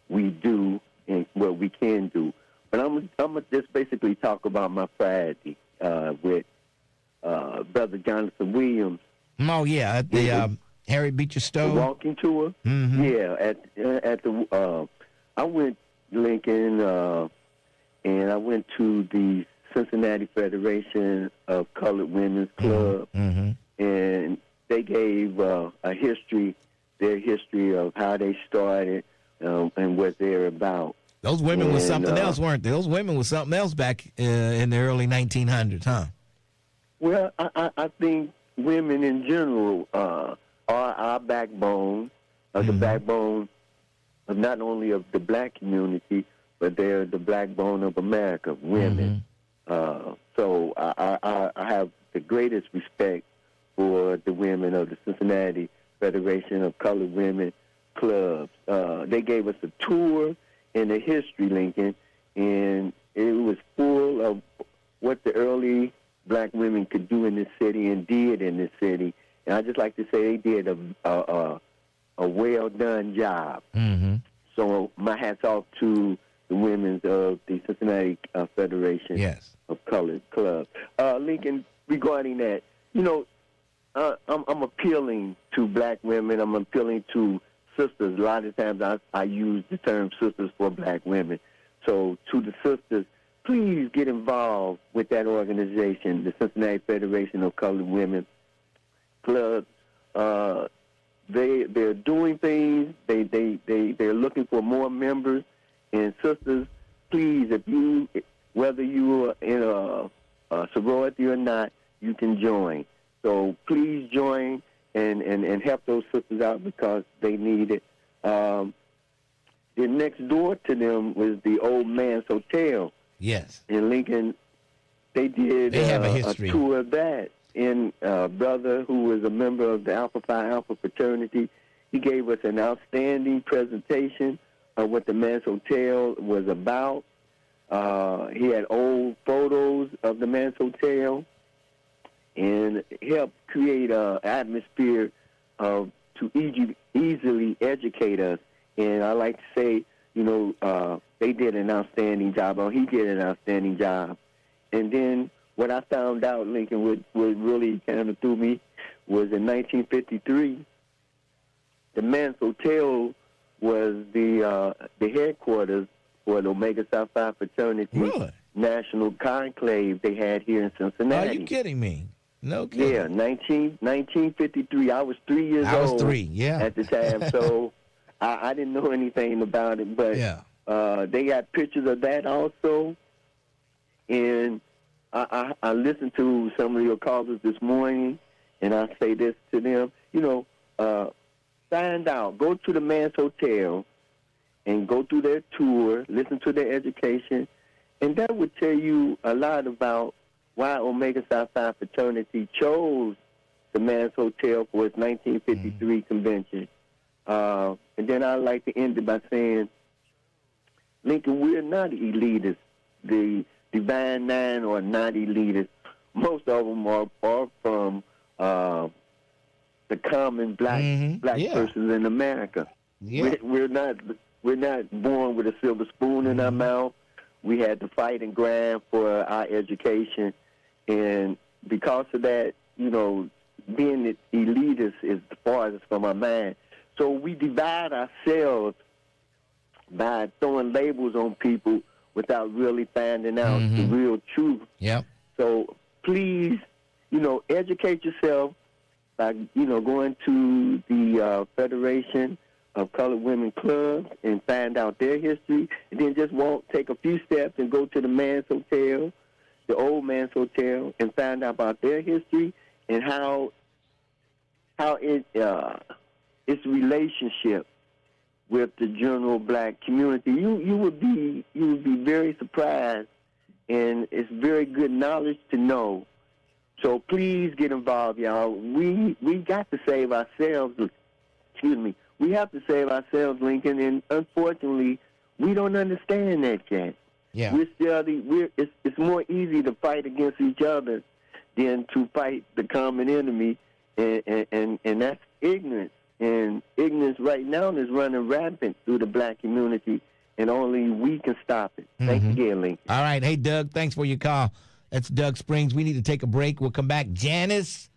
we do and what we can do. But I'm gonna just basically talk about my Friday with Brother Jonathan Williams. Oh yeah, at the Harry Beecher Stowe walking tour. Mm-hmm. Yeah, at the I went, Lincoln, and I went to the Cincinnati Federation of Colored Women's Club, and they gave their history of how they started and what they're about. Those women were something else, weren't they? Those women were something else back in the early 1900s, huh? Well, I think women in general are our backbone, the backbone of not only of the black community, but they're the backbone of America, women. So I have the greatest respect for the women of the Cincinnati Federation of Colored Women Clubs. They gave us a tour in the history, Lincoln, and it was full of what the early black women could do in this city and did in this city. And I just like to say they did a well-done job. So my hat's off to the women of the Cincinnati Federation of Colored Clubs. Lincoln, regarding that, I'm appealing to black women. I'm appealing to sisters. A lot of times I use the term sisters for black women. So to the sisters, please get involved with that organization, the Cincinnati Federation of Colored Women Clubs. They're doing things. They're looking for more members. And sisters, please, whether you are in a sorority or not, you can join. So please join and help those sisters out because they need it. Then next door to them was the Old Man's Hotel. Yes. In Lincoln, they have a history. A tour of that. And brother who was a member of the Alpha Phi Alpha fraternity, he gave us an outstanding presentation of what the Man's Hotel was about. He had old photos of the Man's Hotel and helped create an atmosphere to easily educate us. And I like to say, they did an outstanding job, or he did an outstanding job. And then what I found out, Lincoln, what really kind of threw me, was in 1953, the Man's Hotel was the headquarters for the Omega Psi Phi fraternity national conclave they had here in Cincinnati. Are you kidding me? No kidding. Yeah, 1953. I was 3 years old. I was 3, yeah. At the time, so I didn't know anything about it, but they got pictures of that also. And I listened to some of your callers this morning, and I say this to them, find out, go to the Man's Hotel and go through their tour, listen to their education, and that would tell you a lot about why Omega Psi Phi fraternity chose the Man's Hotel for its 1953 convention. And then I'd like to end it by saying, Lincoln, we're not elitists. The Divine Nine are not elitists. Most of them are from the common black persons in America. Yeah. We're not born with a silver spoon in our mouth. We had to fight and grind for our education, and because of that, being elitist is the farthest from our mind. So we divide ourselves by throwing labels on people without really finding out the real truth. Yep. So please, educate yourself by, going to the Federation of Colored Women Clubs and find out their history, and then just take a few steps and go to the Man's Hotel, the Old Man's Hotel, and find out about their history and how its relationship with the general black community. You would be very surprised, and it's very good knowledge to know. So please get involved, y'all. We got to save ourselves. Excuse me. We have to save ourselves, Lincoln, and unfortunately, we don't understand that yet. Yeah. It's more easy to fight against each other than to fight the common enemy, and that's ignorance. And ignorance right now is running rampant through the black community, and only we can stop it. Thanks again, Lincoln. All right. Hey, Doug, thanks for your call. That's Doug Springs. We need to take a break. We'll come back. Janice,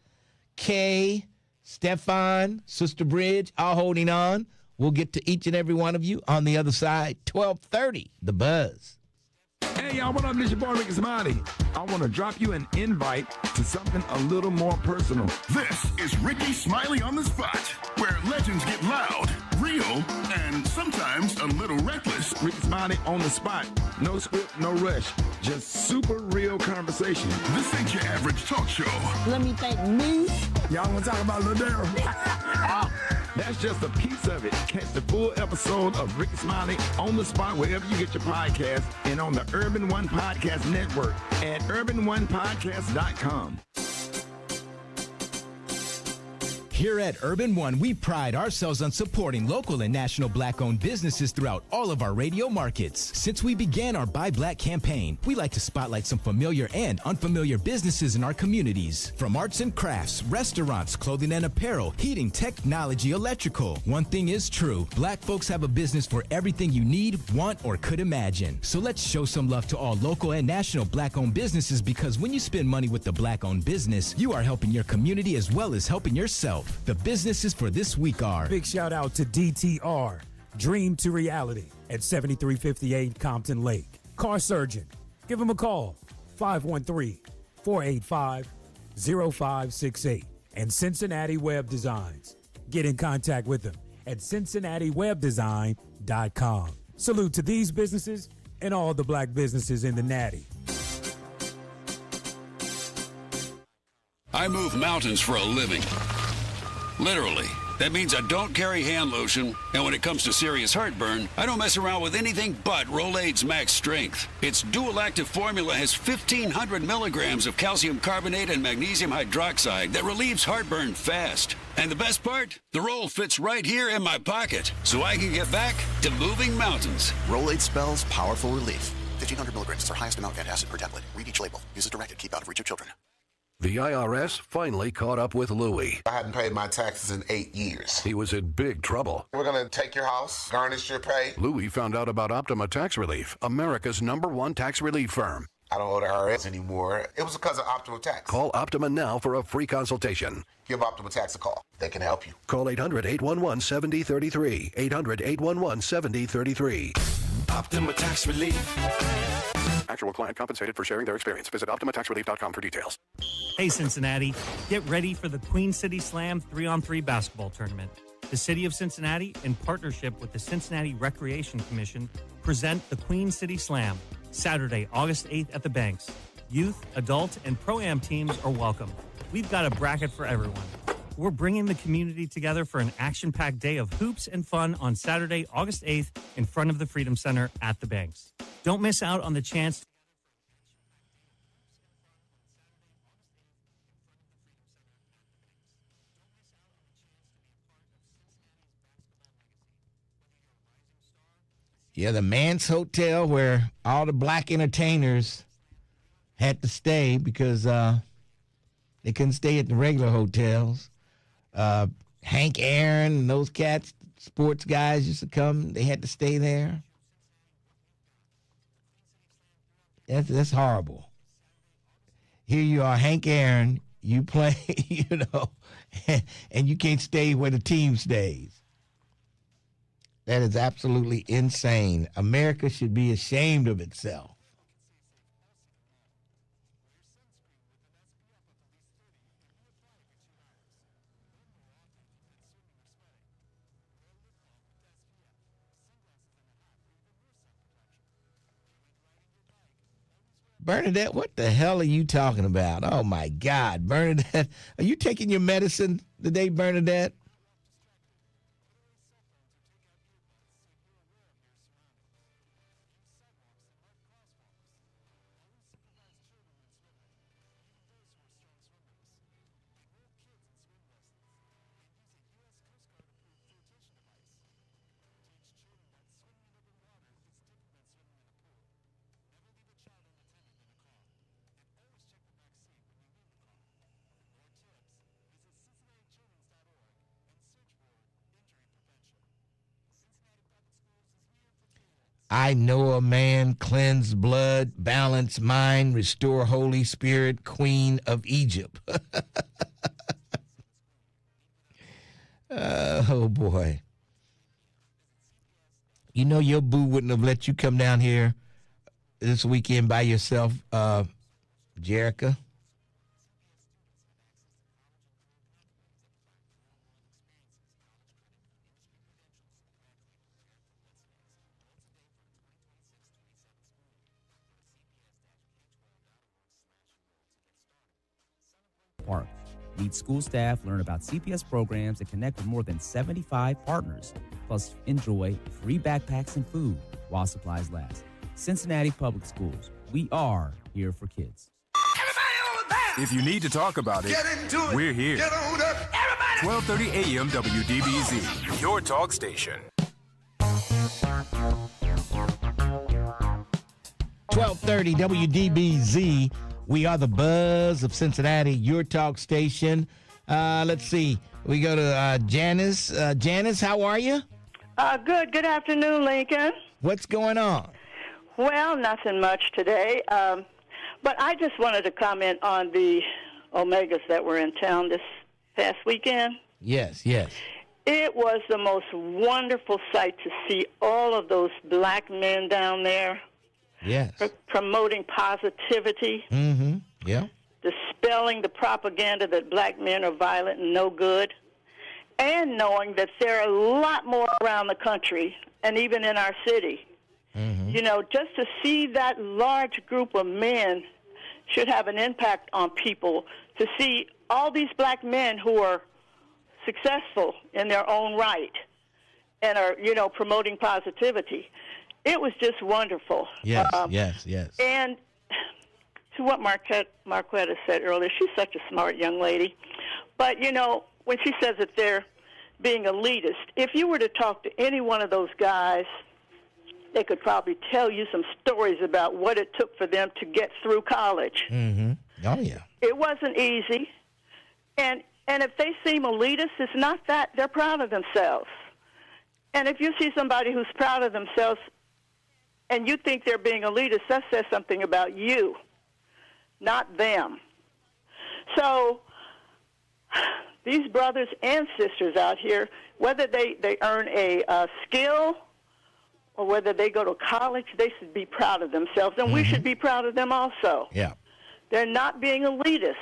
Kay, Stefan, Sister Bridge, all holding on. We'll get to each and every one of you on the other side. 12:30, The Buzz. Hey, y'all, what up? This your boy, Ricky Smiley. I want to drop you an invite to something a little more personal. This is Ricky Smiley on the Spot, where legends get loud, real, and sometimes a little reckless. Ricky Smiley on the Spot. No script, no rush. Just super real conversation. This ain't your average talk show. Let me thank me. Y'all want to talk about Ladero? That's just a piece of it. Catch the full episode of Ricky Smiley on the Spot wherever you get your podcast and on the Urban One Podcast Network at urbanonepodcast.com. Here at Urban One, we pride ourselves on supporting local and national black-owned businesses throughout all of our radio markets. Since we began our Buy Black campaign, we like to spotlight some familiar and unfamiliar businesses in our communities. From arts and crafts, restaurants, clothing and apparel, heating, technology, electrical. One thing is true, black folks have a business for everything you need, want, or could imagine. So let's show some love to all local and national black-owned businesses, because when you spend money with the black-owned business, you are helping your community as well as helping yourself. The businesses for this week are... Big shout out to DTR, Dream to Reality at 7358 Compton Lake. Car Surgeon, give them a call, 513-485-0568. And Cincinnati Web Designs. Get in contact with them at cincinnatiwebdesign.com. Salute to these businesses and all the black businesses in the Natty. I move mountains for a living. Literally. That means I don't carry hand lotion, and when it comes to serious heartburn, I don't mess around with anything but Rolaids Max Strength. Its dual-active formula has 1,500 milligrams of calcium carbonate and magnesium hydroxide that relieves heartburn fast. And the best part? The roll fits right here in my pocket, so I can get back to moving mountains. Rolaids spells powerful relief. 1,500 milligrams is our highest amount of antacid per tablet. Read each label. Use as directed. Keep out of reach of children. The IRS finally caught up with Louie. I hadn't paid my taxes in 8 years. He was in big trouble. We're going to take your house, garnish your pay. Louie found out about Optima Tax Relief, America's #1 tax relief firm. I don't owe the IRS anymore. It was because of Optima Tax. Call Optima now for a free consultation. Give Optima Tax a call. They can help you. Call 800-811-7033. 800-811-7033. Optima Tax Relief. Actual client compensated for sharing their experience. Visit OptimaTaxRelief.com for details. Hey, Cincinnati, get ready for the Queen City Slam 3-on-3 basketball tournament. The City of Cincinnati, in partnership with the Cincinnati Recreation Commission, present the Queen City Slam, Saturday, August 8th at the Banks. Youth, adult, and pro-am teams are welcome. We've got a bracket for everyone. We're bringing the community together for an action-packed day of hoops and fun on Saturday, August 8th in front of the Freedom Center at the Banks. Don't miss out on the chance. Yeah, the Manse Hotel where all the black entertainers had to stay because they couldn't stay at the regular hotels. Hank Aaron and those cats, sports guys used to come. They had to stay there. That's horrible. Here you are, Hank Aaron, you play, and you can't stay where the team stays. That is absolutely insane. America should be ashamed of itself. Bernadette, what the hell are you talking about? Oh, my God. Bernadette, are you taking your medicine today, Bernadette? I know a man, cleanse blood, balance mind, restore Holy Spirit, Queen of Egypt. Oh, boy. You know your boo wouldn't have let you come down here this weekend by yourself, Jerica. Park. Meet school staff, learn about CPS programs, and connect with more than 75 partners. Plus, enjoy free backpacks and food while supplies last. Cincinnati Public Schools. We are here for kids. If you need to talk about it, we're here. 1230 AM WDBZ, your talk station. 1230 WDBZ. We are the buzz of Cincinnati, your talk station. Let's see. We go to Janice. Janice, how are you? Good. Good afternoon, Lincoln. What's going on? Well, nothing much today. But I just wanted to comment on the Omegas that were in town this past weekend. Yes, yes. It was the most wonderful sight to see all of those black men down there. Yes. Promoting positivity. Mm-hmm. Yeah. Dispelling the propaganda that black men are violent and no good. And knowing that there are a lot more around the country and even in our city. Mm-hmm. You know, just to see that large group of men should have an impact on people. To see all these black men who are successful in their own right and are, promoting positivity. It was just wonderful. Yes, yes. And to what Marquetta said earlier, she's such a smart young lady. But, when she says that they're being elitist, if you were to talk to any one of those guys, they could probably tell you some stories about what it took for them to get through college. Mm-hmm. Oh, yeah. It wasn't easy. And if they seem elitist, it's not that. They're proud of themselves. And if you see somebody who's proud of themselves and you think they're being elitist, that says something about you, not them. So these brothers and sisters out here, whether they earn a skill or whether they go to college, they should be proud of themselves, and we should be proud of them also. Yeah. They're not being elitist.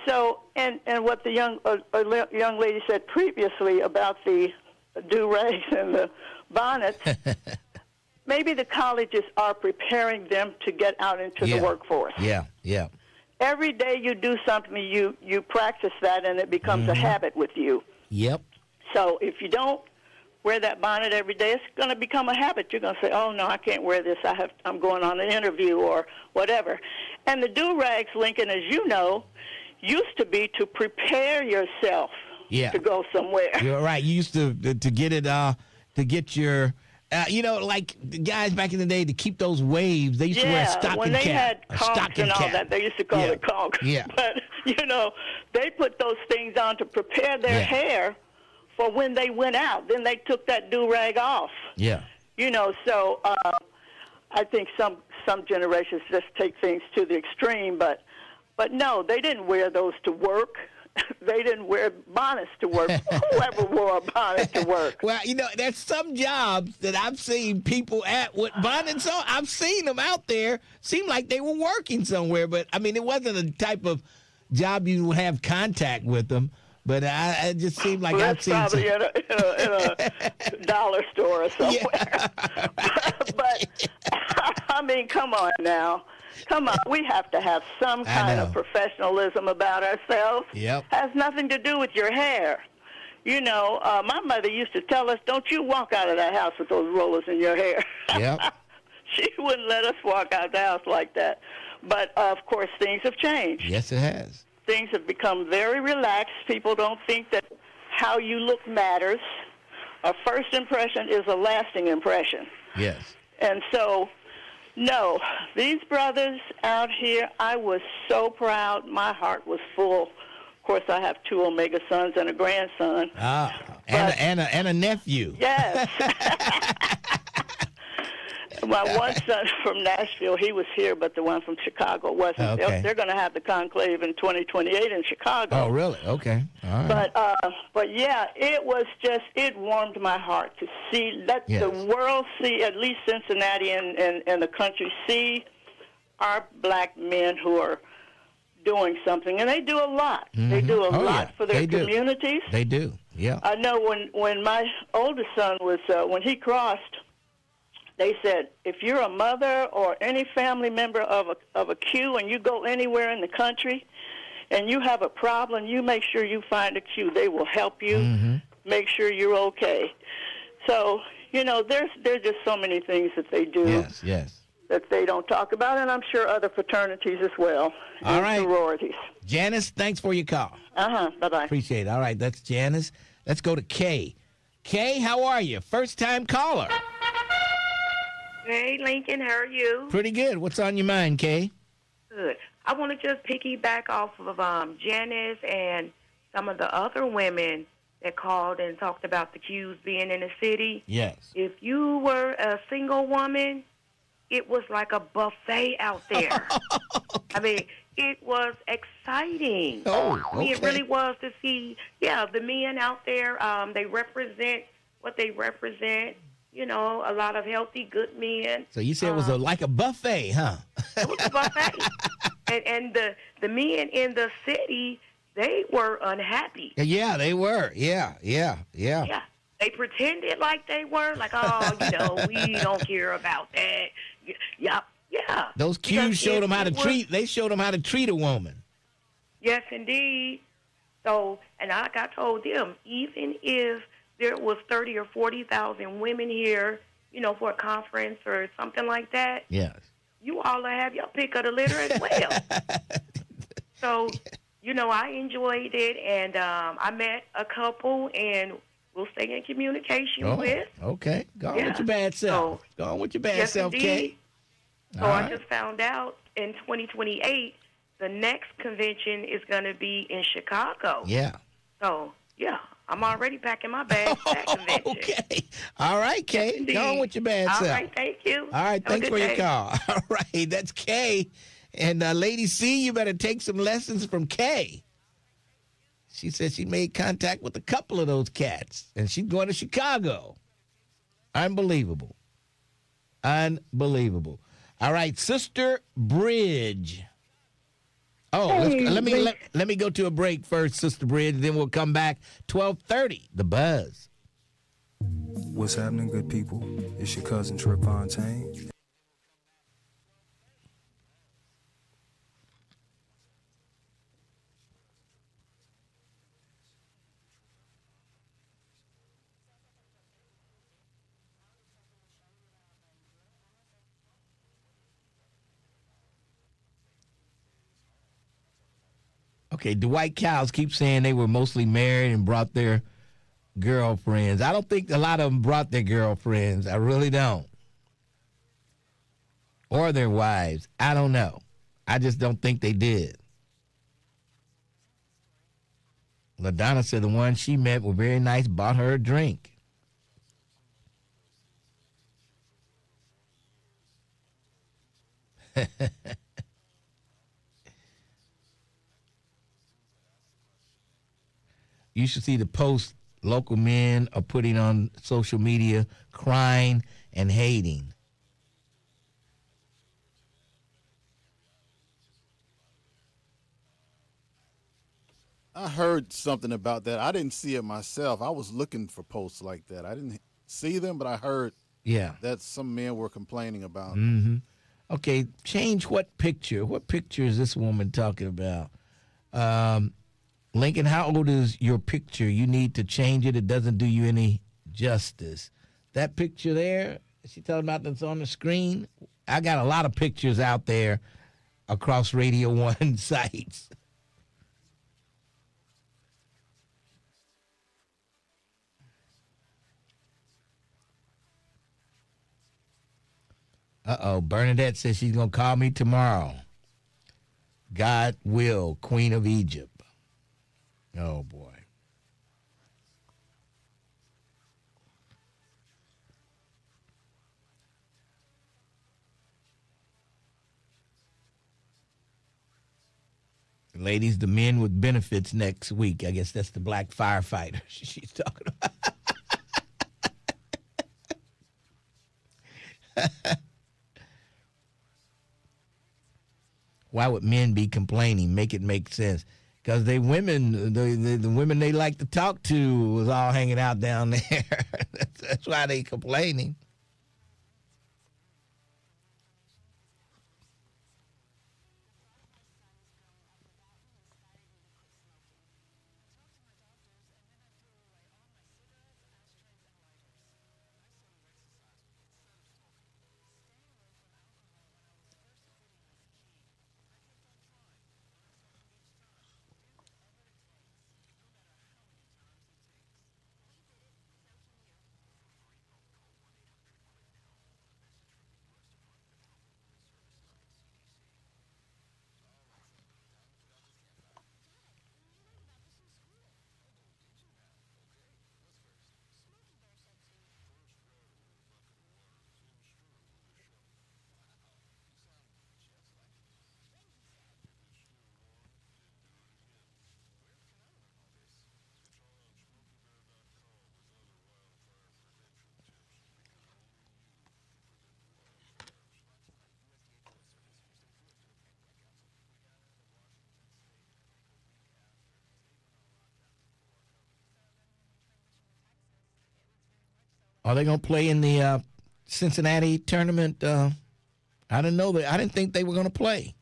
So, and what the young lady said previously about the do-rags and the bonnets, maybe the colleges are preparing them to get out into the workforce. Yeah. Every day you do something, you practice that, and it becomes a habit with you. Yep. So if you don't wear that bonnet every day, it's going to become a habit. You're going to say, oh, no, I can't wear this. I'm going on an interview or whatever. And the do-rags, Lincoln, as you know, used to be to prepare yourself to go somewhere. You're right. You used to get it, to get your, like the guys back in the day, to keep those waves, they used to wear a stocking cap. When they had conchs and all that, they used to call it conch. Yeah. But, they put those things on to prepare their hair for when they went out. Then they took that do-rag off. Yeah. So I think some generations just take things to the extreme, but no, they didn't wear those to work. They didn't wear bonnets to work. Whoever wore a bonnet to work? Well, there's some jobs that I've seen people at with bonnets on. I've seen them out there. Seemed like they were working somewhere, but, it wasn't a type of job you would have contact with them. But it just seemed like I've seen probably in a dollar store or somewhere. Yeah. But, come on now. Come on, we have to have some kind of professionalism about ourselves. Yep. Has nothing to do with your hair. My mother used to tell us, don't you walk out of that house with those rollers in your hair. Yep. She wouldn't let us walk out of the house like that. But, of course, things have changed. Yes, it has. Things have become very relaxed. People don't think that how you look matters. A first impression is a lasting impression. Yes. And so, no, these brothers out here, I was so proud. My heart was full. Of course, I have 2 Omega sons and a grandson. And a nephew. Yes. My one son from Nashville, he was here, but the one from Chicago wasn't. Okay. They're going to have the conclave in 2028 in Chicago. Oh, really? Okay. All right. But yeah, it warmed my heart to let the world see, at least Cincinnati and the country, see our black men who are doing something. And they do a lot. Mm-hmm. They do a lot for their communities. They do, yeah. I know when my oldest son was, when he crossed, they said, if you're a mother or any family member of a Q and you go anywhere in the country and you have a problem, you make sure you find a Q. They will help you, make sure you're okay. So, there's just so many things that they do that they don't talk about, and I'm sure other fraternities as well. All right. Sororities. Janice, thanks for your call. Bye-bye. Appreciate it. All right, that's Janice. Let's go to Kay. Kay, how are you? First-time caller. Hey, Lincoln, how are you? Pretty good. What's on your mind, Kay? Good. I want to just piggyback off of Janice and some of the other women that called and talked about the Qs being in the city. Yes. If you were a single woman, it was like a buffet out there. Okay. It was exciting. Oh, okay. It really was to see, the men out there. They represent what they represent. A lot of healthy, good men. So you said it was like a buffet, huh? It was a buffet. and the men in the city, they were unhappy. Yeah, they were. Yeah. They pretended like they were, like, we don't care about that. Yeah. Those cues showed them how to treat. They showed them how to treat a woman. Yes, indeed. So, and like I told them, even if there was 30 or 40,000 women here, for a conference or something like that, yes, you all will have your pick of the litter as well. So, I enjoyed it, and I met a couple, and we'll stay in communication with. Okay. Go on with your bad self. Go on with your bad self, Kay. So I just found out in 2028, the next convention is going to be in Chicago. Yeah. So, yeah, I'm already packing my bags for that convention. Okay. All right, Kay. Go on with your bad self. All right, thank you. All right, Have thanks a for good your day. call. All right, that's Kay. And Lady C, you better take some lessons from Kay. She said she made contact with a couple of those cats, and she's going to Chicago. Unbelievable. Unbelievable. All right, Sister Bridge. Oh, let me go to a break first, Sister Bridge, then we'll come back. 12:30, The Buzz. What's happening, good people? It's your cousin Trip Fontaine. Okay, Dwight Cows keeps saying they were mostly married and brought their girlfriends. I don't think a lot of them brought their girlfriends. I really don't. Or their wives. I don't know. I just don't think they did. LaDonna said the ones she met were very nice, bought her a drink. You should see the posts local men are putting on social media, crying and hating. I heard something about that. I didn't see it myself. I was looking for posts like that. I didn't see them, but I heard that some men were complaining about. Mm-hmm. Okay, change what picture? What picture is this woman talking about? Lincoln, how old is your picture? You need to change it. It doesn't do you any justice. That picture there, she talking about that's on the screen? I got a lot of pictures out there across Radio 1 sites. Uh-oh, Bernadette says she's going to call me tomorrow. God will, Queen of Egypt. Oh, boy. Ladies, the men with benefits next week. I guess that's the black firefighter she's talking about. Why would men be complaining? Make it make sense. Because the women they like to talk to was all hanging out down there. That's why they complaining. Are they going to play in the Cincinnati tournament? I didn't know that. I didn't think they were going to play.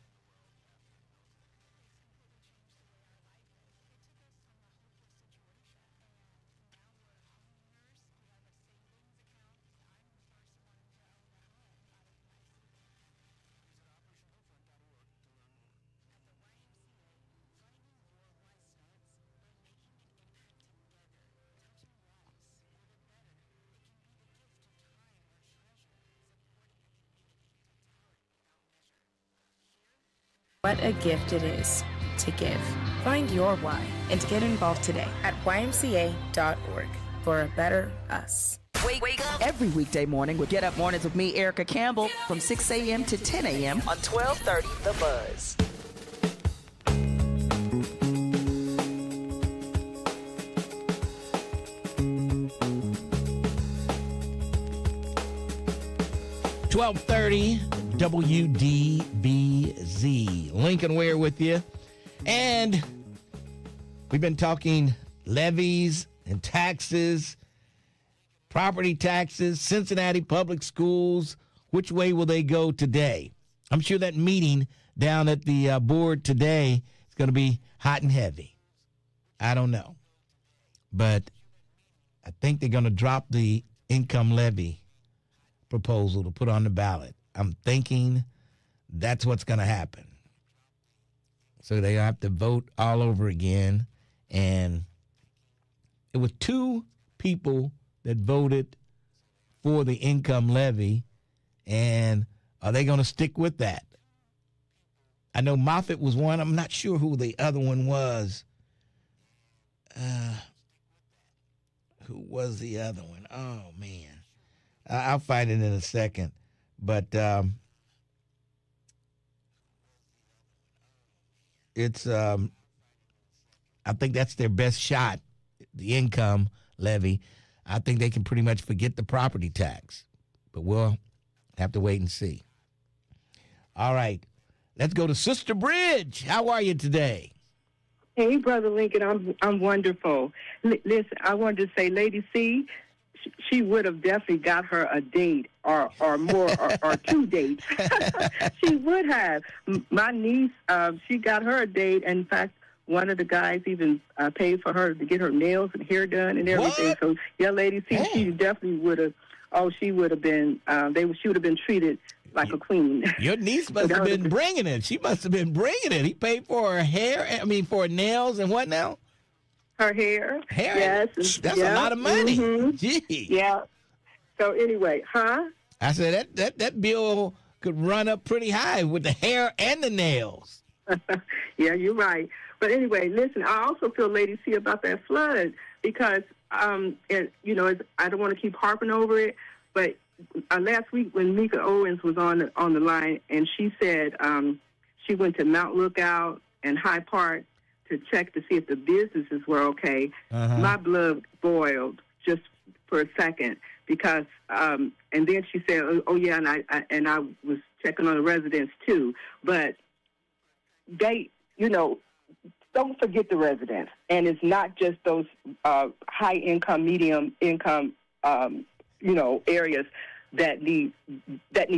What a gift it is to give. Find your why and get involved today at ymca.org for a better us. Wake up every weekday morning with Get Up Mornings with me, Erica Campbell, from 6 a.m. to 10 a.m. on 1230 The Buzz. .1230 WDBZ. Lincoln Ware with you. And we've been talking levies and taxes, property taxes, Cincinnati public schools. Which way will they go today? I'm sure that meeting down at the board today is going to be hot and heavy. I don't know. But I think they're going to drop the income levy proposal to put on the ballot. I'm thinking that's what's going to happen. So they have to vote all over again. And it was 2 people that voted for the income levy. And are they going to stick with that? I know Moffitt was one. I'm not sure who the other one was. Who was the other one? Oh, man. I'll find it in a second. But it's I think that's their best shot, the income levy. I think they can pretty much forget the property tax. But we'll have to wait and see. All right. Let's go to Sister Bridge. How are you today? Hey, Brother Lincoln, I'm wonderful. Listen, I wanted to say, Lady C, she would have definitely got her a date or more or 2 dates. She would have. My niece, she got her a date. And in fact, one of the guys even paid for her to get her nails and hair done and everything. What? So, yeah, Lady C, she definitely would have. Oh, she would have been. She would have been treated like a queen. Your niece must have been bringing it. She must have been bringing it. He paid for her hair. I mean, for her nails and what now? Her hair. Hair. Yes. That's a lot of money. Mm-hmm. Gee. Yeah. So anyway, I said that bill could run up pretty high with the hair and the nails. Yeah, you're right. But anyway, listen, I also feel, Lady C, about that flood because, I don't want to keep harping over it, but last week when Mika Owens was on the line and she said she went to Mount Lookout and High Park to check to see if the businesses were okay, my blood boiled just for a second because, and then she said, oh yeah, and I was checking on the residents too, but they, don't forget the residents, and it's not just those high income, medium income, areas that need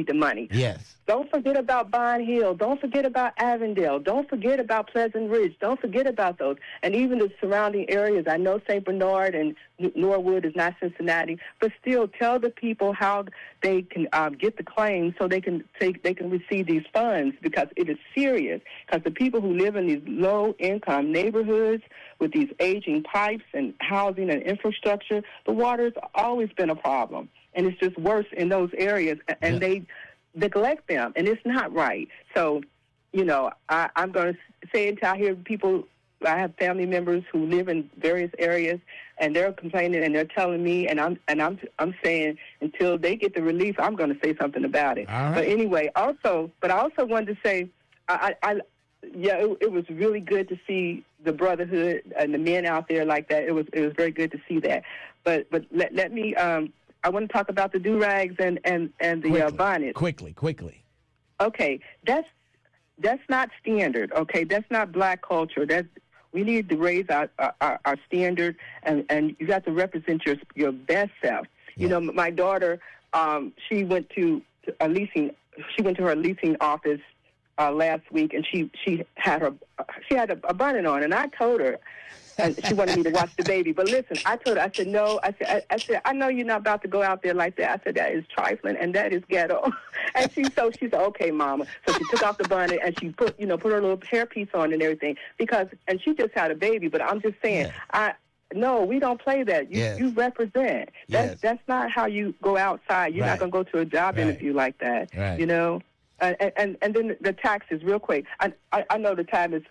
the money. Yes. Don't forget about Bond Hill. Don't forget about Avondale. Don't forget about Pleasant Ridge. Don't forget about those. And even the surrounding areas. I know St. Bernard and Norwood is not Cincinnati, but still tell the people how they can get the claims so they can receive these funds because it is serious. Because the people who live in these low-income neighborhoods with these aging pipes and housing and infrastructure, the water's always been a problem. And it's just worse in those areas, and they neglect them, and it's not right. So, I'm going to say until I hear people, I have family members who live in various areas, and they're complaining, and they're telling me, and I'm saying until they get the relief, I'm going to say something about it. All right. But anyway, I also wanted to say, it was really good to see the brotherhood and the men out there like that. It was very good to see that. But let me. I want to talk about the do-rags and the bonnets. Quickly. Okay, that's not standard. Okay, that's not black culture. We need to raise our standard, and you got to represent your best self. Yeah. My daughter, she went to her leasing office last week, and she had a bonnet on, and I told her. And she wanted me to watch the baby. But listen, I told her, I said, no. I said, I know you're not about to go out there like that. I said, that is trifling, and that is ghetto. And she said, okay, Mama. So she took off the bonnet, and she put her little hairpiece on and everything. And she just had a baby. But I'm just saying, no, we don't play that. You represent. That's not how you go outside. You're not going to go to a job interview like that, Right. And then the taxes, real quick. I know the time is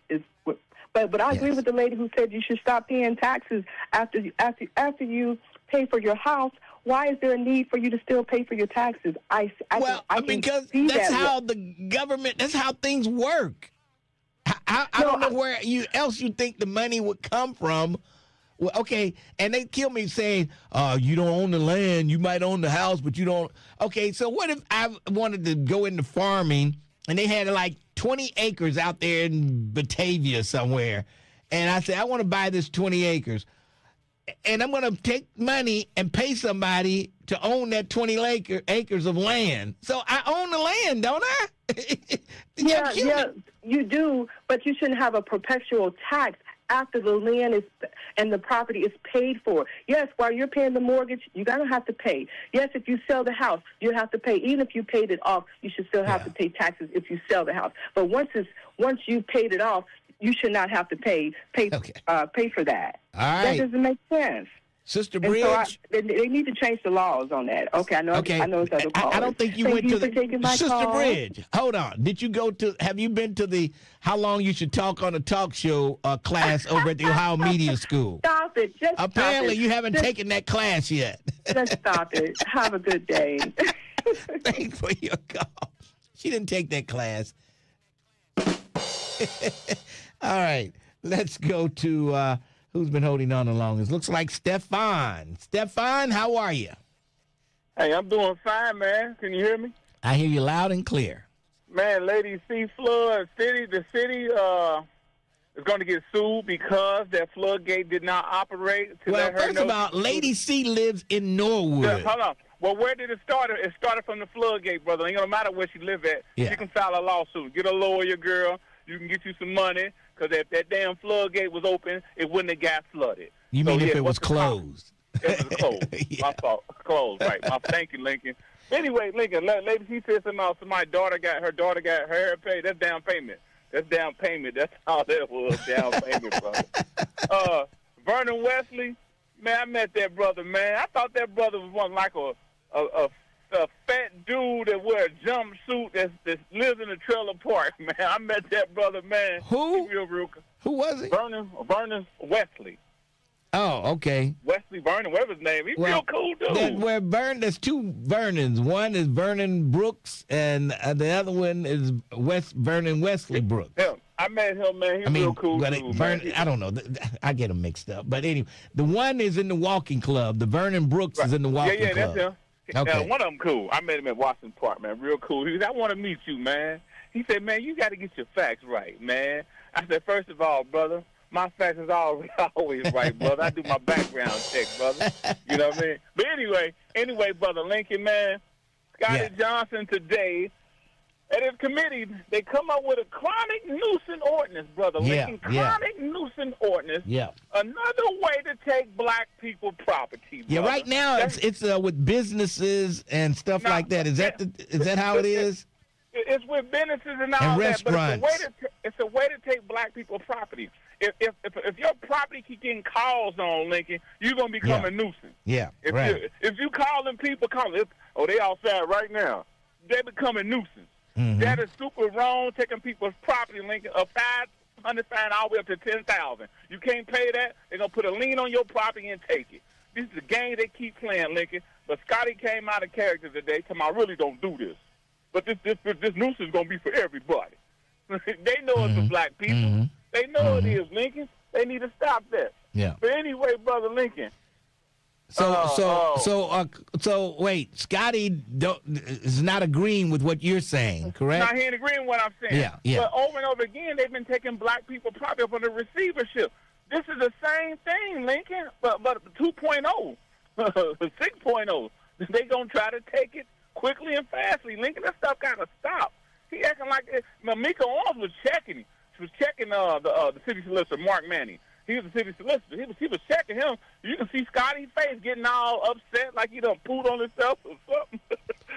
but I agree with the lady who said you should stop paying taxes after you pay for your house. Why is there a need for you to still pay for your taxes? Because that's how the government. That's how things work. I don't know where else you think the money would come from. Well, okay, and they kill me saying, you don't own the land, you might own the house, but you don't. Okay, so what if I wanted to go into farming, and they had like 20 acres out there in Batavia somewhere, and I said, I want to buy this 20 acres, and I'm going to take money and pay somebody to own that 20 acres of land. So I own the land, don't I? Yeah, you do, but you shouldn't have a perpetual tax after the land and the property is paid for. Yes, while you're paying the mortgage, you're going to have to pay. Yes, if you sell the house, you have to pay. Even if you paid it off, you should still have to pay taxes if you sell the house. But once you've paid it off, you should not have to pay for that. All right. That doesn't make sense. Sister Bridge. So they need to change the laws on that. Okay, I know it's other callers. I don't think you went to the Sister call. Bridge. Hold on. Have you been to the How Long You Should Talk on a Talk Show class over at the Ohio Media School? Stop it. Apparently you haven't taken that class yet. Just stop it. Have a good day. Thanks for your call. She didn't take that class. All right. Let's go to who's been holding on the longest. Looks like Stefan. Stefan, how are you? Hey, I'm doing fine, man. Can you hear me? I hear you loud and clear. Man, Lady C flood the city is going to get sued because that floodgate did not operate. Well, first of all, Lady C lives in Norwood. Yeah, hold on. Well, where did it start? It started from the floodgate, brother. It ain't going to matter where she live at. Yeah. She can file a lawsuit. Get a lawyer, girl. You can get you some money. Because if that damn floodgate was open, it wouldn't have got flooded. You mean if it was closed? It was closed. Yeah. My fault. Closed, right. Thank you, Lincoln. Anyway, Lincoln, lady, she said something about her daughter got her hair paid. That's down payment. That's down payment. That's all that was, down payment, brother. Vernon Wesley, man, I met that brother, man. I thought that brother was one like a fat dude that wear a jumpsuit that lives in a trailer park, man. I met that brother, man. Who? Who was it? Vernon Wesley. Oh, okay. Wesley Vernon, whatever his name. He's real cool dude. There's two Vernons. One is Vernon Brooks, and the other one is Vernon Wesley Brooks. Yeah, I met him, man. He's real cool dude. I don't know. I get them mixed up. But anyway, the one is in the walking club. The Vernon Brooks is in the walking club. Yeah, that's him. Okay. One of them cool. I met him at Washington Park, man. Real cool. He said, I want to meet you, man. He said, man, you got to get your facts right, man. I said, first of all, brother, my facts is always right, brother. I do my background check, brother. You know what I mean? But anyway, brother Lincoln, man, Scotty Johnson today, at his committee, they come up with a chronic nuisance ordinance, brother. Lincoln, chronic nuisance ordinance. Yeah. Another way to take black people property, brother. Yeah, right now it's with businesses and stuff like that. Is that how it is? It's with businesses and all restaurants. That, but it's a way to take black people property. If your property keep getting calls on, Lincoln, you're gonna become a nuisance. Yeah, if you calling people, they outside right now. They become a nuisance. Mm-hmm. That is super wrong. Taking people's property, Lincoln, a $500 fine all the way up to $10,000. You can't pay that. They're gonna put a lien on your property and take it. This is a game they keep playing, Lincoln. But Scotty came out of character today, telling me I really don't do this. But this nuisance is gonna be for everybody. They know it's for black people. Mm-hmm. They know it is, Lincoln. They need to stop that. Yeah. But anyway, brother Lincoln. So wait, Scotty is not agreeing with what you're saying, correct? Not here agreeing with what I'm saying. Yeah. But over and over again, they've been taking black people property up on the receivership. This is the same thing, Lincoln, but 2.0, 6.0. They gonna try to take it quickly and fastly, Lincoln. That stuff gotta stop. He acting like Mika Owens was checking him. She was checking the city solicitor, Mark Manning. He was the city solicitor. He was checking him. You can see Scotty's face getting all upset like he done pooed on himself or something.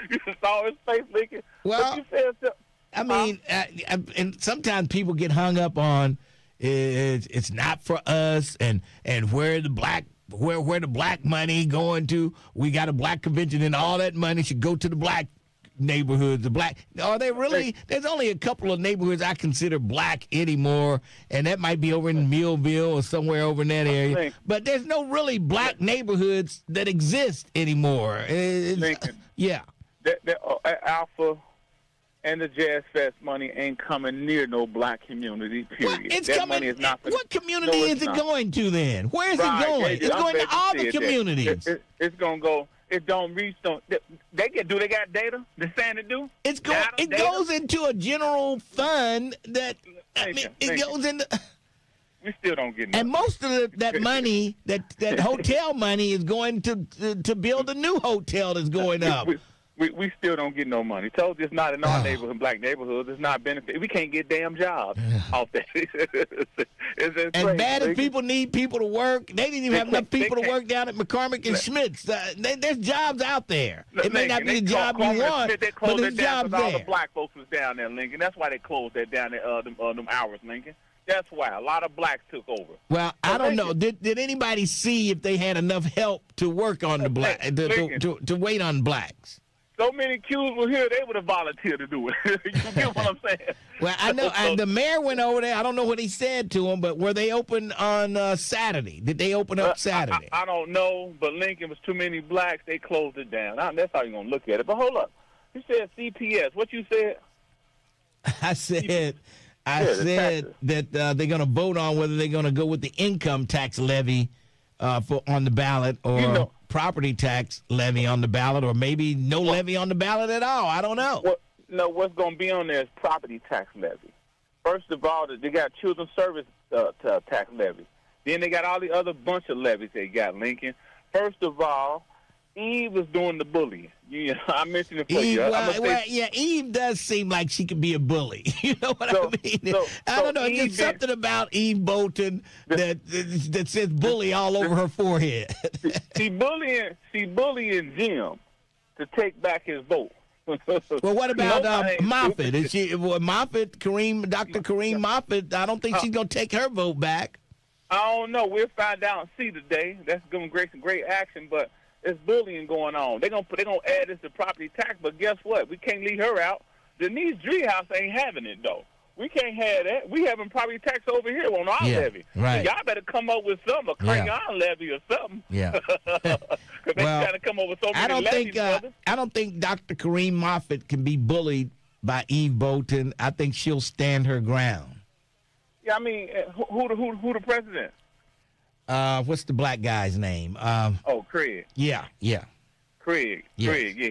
You just saw his face, Lincoln. Well, you said, I mean, and sometimes people get hung up on it's not for us and where the black money going to. We got a black convention and all that money should go to the black neighborhoods. Are they really? There's only a couple of neighborhoods I consider black anymore, and that might be over in Millville or somewhere over in that area. But there's no really black neighborhoods that exist anymore. Yeah. Alpha and the Jazz Fest money ain't coming near no black community, period. Money is not what community is it going to then? Where is it going? It's going to all the communities. It's going to go. It don't reach. They got data? They're saying it do? It goes into a general fund that, it goes into... We still don't get nothing. And most of that money, that hotel money, is going to build a new hotel that's going up. We still don't get no money. Told you it's not in our neighborhood, black neighborhoods. It's not benefit. We can't get damn jobs off that. It's as crazy. Bad as people need people to work, they didn't even have enough people to work down at McCormick and Schmidt's. There's jobs out there. It may not be the job you want, but there's jobs there. All the black folks was down there, Lincoln. That's why they closed that down there, them hours, Lincoln. That's why a lot of blacks took over. Well, I don't know. Did anybody see if they had enough help to work on the black to wait on blacks? So many queues were here, they would have volunteered to do it. You get what I'm saying? Well, I know. And the mayor went over there. I don't know what he said to them, but were they open on Saturday? Did they open up Saturday? I don't know, but Lincoln was too many blacks. They closed it down. That's how you're going to look at it. But hold up. You said CPS. What you said? I said that they're going to vote on whether they're going to go with the income tax levy on the ballot or property tax levy on the ballot, or maybe no levy on the ballot at all. I don't know. What's going to be on there is property tax levy. First of all, they got children's service tax levy. Then they got all the other bunch of levies they got, Lincoln. First of all, Eve was doing the bullying. I mentioned it for you. Eve does seem like she could be a bully. You know what I mean? I don't know. There's something about Eve Bolton that says bully all over her forehead. She bullying Jim to take back his vote. Well, what about Moffitt? Is she Dr. Kareem Moffitt? I don't think she's gonna take her vote back. I don't know. We'll find out and see today. That's going to create some great action, but it's bullying going on. They're gonna add this to property tax, but guess what? We can't leave her out. Denise Driehaus ain't having it though. We can't have that. We having property tax over here on our levy. Right. So y'all better come up with something, a crayon levy or something. Yeah. Because they trying to come up with so many levies, brother. I don't think Dr. Kareem Moffitt can be bullied by Eve Bolton. I think she'll stand her ground. Yeah, I mean, who the president? What's the black guy's name? Craig. Yeah. Craig. Yes. Craig. Yeah,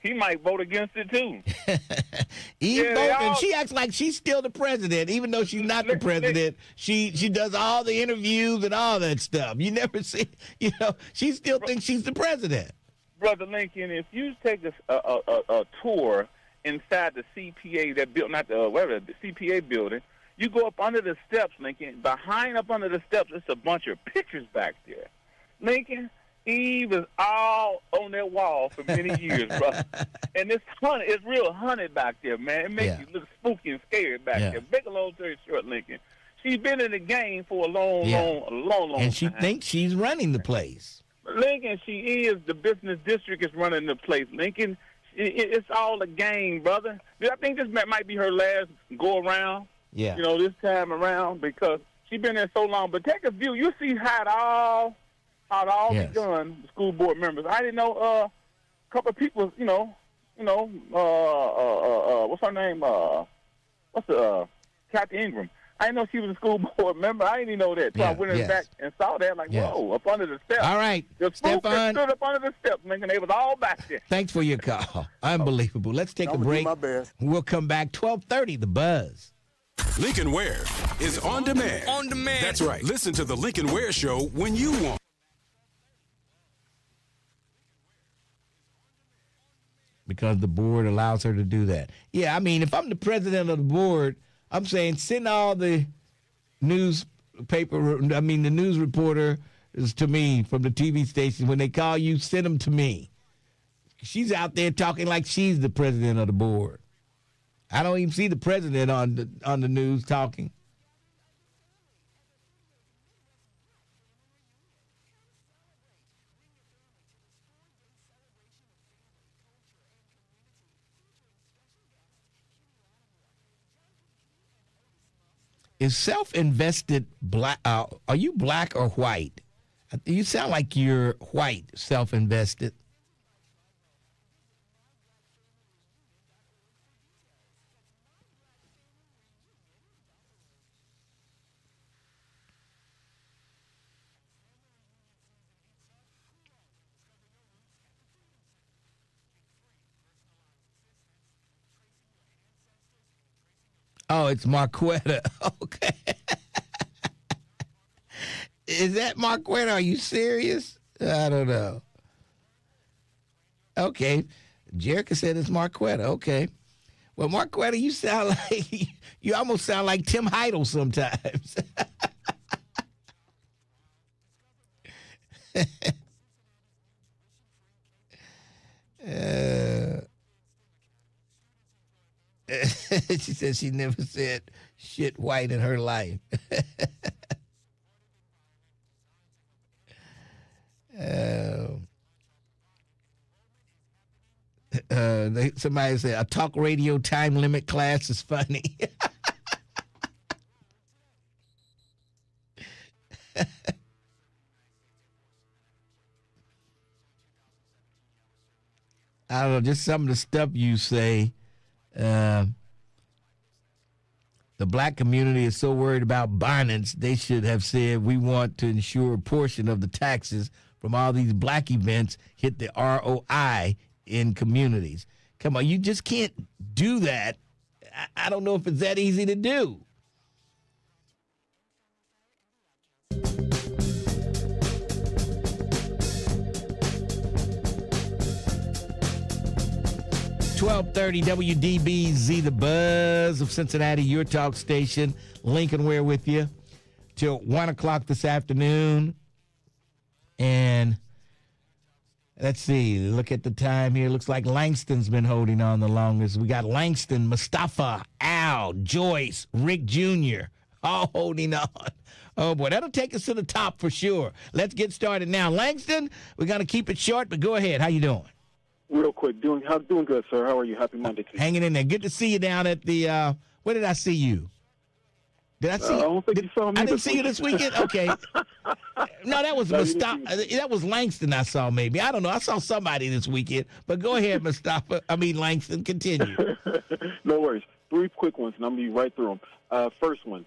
he might vote against it too. Eve Bolton, she acts like she's still the president, even though she's not the president. She does all the interviews and all that stuff. You never see, she still thinks she's the president. Brother Lincoln, if you take a tour inside the CPA the CPA building, you go up under the steps, Lincoln. Up under the steps, it's a bunch of pictures back there. Lincoln, Eve is all on that wall for many years, brother. And it's real haunted back there, man. It makes you look spooky and scary back there. Big and long story short, Lincoln. She's been in the game for a long time. And she thinks she's running the place. Lincoln, she is. The business district is running the place. Lincoln, it's all a game, brother. I think this might be her last go-around. Yeah. This time around, because she's been there so long. But take a view. You see how it all begun, the school board members. I didn't know a couple of people, what's her name? Kathy Ingram. I didn't know she was a school board member. I didn't even know that. So I went back and saw that, whoa, up under the steps. All right, the Stefan. stood up under the steps, Lincoln. They was all back there. Thanks for your call. Unbelievable. Let's take a break. My best. We'll come back 12:30, The Buzz. Lincoln Ware is on demand. On demand. That's right. Listen to the Lincoln Ware Show when you want. Because the board allows her to do that. Yeah, I mean, if I'm the president of the board, I'm saying send all the news reporter to me from the TV station. When they call you, send them to me. She's out there talking like she's the president of the board. I don't even see the president on the news talking. Is self-invested black? Are you black or white? You sound like you're white, self-invested. Oh, it's Marquetta. Okay. Is that Marquetta? Are you serious? I don't know. Okay. Jerica said it's Marquetta. Okay. Well, Marquetta, you sound like, you almost sound like Tim Heidel sometimes. She said she never said shit white in her life. Somebody said a talk radio time limit class is funny. I don't know, just some of the stuff you say. The black community is so worried about bonnets, they should have said we want to ensure a portion of the taxes from all these black events hit the ROI in communities. Come on, you just can't do that. I don't know if it's that easy to do. .30 WDBZ, the buzz of Cincinnati, your talk station. Lincoln Ware with you till 1 o'clock this afternoon. And let's see, look at the time here. Looks like Langston's been holding on the longest. We got Langston, Mustafa, Al, Joyce, Rick Jr., all holding on. Oh, boy, that'll take us to the top for sure. Let's get started now. Langston, we're going to keep it short, but go ahead. How you doing? Real quick, doing good, sir. How are you? Happy Monday to you. Hanging in there. Good to see you down at the, where did I see you? Did I see I don't think you saw me. I didn't see you this weekend? Okay. No, that was that was Langston I saw maybe. I don't know. I saw somebody this weekend. But go ahead, Langston. Continue. No worries. 3 quick ones, and I'm going to be right through them. First one,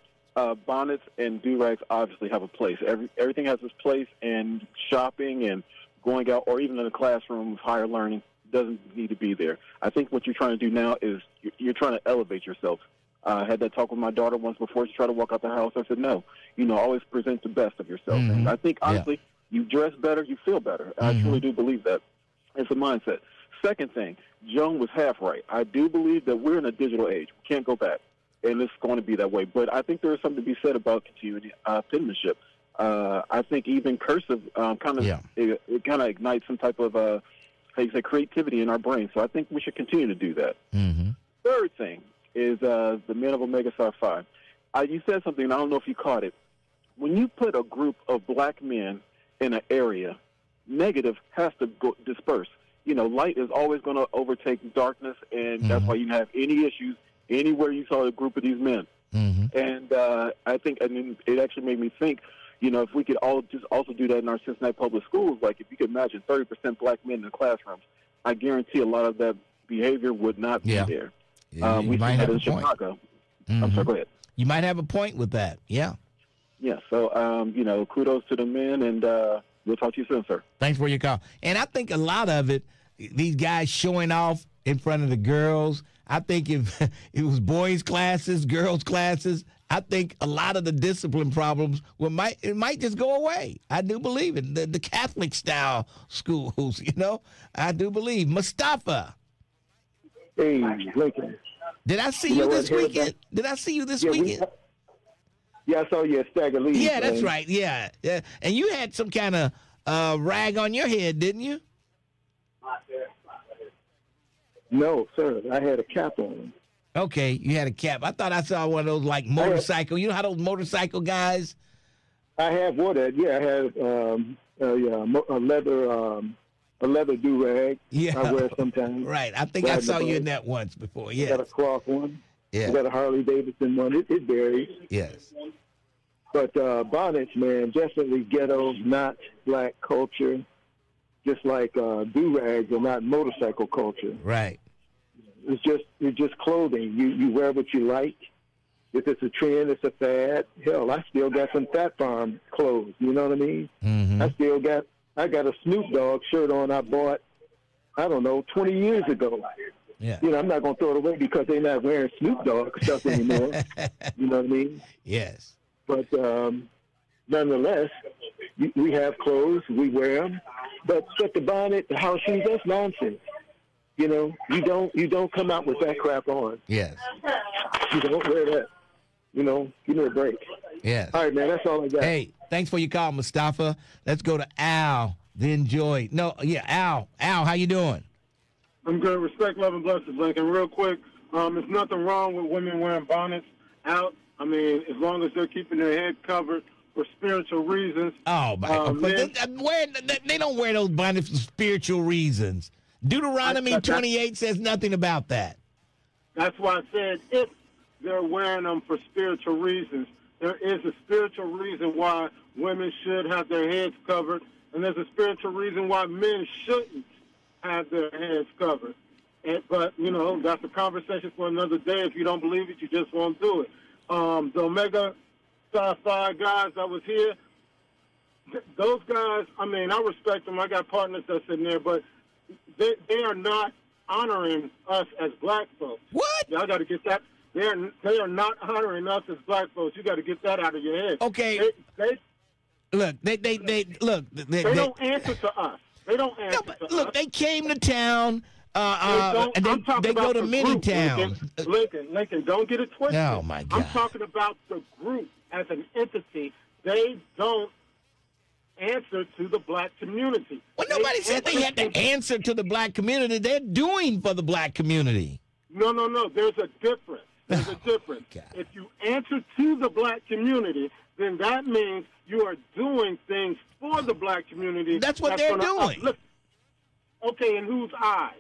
bonnets and do-rags obviously have a place. Everything has its place, and shopping and going out, or even in the classroom, higher learning, doesn't need to be there. I think what you're trying to do now is you're trying to elevate yourself. I had that talk with my daughter once before she tried to walk out the house. I said, no, always present the best of yourself. Mm-hmm. And I think, honestly, you dress better, you feel better. Mm-hmm. I truly do believe that. It's a mindset. Second thing, Joan was half right. I do believe that we're in a digital age. We can't go back, and it's going to be that way. But I think there is something to be said about continuing penmanship. I think even cursive it kind of ignites some type of creativity in our brain. So I think we should continue to do that. Mm-hmm. Third thing is the men of Omega Psi Phi. You said something, and I don't know if you caught it. When you put a group of black men in an area, negative has to disperse. Light is always going to overtake darkness, and that's why you have any issues anywhere you saw a group of these men. Mm-hmm. And I think, it actually made me think, if we could all just also do that in our Cincinnati public schools, like if you could imagine 30% black men in the classrooms, I guarantee a lot of that behavior would not be there. We might have a point. Chicago. Mm-hmm. I'm sorry, go ahead. You might have a point with that. Yeah. Yeah. So, kudos to the men, and we'll talk to you soon, sir. Thanks for your call. And I think a lot of it, these guys showing off in front of the girls, I think if it was boys' classes, girls' classes, I think a lot of the discipline problems it might just go away. I do believe it. The Catholic style schools, I do believe. Mustafa. Hey, Lincoln. Did I see you this weekend? Did I see you this weekend? Yeah, I saw you at Stagger Lee. Yeah, that's right. Yeah. And you had some kind of rag on your head, didn't you? No, sir. I had a cap on. Okay, you had a cap. I thought I saw one of those like motorcycle. You know how those motorcycle guys? I have wore that. Yeah, I had a leather do rag. Yeah, I wear it sometimes. Right. I think I saw you in that once before. Yeah. Got a cloth one. Yeah. We got a Harley Davidson one. It varies. Yes. But bonnets, man, definitely ghetto, not black culture. Just like do-rags are not motorcycle culture. Right. It's just clothing. You wear what you like. If it's a trend, it's a fad. Hell, I still got some Fat Farm clothes. You know what I mean? Mm-hmm. I got a Snoop Dogg shirt on I bought, 20 years ago. Yeah. I'm not going to throw it away because they're not wearing Snoop Dogg stuff anymore. You know what I mean? Yes. But nonetheless, we have clothes, we wear them. But the bonnet, the house shoes, that's nonsense. You don't come out with that crap on. Yes. You don't wear that. Give me a break. Yes. All right, man, that's all I got. Hey, thanks for your call, Mustafa. Let's go to Al, then Joy. No, yeah, Al. Al, how you doing? I'm good. Respect, love, and blessings, Lincoln. Real quick, there's nothing wrong with women wearing bonnets out. I mean, as long as they're keeping their head covered for spiritual reasons. Oh, my they don't wear those bonnets for spiritual reasons. Deuteronomy 28 says nothing about that. That's why I said if they're wearing them for spiritual reasons. There is a spiritual reason why women should have their heads covered, and there's a spiritual reason why men shouldn't have their heads covered. But that's a conversation for another day. If you don't believe it, you just won't do it. The Omega Psi guys that was here, those guys, I mean, I respect them. I got partners that's in there, but they are not honoring us as black folks. What? Y'all got to get that. They are not honoring us as black folks. You got to get that out of your head. Okay. They don't answer to us. They don't answer to us. Look, they came to town. And they go to many towns. Lincoln, don't get it twisted. Oh, my God. I'm talking about the group as an entity. They don't answer to the black community. Well, nobody said they had to answer to the black community. They're doing for the black community. No. There's a difference. There's a difference. If you answer to the black community, then that means you are doing things for the black community. That's what they're doing. Okay, in whose eyes?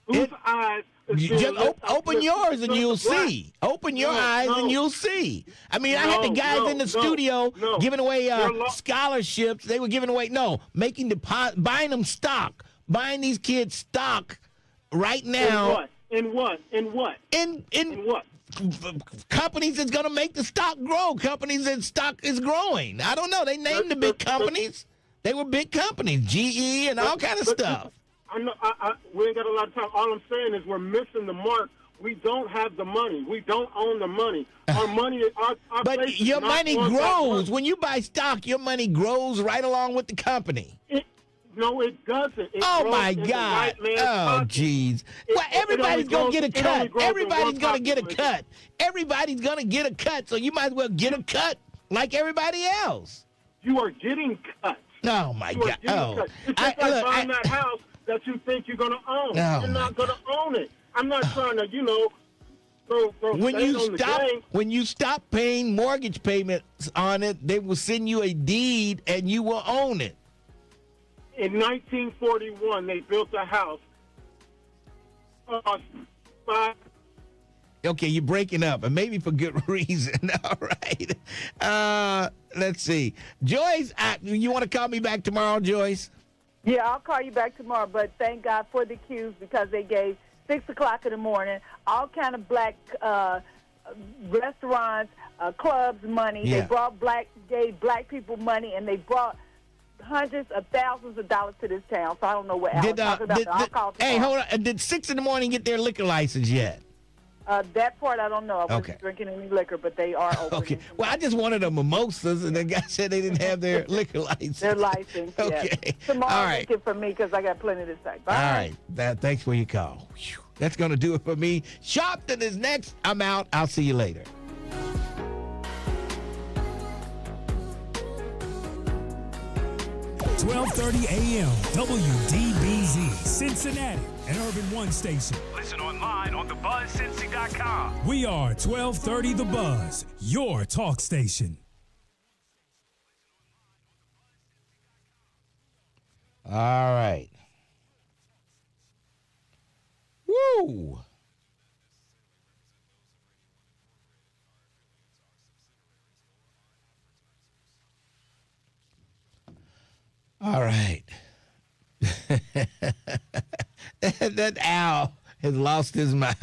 Whose eyes? Just open yours and you'll see. Open your eyes and you'll see. I mean, I had the guys in the studio giving away scholarships. They were giving away, buying them stock, buying these kids stock right now. In what? In what? Companies that's going to make the stock grow. Companies that stock is growing. I don't know. They named the big companies. They were big companies, GE and all kind of stuff. I know. We ain't got a lot of time. All I'm saying is we're missing the mark. We don't have the money. We don't own the money. Our money. But your money grows when you buy stock. Your money grows right along with the company. No, it doesn't. Oh, my God. Oh, jeez. Well, everybody's going to get a cut. Everybody's going to get a cut. Everybody's going to get a cut, so you might as well get a cut like everybody else. You are getting cut. Oh, my God. Oh. It's just like buying that house that you think you're going to own. You're not going to own it. I'm not trying to, throw when you stop paying mortgage payments on it, they will send you a deed and you will own it. In 1941, they built a house. Okay, you're breaking up, and maybe for good reason. All right. Let's see. Joyce, you want to call me back tomorrow, Joyce? Yeah, I'll call you back tomorrow, but thank God for the cues because they gave 6 o'clock in the morning, all kind of black restaurants, clubs money. Yeah. They gave black people money, and they brought hundreds of thousands of dollars to this town. So I don't know what Al was talking about. I'll call tomorrow. Hey, hold on. Did 6 in the morning get their liquor license yet? That part I don't know. I wasn't drinking any liquor, but they are open. Okay. Well, I just wanted a mimosas, and the guy said they didn't have their liquor license. Their license, okay. Yeah. Tomorrow, all right. for me because I got plenty to say. Bye. All right. Thanks for your call. Whew. That's going to do it for me. Sharpton is next. I'm out. I'll see you later. .1230 AM, WDBZ, Cincinnati, an Urban One station. Listen online on thebuzzcincy.com. We are 1230 The Buzz, your talk station. All right. Woo! All right. That owl has lost his mind.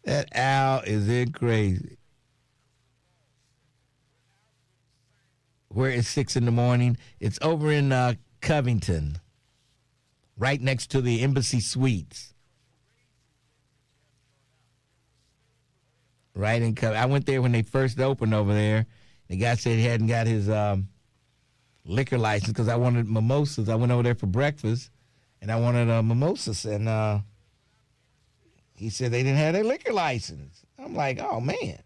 That owl is in crazy. Where is 6 in the morning? It's over in Covington, right next to the Embassy Suites. Right in Covington. I went there when they first opened over there. The guy said he hadn't got his liquor license because I wanted mimosas. I went over there for breakfast, and I wanted mimosas, and he said they didn't have their liquor license. I'm like, oh, man.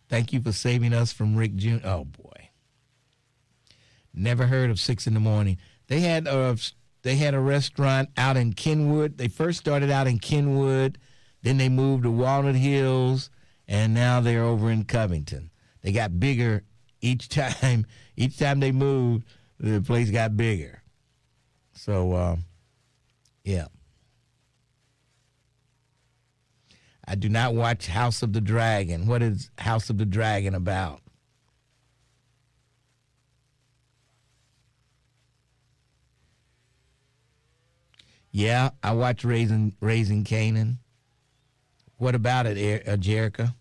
Thank you for saving us from Rick Jr. Oh, boy. Never heard of 6 in the morning. They had a restaurant out in Kenwood. They first started out in Kenwood. Then they moved to Walnut Hills. And now they're over in Covington. They got bigger each time. Each time they moved, the place got bigger. So, yeah. I do not watch House of the Dragon. What is House of the Dragon about? Yeah, I watch Raising Canaan. What about it, Jerica?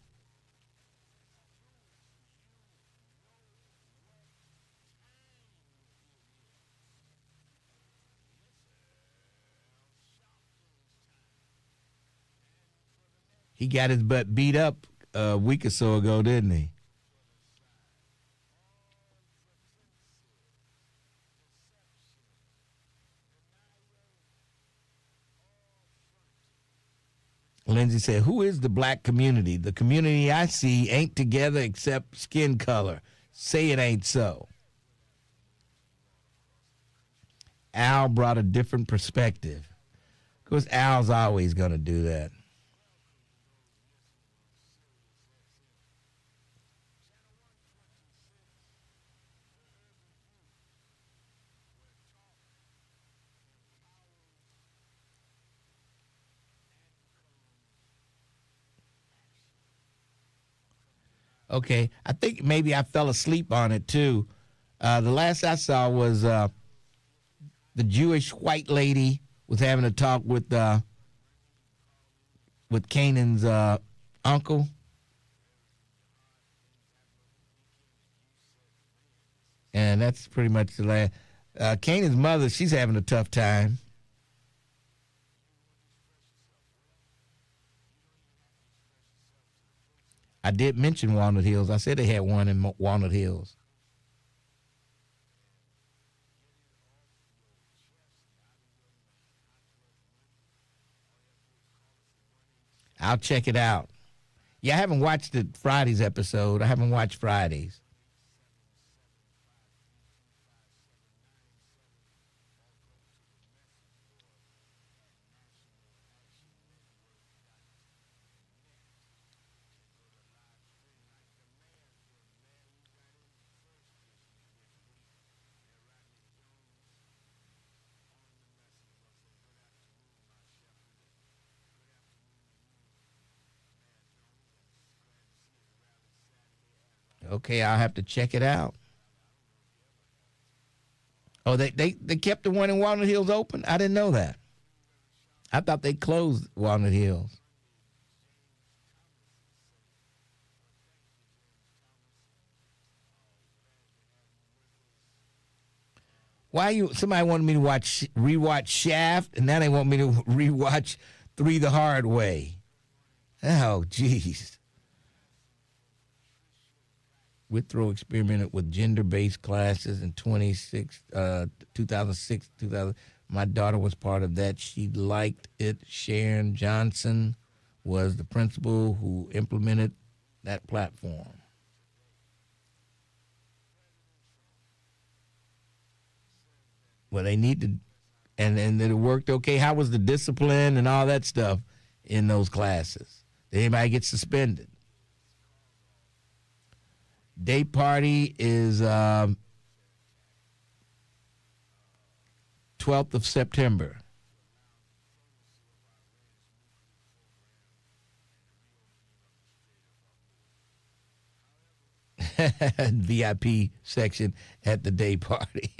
He got his butt beat up a week or so ago, didn't he? Lindsay said, who is the black community? The community I see ain't together except skin color. Say it ain't so. Al brought a different perspective. Of course, Al's always going to do that. Okay, I think maybe I fell asleep on it, too. The last I saw was the Jewish white lady was having a talk with Canaan's uncle. And that's pretty much the last. Canaan's mother, she's having a tough time. I did mention Walnut Hills. I said they had one in Walnut Hills. I'll check it out. Yeah, I haven't watched the Friday's episode. I haven't watched Friday's. Okay, I'll have to check it out. Oh, they kept the one in Walnut Hills open? I didn't know that. I thought they closed Walnut Hills. Somebody wanted me to rewatch Shaft, and now they want me to rewatch 3 the Hard Way. Oh, jeez. Withrow experimented with gender-based classes in 2006. My daughter was part of that. She liked it. Sharon Johnson was the principal who implemented that platform. Well, they need to And it worked okay. How was the discipline and all that stuff in those classes? Did anybody get suspended? Day party is 12th of September. VIP section at the day party.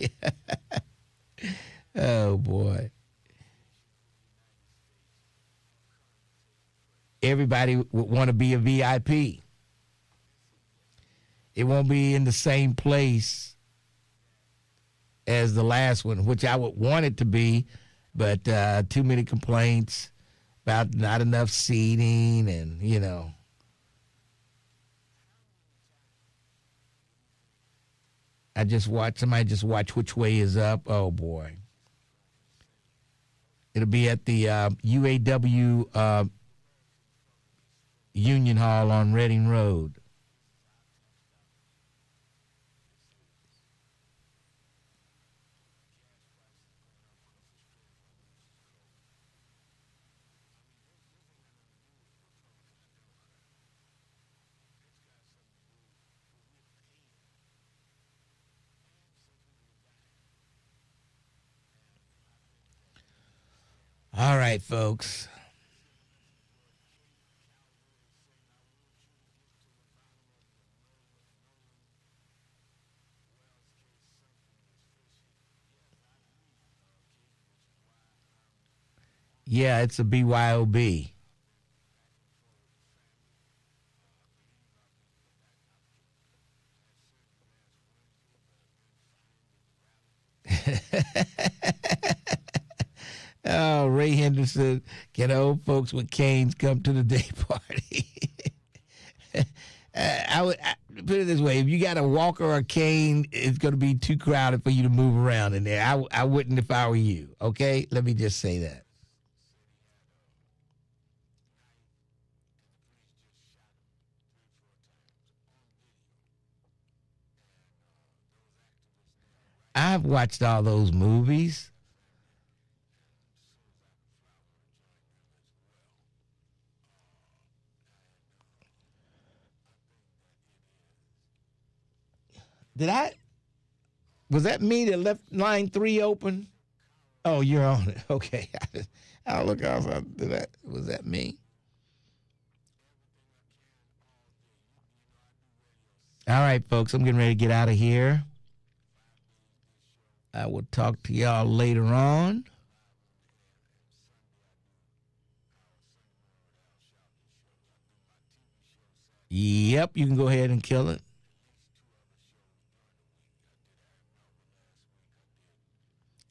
Oh, boy. Everybody would want to be a VIP. It won't be in the same place as the last one, which I would want it to be, but too many complaints about not enough seating and, you know. Somebody just watch Which Way Is Up. Oh, boy. It'll be at the UAW Union Hall on Reading Road. All right, folks. Yeah, it's a BYOB. Oh, Ray Henderson, can old folks with canes come to the day party? I would put it this way: if you got a walker or a cane, it's going to be too crowded for you to move around in there. I wouldn't if I were you. Okay, let me just say that. I've watched all those movies. Was that me that left line 3 open? Oh, you're on it. Okay. I'll look outside. Was that me? All right, folks, I'm getting ready to get out of here. I will talk to y'all later on. Yep, you can go ahead and kill it.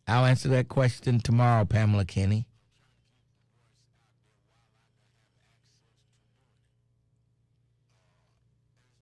I'll answer that question tomorrow, Pamela Kenny.